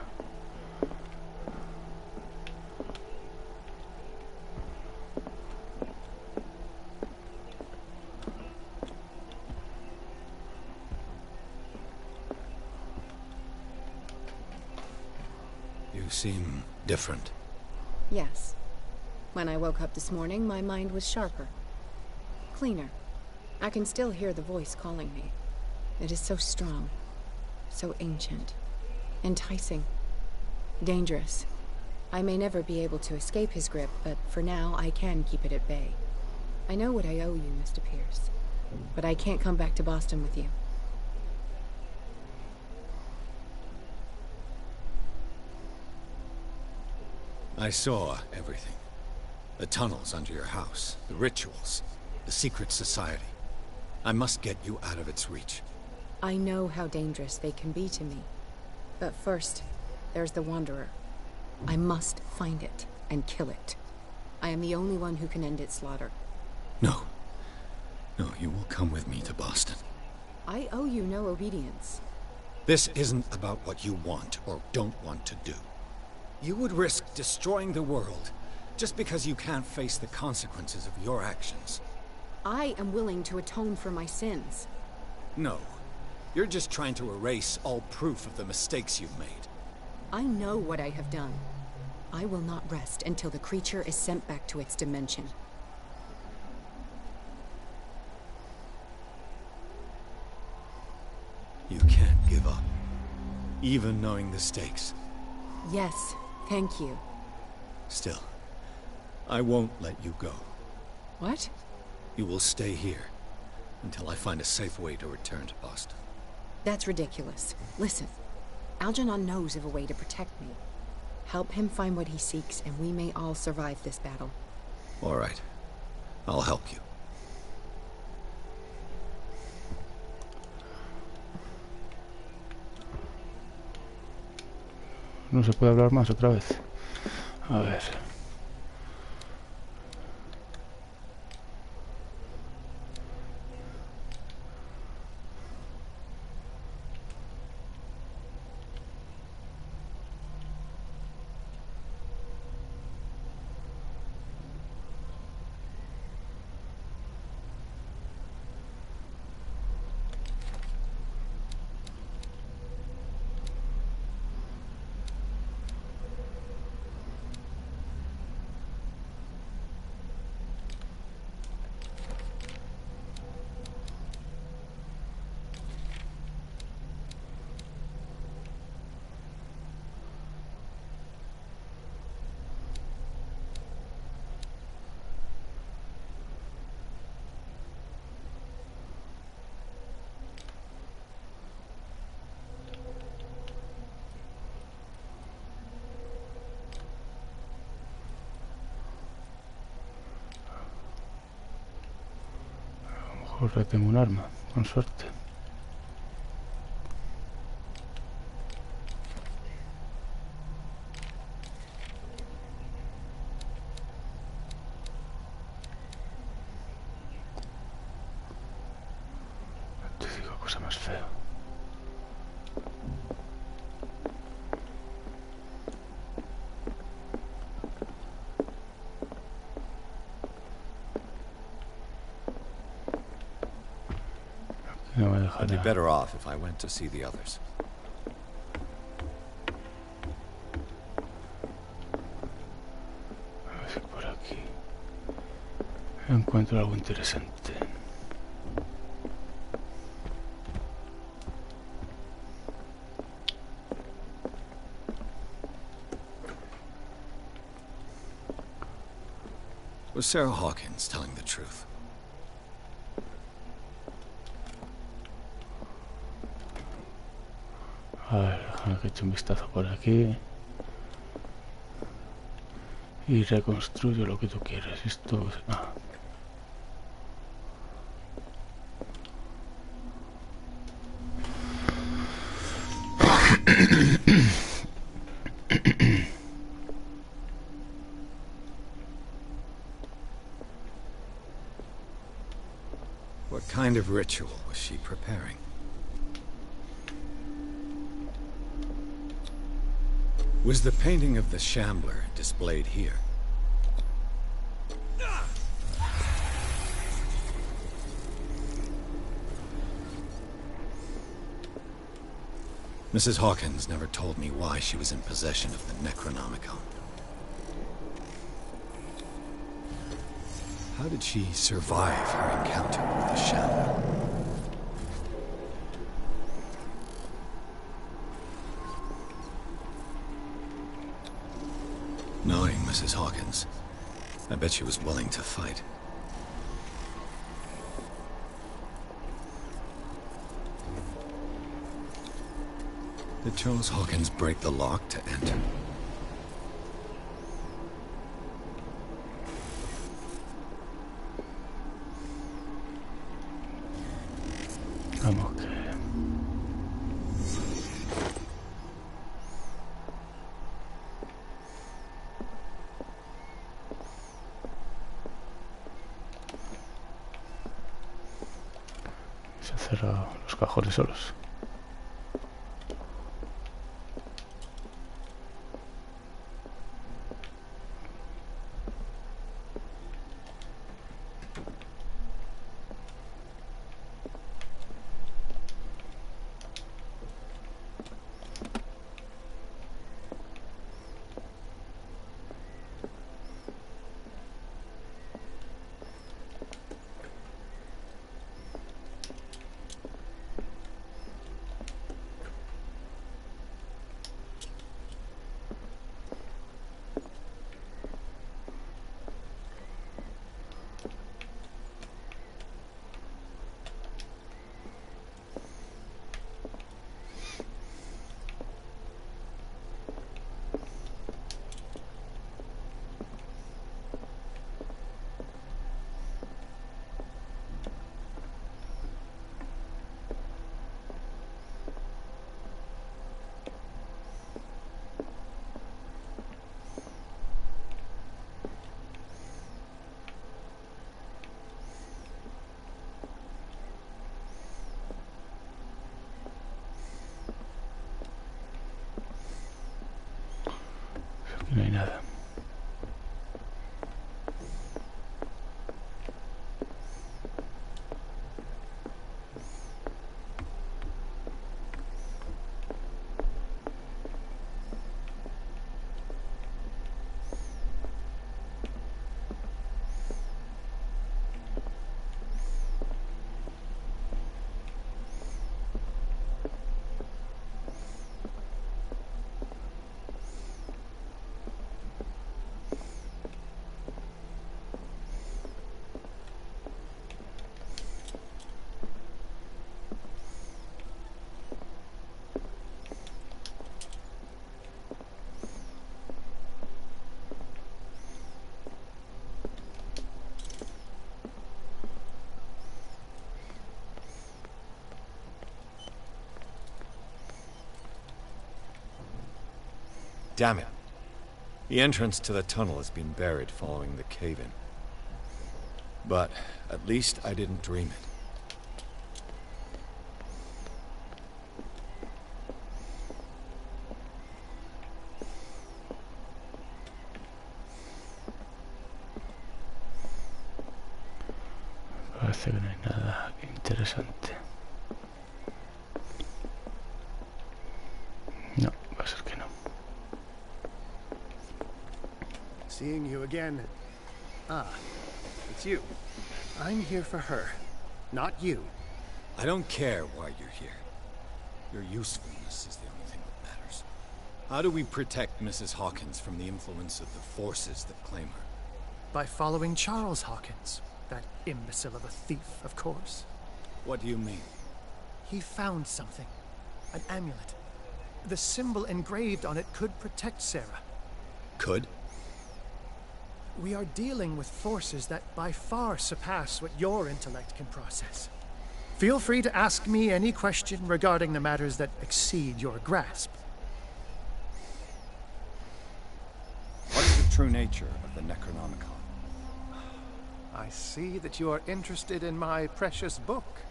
Speaker 13: You seem different.
Speaker 4: Yes. When I woke up this morning, my mind was sharper. Cleaner. I can still hear the voice calling me. It is so strong. So ancient. Enticing. Dangerous. I may never be able to escape his grip, but for now, I can keep it at bay. I know what I owe you, Mr. Pierce. But I can't come back to Boston with you.
Speaker 2: I saw everything. The tunnels under your house, the rituals, the secret society. I must get you out of its reach.
Speaker 4: I know how dangerous they can be to me. But first, there's the Wanderer. I must find it and kill it. I am the only one who can end its slaughter.
Speaker 2: No. No, you will come with me to Boston.
Speaker 4: I owe you no obedience.
Speaker 2: This isn't about what you want or don't want to do. You would risk destroying the world just because you can't face the consequences of your actions.
Speaker 4: I am willing to atone for my sins.
Speaker 2: No. You're just trying to erase all proof of the mistakes you've made.
Speaker 4: I know what I have done. I will not rest until the creature is sent back to its dimension.
Speaker 2: You can't give up, even knowing the stakes.
Speaker 4: Yes, thank you.
Speaker 2: Still, I won't let you go.
Speaker 4: What?
Speaker 2: You will stay here until I find a safe way to return to Boston.
Speaker 4: That's ridiculous. Listen, Algernon knows of a way to protect me. Help him find what he seeks, and we may all survive this battle.
Speaker 2: All right. I'll help you.
Speaker 1: No se puede hablar más otra vez. A ver. Ahora tengo un arma, con suerte. Te digo cosa más fea. No me
Speaker 2: I'd be
Speaker 1: dejará.
Speaker 2: better off if I went to see the others.
Speaker 1: A ver si por aquí encuentro algo interesante.
Speaker 2: Was Sarah Hawkins telling the truth?
Speaker 1: A ver, déjame que eche un vistazo por aquí. Y reconstruyo lo que tú quieres. Esto es... Ah.
Speaker 2: What kind of ritual was she preparing? Was the painting of the Shambler displayed here? Mrs. Hawkins never told me why she was in possession of the Necronomicon. How did she survive her encounter with the Shambler? Knowing Mrs. Hawkins, I bet she was willing to fight. Did Charles Hawkins break the lock to enter?
Speaker 1: Vamos que... Se han cerrado los cajones solos. nada.
Speaker 2: Damn it. The entrance to the tunnel has been buried following the cave-in. But at least I didn't dream it.
Speaker 1: Parece que no hay nada interesante. No, va a ser que no.
Speaker 18: Seeing you again. Ah, it's you. I'm here for her, not you.
Speaker 2: I don't care why you're here. Your usefulness is the only thing that matters. How do we protect Mrs. Hawkins from the influence of the forces that claim her?
Speaker 18: By following Charles Hawkins. That imbecile of a thief, of course.
Speaker 2: What do you mean?
Speaker 18: He found something. An amulet. The symbol engraved on it could protect Sarah.
Speaker 2: Could?
Speaker 18: We are dealing with forces that by far surpass what your intellect can process. Feel free to ask me any question regarding the matters that exceed your grasp.
Speaker 2: What is the true nature of the Necronomicon?
Speaker 18: I see that you are interested in my precious book.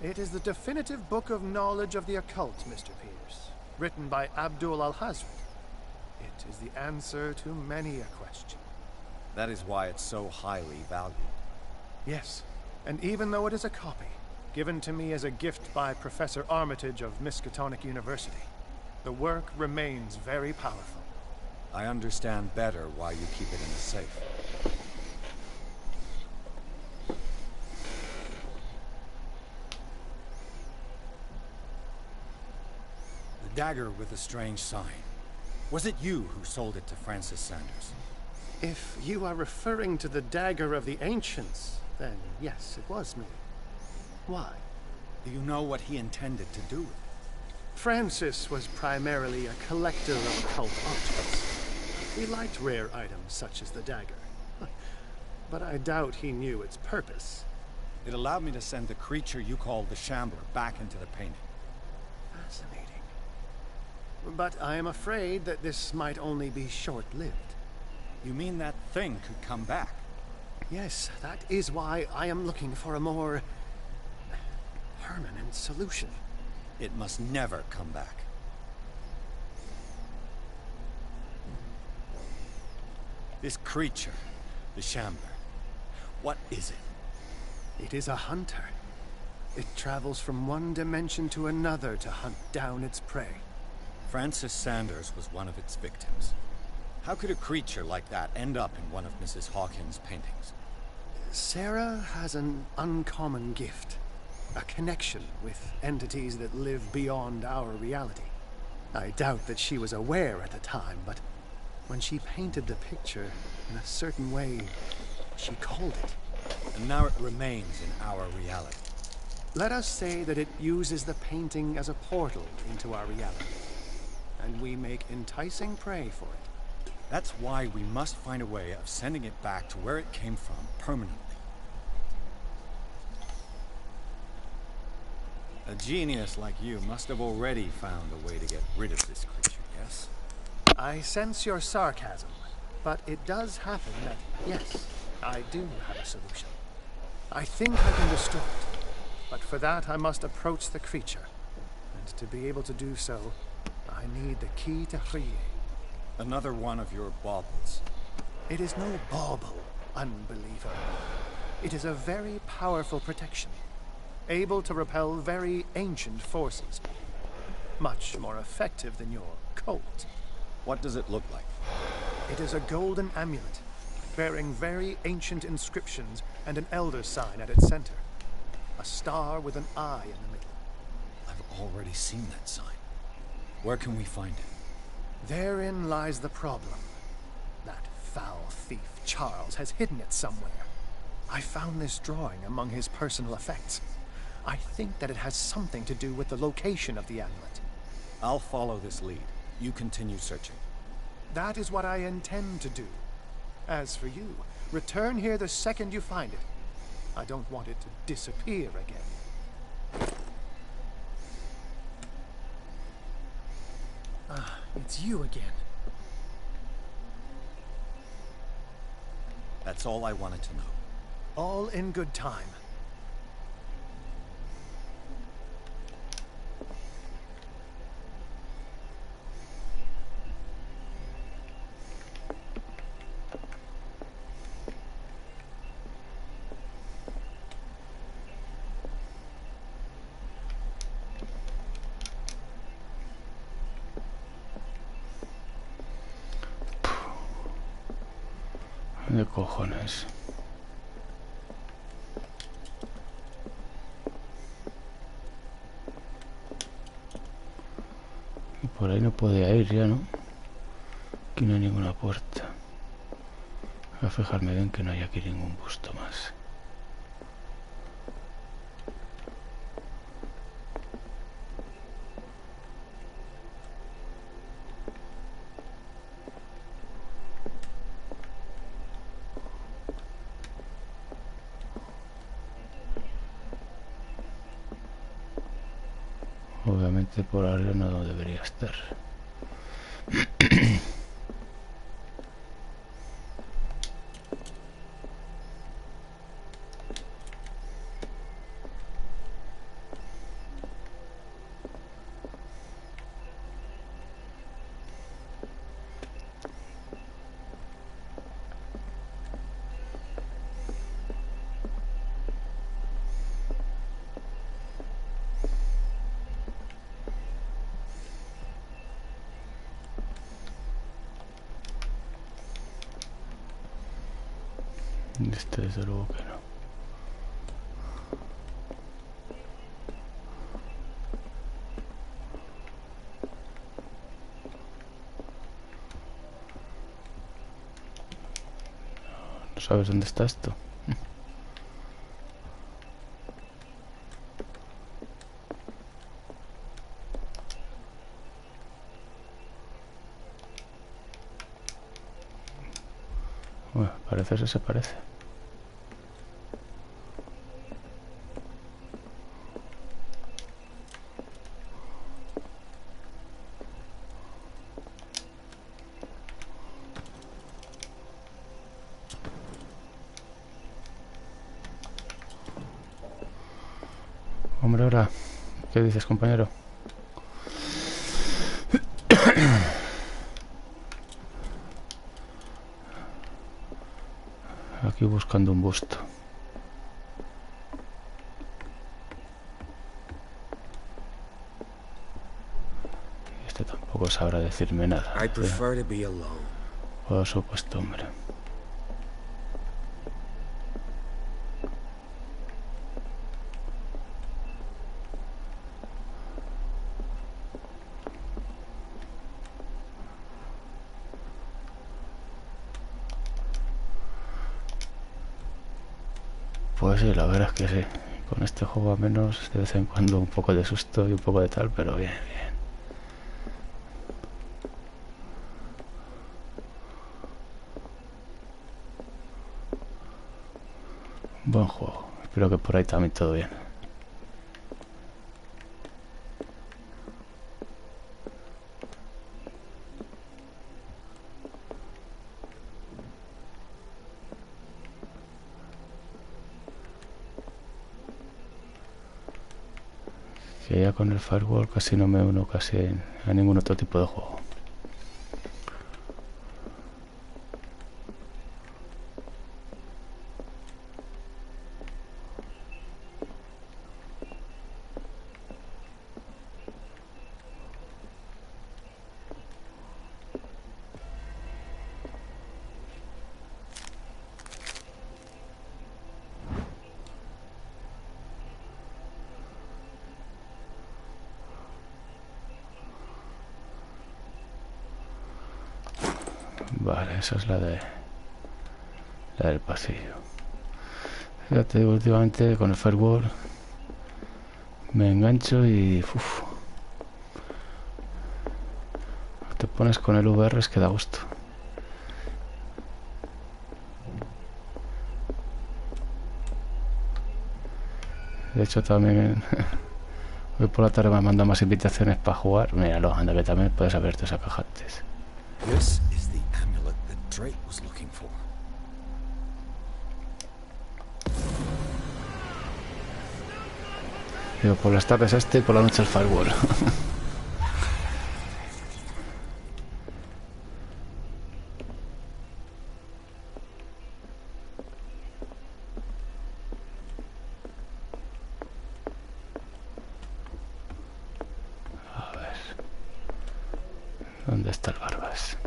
Speaker 18: It is the definitive book of knowledge of the occult, Mr. Pierce, written by Abdul al-Hazred. It is the answer to many a question.
Speaker 2: That is why it's so highly valued.
Speaker 18: Yes, and even though it is a copy, given to me as a gift by Professor Armitage of Miskatonic University, the work remains very powerful.
Speaker 2: I understand better why you keep it in a safe. The dagger with the strange sign. Was it you who sold it to Francis Sanders?
Speaker 18: If you are referring to the dagger of the ancients, then yes, it was me. Why?
Speaker 2: Do you know what he intended to do with it?
Speaker 18: Francis was primarily a collector of occult objects. He liked rare items such as the dagger. But I doubt he knew its purpose.
Speaker 2: It allowed me to send the creature you called the Shambler back into the painting.
Speaker 18: Fascinating. But I am afraid that this might only be short-lived.
Speaker 2: You mean that thing could come back?
Speaker 18: Yes, that is why I am looking for a more permanent solution.
Speaker 2: It must never come back. This creature, the Shambler, what is it?
Speaker 18: It is a hunter. It travels from one dimension to another to hunt down its prey.
Speaker 2: Francis Sanders was one of its victims. How could a creature like that end up in one of Mrs. Hawkins' paintings?
Speaker 18: Sarah has an uncommon gift. A connection with entities that live beyond our reality. I doubt that she was aware at the time, but when she painted the picture in a certain way, she called it.
Speaker 2: And now it remains in our reality.
Speaker 18: Let us say that it uses the painting as a portal into our reality. And we make enticing prey for it.
Speaker 2: That's why we must find a way of sending it back to where it came from permanently. A genius like you must have already found a way to get rid of this creature, yes?
Speaker 18: I sense your sarcasm, but it does happen that, yes, I do have a solution. I think I can destroy it, but for that I must approach the creature. And to be able to do so, I need the key to Rie.
Speaker 2: Another one of your baubles.
Speaker 18: It is no bauble, unbeliever. It is a very powerful protection, able to repel very ancient forces. Much more effective than your colt.
Speaker 2: What does it look like?
Speaker 18: It is a golden amulet, bearing very ancient inscriptions and an elder sign at its center. A star with an eye in the middle.
Speaker 2: I've already seen that sign. Where can we find it?
Speaker 18: Therein lies the problem. That foul thief, Charles, has hidden it somewhere. I found this drawing among his personal effects. I think that it has something to do with the location of the amulet.
Speaker 2: I'll follow this lead. You continue searching.
Speaker 18: That is what I intend to do. As for you, return here the second you find it. I don't want it to disappear again.
Speaker 9: Ah, it's you again.
Speaker 2: That's all I wanted to know.
Speaker 18: All in good time.
Speaker 1: ¿De cojones? Y por ahí no podía ir ya, ¿no? Aquí no hay ninguna puerta. Voy a fijarme bien que no hay aquí ningún busto más. Obviamente por arriba no debería estar. Este desde luego que no. ¿No sabes dónde está esto? Bueno, parece que se parece. Hombre, ahora, ¿qué dices, compañero? Aquí buscando un busto. Este tampoco sabrá decirme nada. Por supuesto, hombre. Pues sí, la verdad es que sí. Con este juego a menos de vez en cuando un poco de susto y un poco de tal, pero bien, bien. Buen juego. Espero que por ahí también todo bien. Que ya con el firewall casi no me uno casi a ningún otro tipo de juego. Vale, esa es la del pasillo. Fíjate, últimamente con el firewall me engancho y te pones con el VR, es que da gusto. De hecho también hoy por la tarde me mandan más invitaciones para jugar. Míralo, anda que también puedes abrirte esa caja antes.
Speaker 2: This is the amulet that Drake was looking for.
Speaker 1: Digo, por las tardes y por la noche el firewall. A ver. ¿Dónde está el Barbas?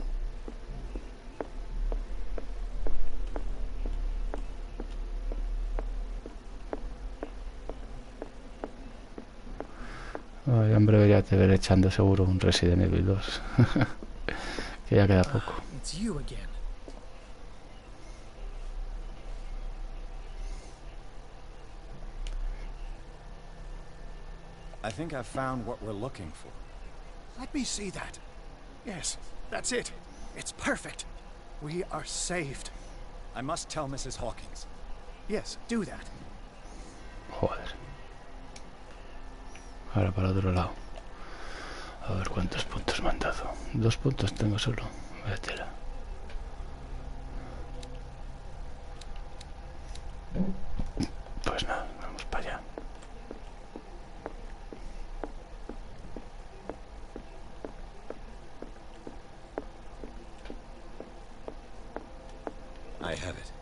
Speaker 1: Ay, en breve ya te veré echando seguro un Resident Evil 2. Que ya queda poco.
Speaker 19: It's you again.
Speaker 2: I think I've found what we're looking for.
Speaker 18: Let me see that. Yes, that's it. It's perfect. We are saved.
Speaker 2: I must tell Mrs. Hawkins.
Speaker 18: Yes, do that.
Speaker 1: Joder. Ahora para el otro lado. A ver cuántos puntos me han dado. 2 puntos tengo solo. Vaya tela. Pues nada, vamos para allá.
Speaker 2: I have it.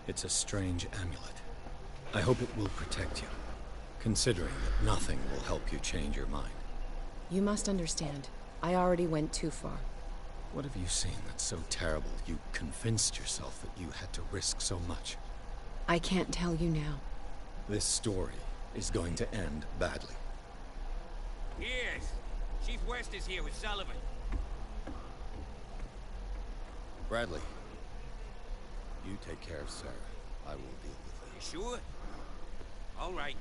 Speaker 2: It's a strange amulet. I hope it will protect you, considering that nothing will help you change your mind.
Speaker 6: You must understand. I already went too far.
Speaker 2: What have you seen that's so terrible you convinced yourself that you had to risk so much?
Speaker 6: I can't tell you now.
Speaker 2: This story is going to end badly.
Speaker 20: Yes. Chief West is here with Sullivan.
Speaker 2: Bradley, you take care of Sarah. I will deal with her.
Speaker 20: You sure? All right.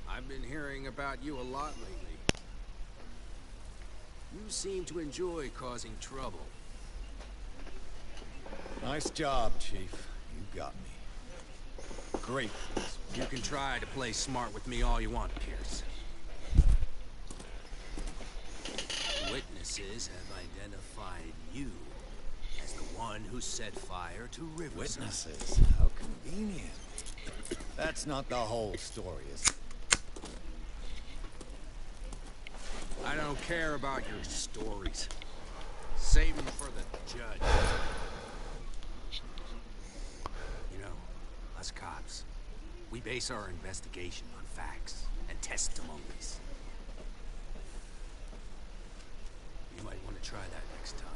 Speaker 3: I've been hearing about you a lot lately. You seem to enjoy causing trouble.
Speaker 2: Nice job, Chief. You got me. Great.
Speaker 3: You can try to play smart with me all you want, Pierce. Witnesses have identified you as the one who set fire to Riverside.
Speaker 2: Witnesses? How convenient. That's not the whole story, is it?
Speaker 3: I don't care about your stories. Save them for the judge. You know, us cops, we base our investigation on facts and testimonies. You might want to try that next time.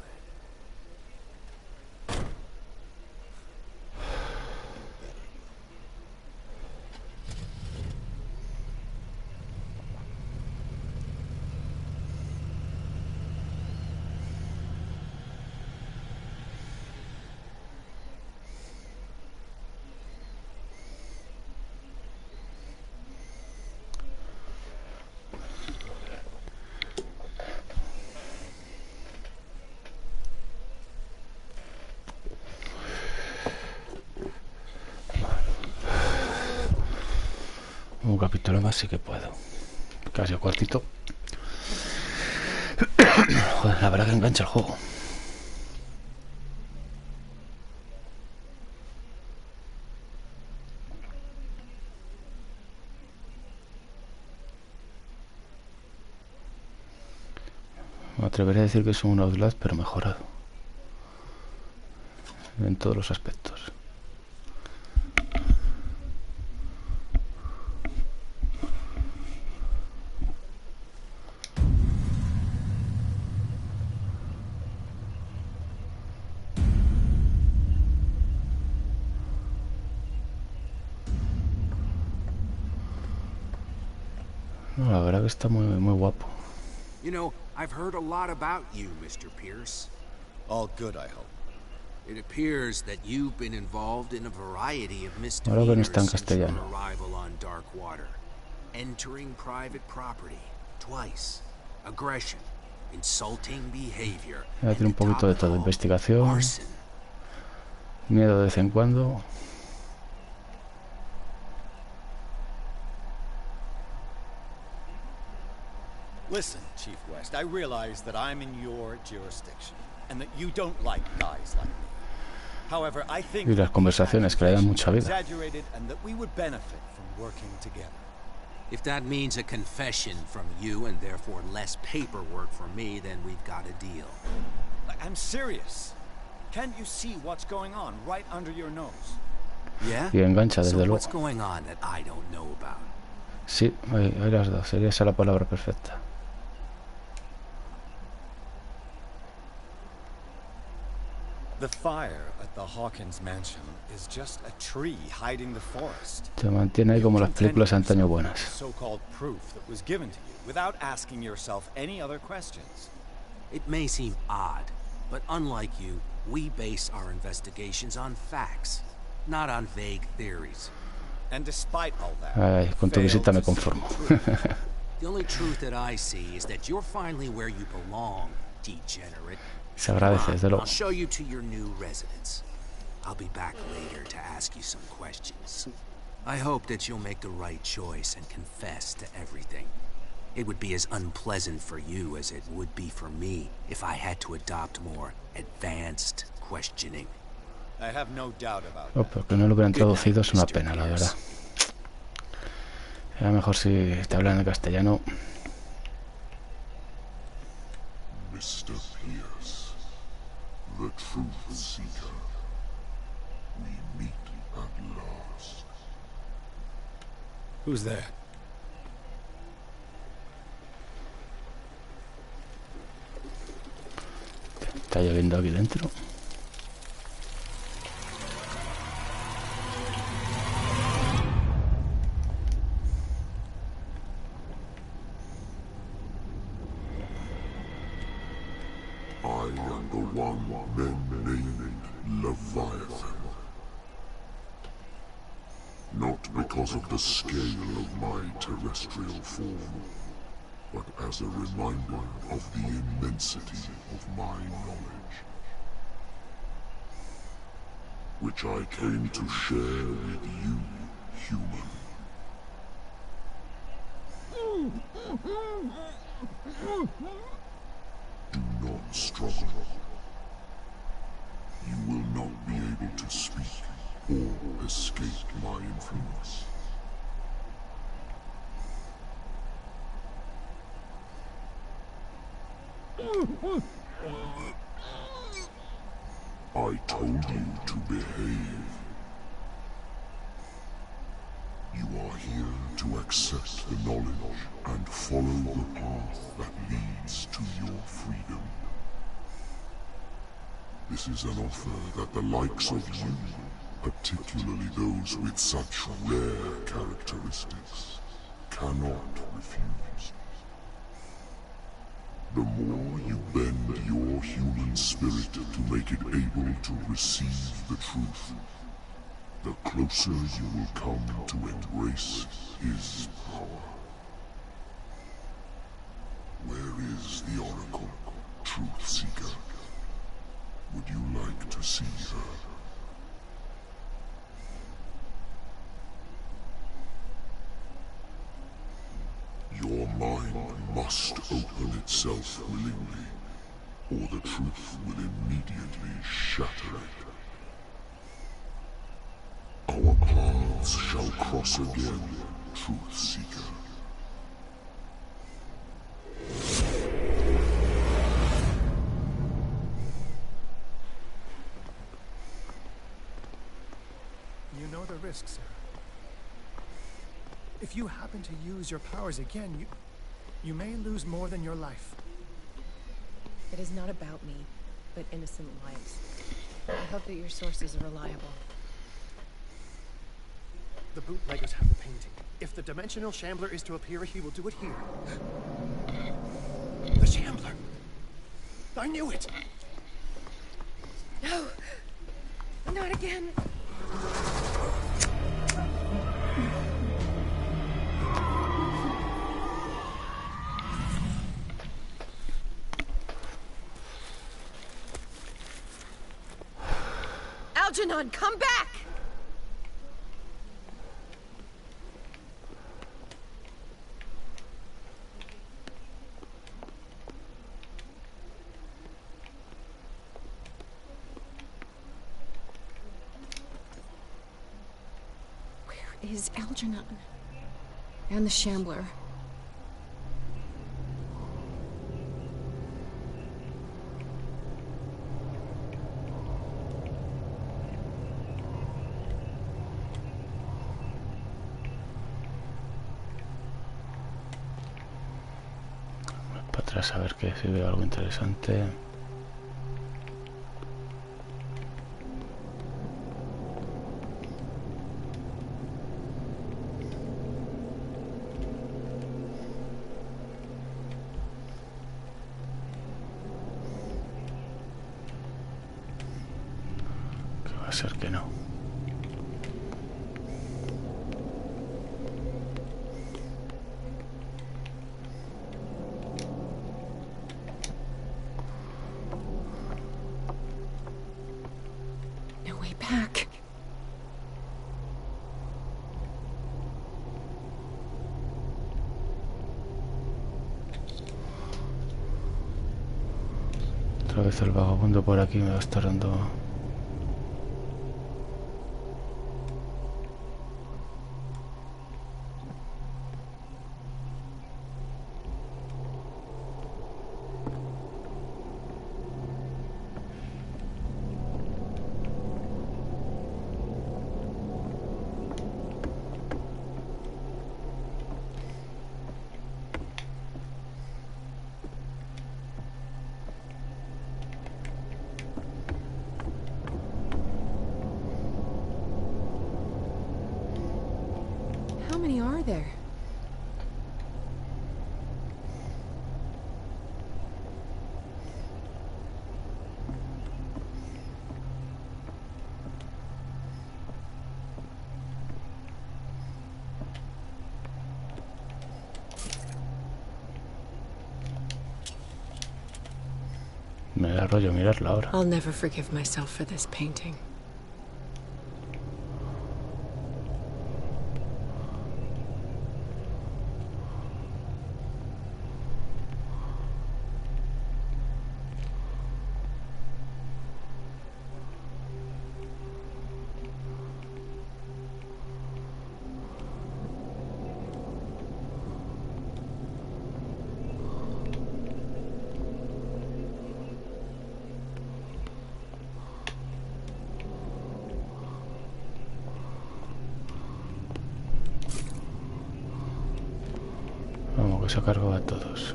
Speaker 1: Un capítulo más sí que puedo. Casi a cuartito. Joder, la verdad que engancha el juego. Me atrevería a decir que es un Outlast, pero mejorado. En todos los aspectos. No, la verdad que está muy guapo.
Speaker 3: You know, I've heard a lot about you, Mr. Pierce.
Speaker 2: All good, I hope.
Speaker 3: It appears that you've been involved in a variety of
Speaker 1: Ahora que no
Speaker 3: misdemeanors
Speaker 1: está en
Speaker 3: since your
Speaker 1: castellano.
Speaker 3: arrival on Darkwater. Entering private property twice, aggression, insulting behavior,
Speaker 1: Ya tiene un poquito de todo, investigación, miedo de vez en cuando.
Speaker 2: Listen, Chief West, I realize that I'm in your jurisdiction and that you don't like guys like me. However, I think
Speaker 1: Y las conversaciones que le dan mucha vida.
Speaker 2: exaggerated and that we would benefit from working together.
Speaker 3: If that means a confession from you and therefore less paperwork for me, then we've got a deal.
Speaker 2: I'm serious. Can't you see what's going on right under your nose?
Speaker 3: Yeah?
Speaker 1: Y engancha, desde
Speaker 3: So
Speaker 1: luego.
Speaker 3: what's going on that I don't know about?
Speaker 1: Sí, hay las dos. Sería esa la palabra perfecta.
Speaker 2: The fire at the Hawkins mansion is just a tree hiding the forest.
Speaker 1: Te mantiene ahí como las películas antaño buenas.
Speaker 2: So-called proof that was given to you without asking yourself any other questions.
Speaker 3: It may seem odd, but unlike you, we base our investigations on facts, not on vague theories.
Speaker 2: And despite all that,
Speaker 1: Ay, con tu visita me conformo.
Speaker 3: The only truth that I see is that you're finally where you belong, degenerate.
Speaker 1: Se agradece, desde luego.
Speaker 3: I'll show you to your new residence. I'll be back later to ask you some questions. I hope that you'll make the right choice and confess to everything. It would be as unpleasant for you as it would be for me if I had to adopt more advanced questioning.
Speaker 2: I have no doubt about
Speaker 1: Oh, pero que no lo hubieran traducido es una pena, la verdad. Era mejor si te hablan en castellano.
Speaker 19: Mr. Pierce, the truth seeker. We meet at last.
Speaker 13: Who's there?
Speaker 1: Está lloviendo aquí dentro.
Speaker 19: I am the one men named Leviathan. Not because of the scale of my terrestrial form, but as a reminder of the immensity of my knowledge, which I came to share with you, human. Do not struggle. You will not be able to speak or escape my influence. I told you to behave. You are here to accept the knowledge and follow the path that leads to your freedom. This is an offer that the likes of you, particularly those with such rare characteristics, cannot refuse. The more you bend your human spirit to make it able to receive the truth, the closer you will come to embrace his power. Where is the Oracle, Truth Seeker? Would you like to see her? Your mind must open itself willingly, or the truth will immediately shatter it. Our paths shall cross again, Truth Seeker.
Speaker 9: You know the risk, sir. If you happen to use your powers again, you may lose more than your life.
Speaker 4: It is not about me, but innocent lives. I hope that your sources are reliable.
Speaker 18: The bootleggers have the painting. If the dimensional shambler is to appear, he will do it here. The shambler! I knew it!
Speaker 4: No! Not again! Algernon, come back!
Speaker 10: Where is Algernon? And the Shambler?
Speaker 1: Para atrás a ver que si veo algo interesante. Que va a ser que no.
Speaker 10: Back.
Speaker 1: Otra vez el vagabundo por aquí me va a estar dando.
Speaker 10: How many are there?
Speaker 1: Me da rollo mirarla ahora.
Speaker 17: I'll never forgive myself for this painting.
Speaker 1: Vamos, que se ha cargado a todos.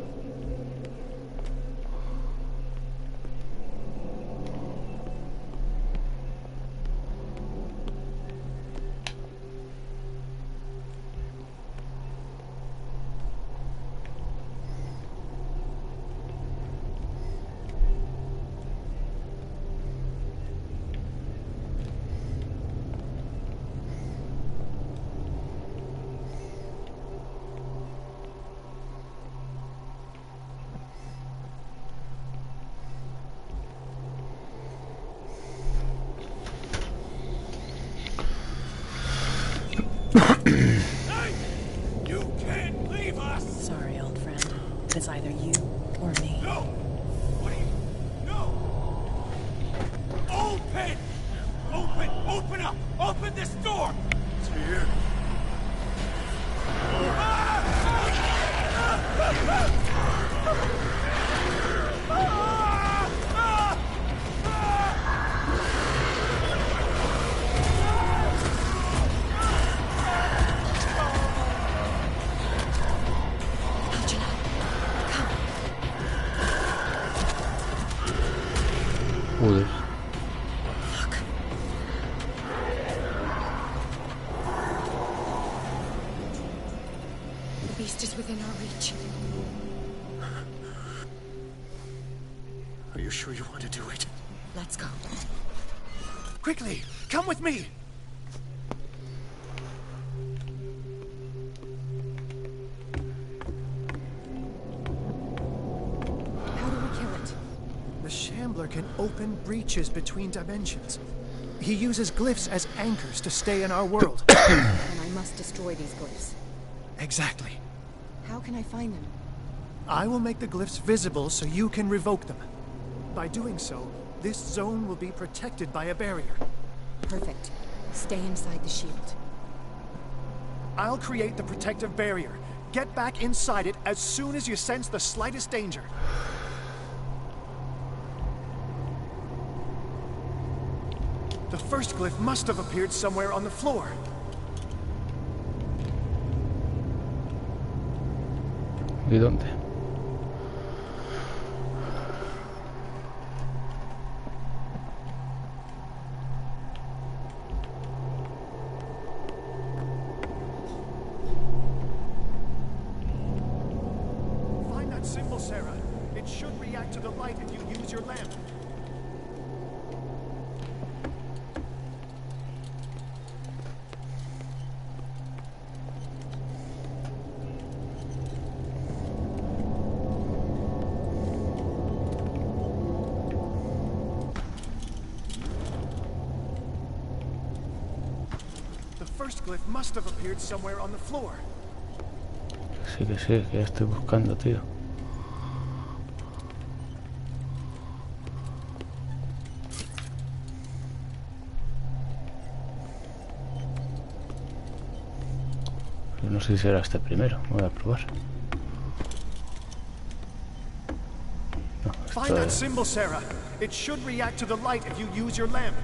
Speaker 16: You can't leave us!
Speaker 6: Sorry, old friend. It's either you or me.
Speaker 16: No! What are you... No! Open! Open! Open up! Open this door! It's here.
Speaker 1: Joder.
Speaker 18: Quickly, come with me!
Speaker 6: How do we kill it?
Speaker 18: The Shambler can open breaches between dimensions. He uses glyphs as anchors to stay in our world.
Speaker 6: And I must destroy these glyphs.
Speaker 18: Exactly.
Speaker 6: How can I find them?
Speaker 18: I will make the glyphs visible so you can revoke them. By doing so, this zone will be protected by a barrier.
Speaker 6: Perfect. Stay inside the shield.
Speaker 18: I'll create the protective barrier. Get back inside it as soon as you sense the slightest danger. The first glyph must have appeared somewhere on the floor.
Speaker 1: ¿Y dónde?
Speaker 18: Find that symbol, Sarah. It should react to the light if you use your lamp. First glyph must have appeared somewhere on the floor.
Speaker 1: Sí, que ya estoy buscando, tío. Pero no sé si será este primero. Voy a probar. No,
Speaker 18: Find that symbol, Sarah. It should react to the light if you use your lamp.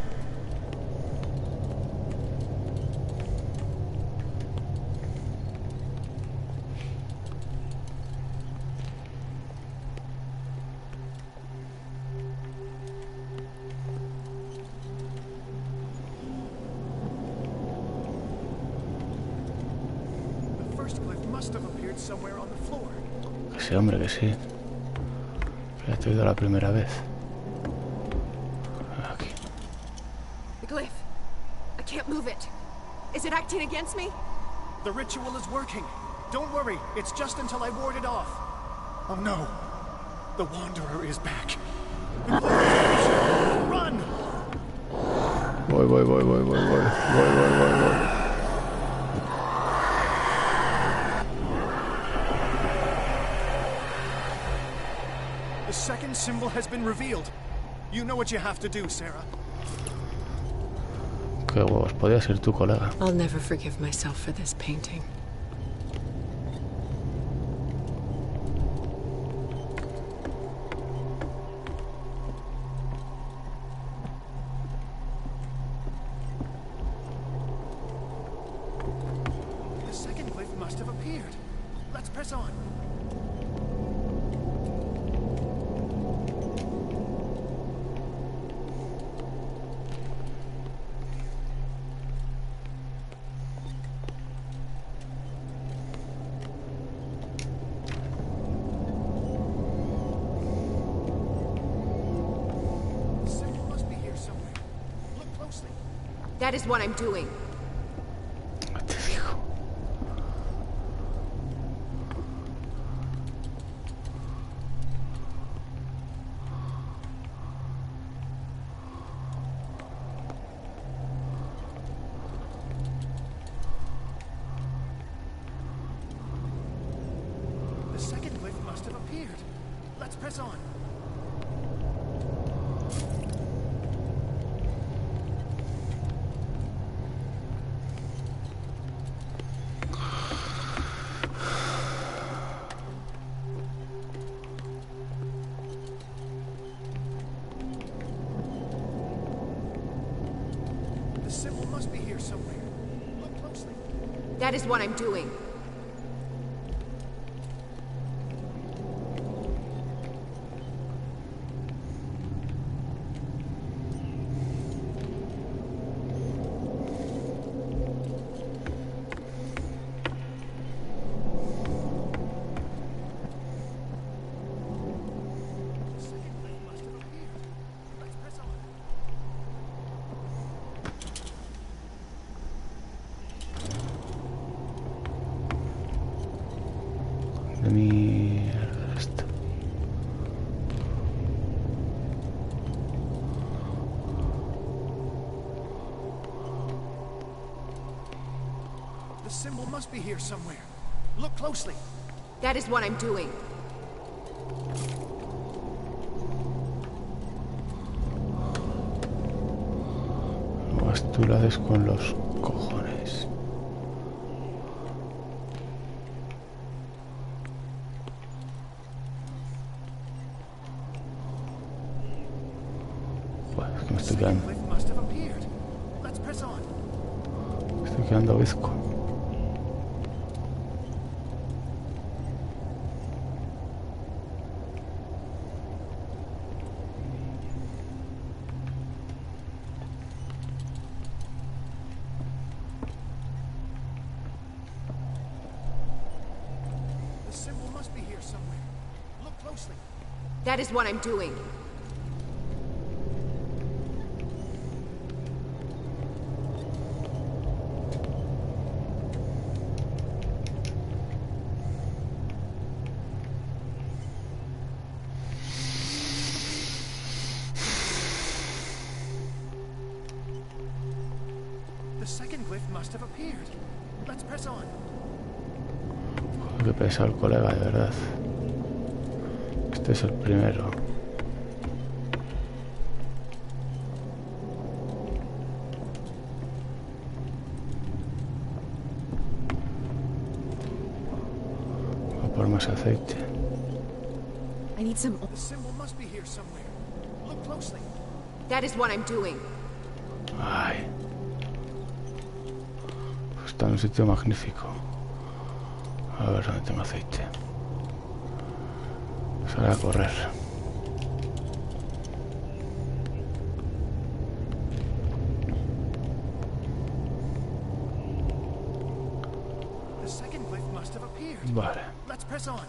Speaker 1: Que sí, hombre, que sí. Ya te he oído la primera vez. Aquí.
Speaker 6: The glyph. I can't move it. Is it acting against me?
Speaker 18: The ritual is working. Don't worry. It's just until I ward it off. Oh no. The Wanderer is back. Run!
Speaker 1: Voy.
Speaker 18: The second symbol has been revealed. You know what you have to do, Sarah.
Speaker 1: Qué huevos, podía ser tu colega.
Speaker 17: I'll never forgive myself for this painting.
Speaker 18: The second glyph must have appeared. Let's press on.
Speaker 17: That is what I'm doing.
Speaker 1: Te digo.
Speaker 18: The second glyph must have appeared. Let's press on. The symbol must be here somewhere. Look closely.
Speaker 17: That is what I'm doing.
Speaker 18: symbol must be here somewhere. Look closely.
Speaker 17: That is what I'm doing.
Speaker 1: Más tú la des con los cojones. Joder, es que me estoy quedando bizco.
Speaker 17: That is what I'm doing.
Speaker 18: The second glyph must have appeared. Let's press on.
Speaker 1: Qué pesado el colega, de verdad. Este es el primero. Voy a por más aceite.
Speaker 6: I need some.
Speaker 18: The symbol must be here somewhere. Look closely.
Speaker 17: That is what I'm doing.
Speaker 1: Ay. Está en un sitio magnífico. A ver dónde tengo aceite. Sale a correr.
Speaker 18: The second glyph must have appeared.
Speaker 1: Vale.
Speaker 18: Let's press on.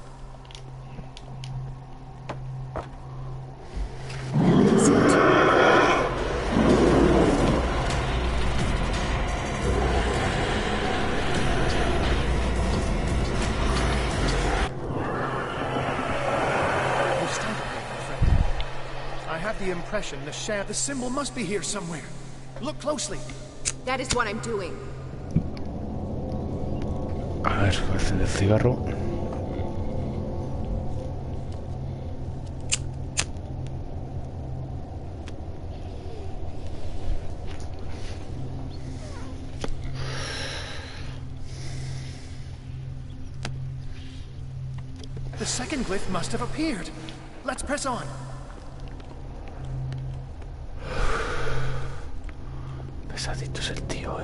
Speaker 18: The impression, the symbol must be here somewhere. Look closely.
Speaker 17: That is what I'm doing.
Speaker 1: A ver, voy a encender el cigarro.
Speaker 18: The second glyph must have appeared. Let's press on.
Speaker 1: Pesadito es el tío,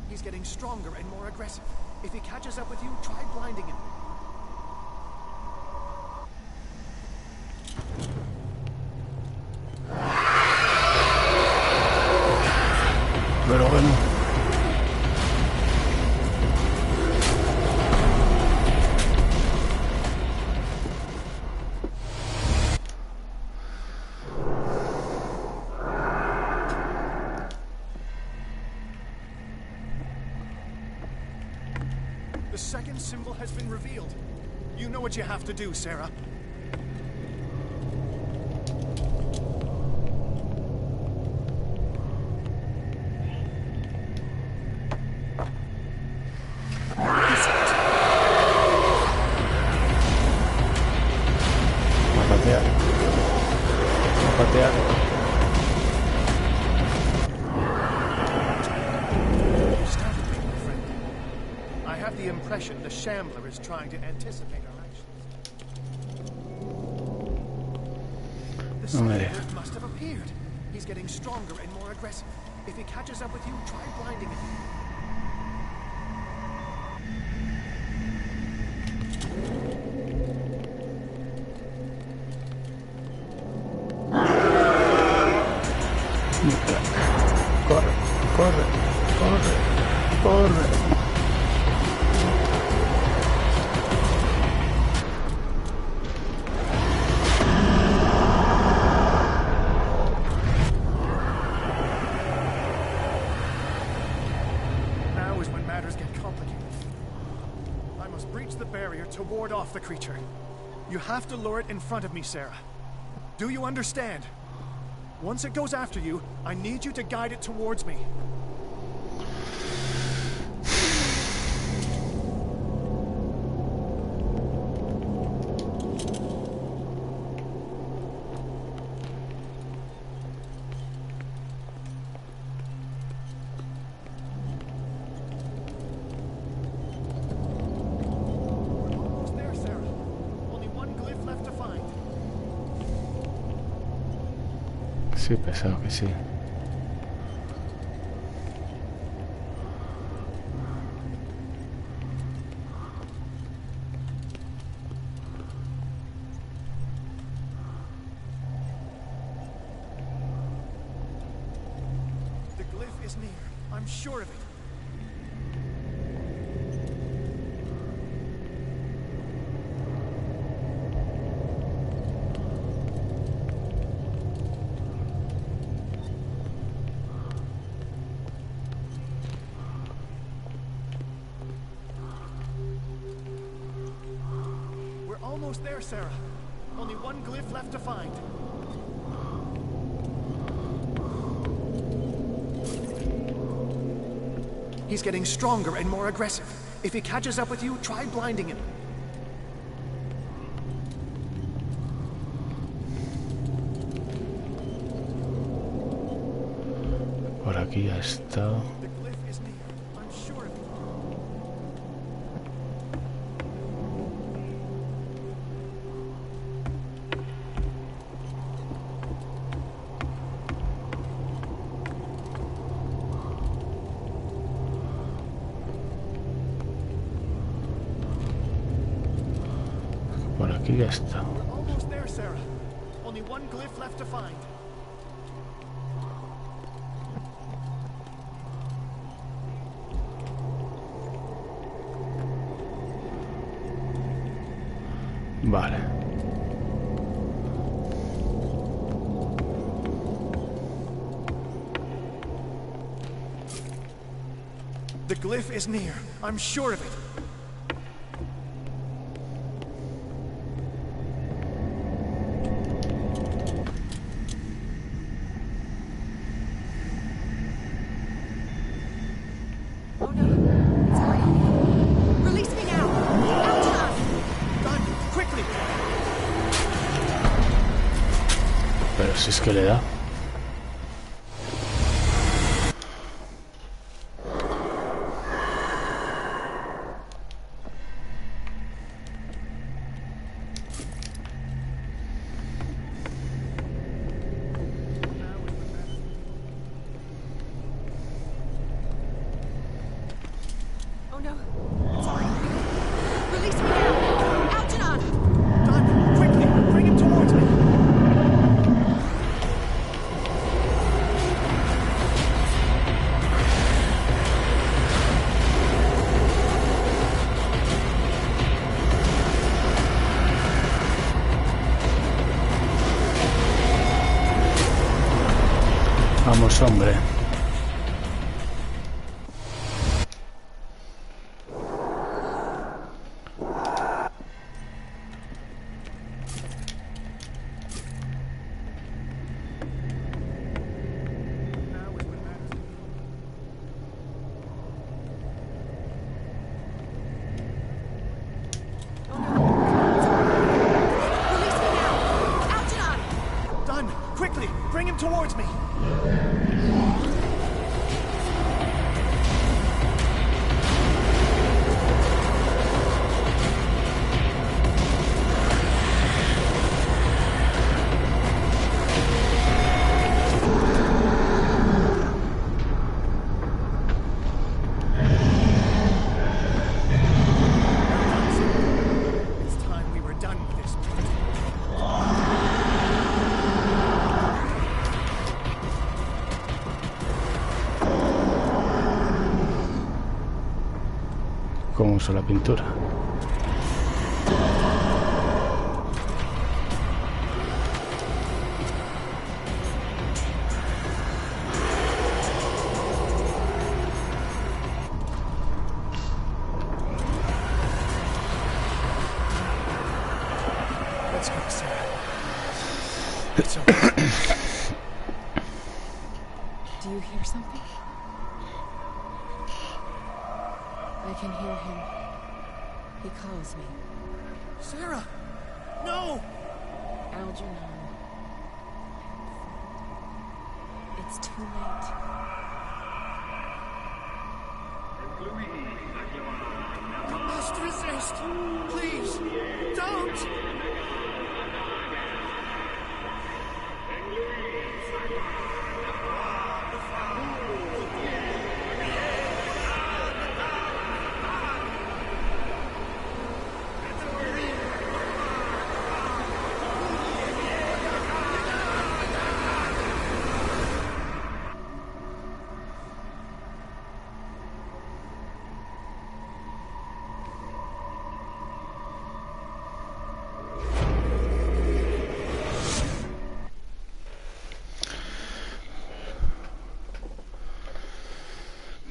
Speaker 18: He's getting stronger and more aggressive. If he catches up with you, try blinding him.
Speaker 1: Pero bueno.
Speaker 18: The second symbol has been revealed. You know what you have to do, Sarah. The Shambler is trying to anticipate our actions. The second must have appeared. He's getting stronger and more aggressive. If he catches up with you, try blinding him.
Speaker 1: Corre, corre, corre, corre.
Speaker 18: To ward off the creature. You have to lure it in front of me, Sarah. Do you understand? Once it goes after you, I need you to guide it towards me.
Speaker 1: Sí, pesado que sí.
Speaker 18: The glyph is near. I'm sure of it. Almost there, Sarah. Only one glyph left to find. He's getting stronger and more aggressive. If he catches up with you, try blinding him.
Speaker 1: Por aquí ya está.
Speaker 18: The glyph is near. I'm sure of it.
Speaker 1: Por aquí ya está.
Speaker 18: We're almost there, Sarah. Only one glyph left to find.
Speaker 1: Vale.
Speaker 18: The glyph is near. I'm sure of it.
Speaker 1: Pero si es que le da.
Speaker 6: Oh no. Sorry. Release me now. Algernon!
Speaker 18: Done. Quickly, bring him towards me.
Speaker 1: Vamos, hombre.
Speaker 18: Done. Quickly, bring him towards me. It's time we were done with this.
Speaker 1: ¿Cómo uso la pintura?
Speaker 18: Let's go, Sarah. It's over.
Speaker 4: you hear something? I can hear him. He calls me.
Speaker 11: Sarah! No!
Speaker 4: Algernon. It's too late.
Speaker 11: You must resist! Please! Don't!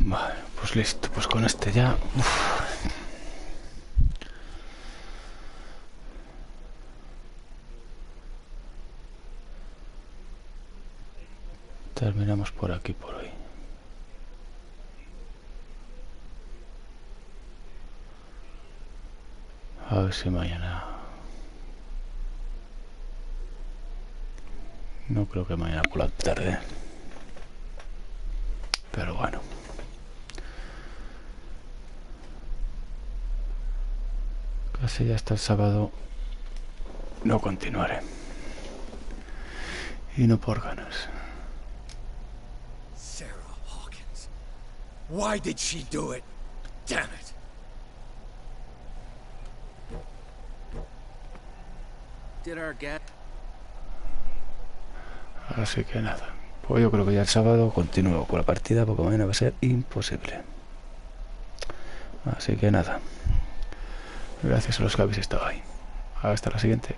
Speaker 1: Vale, pues listo, pues con este ya. Terminamos por aquí por hoy. A ver si mañana... No creo que mañana por la tarde. Pero bueno. Casi ya hasta el sábado no continuaré. Y no por ganas.
Speaker 2: Sarah Hawkins. Why did she do it? Damn it.
Speaker 3: Did our get?
Speaker 1: Así que nada. Pues yo creo que ya el sábado continúo con la partida porque mañana va a ser imposible. Así que nada. Gracias a los que habéis estado ahí. Hasta la siguiente.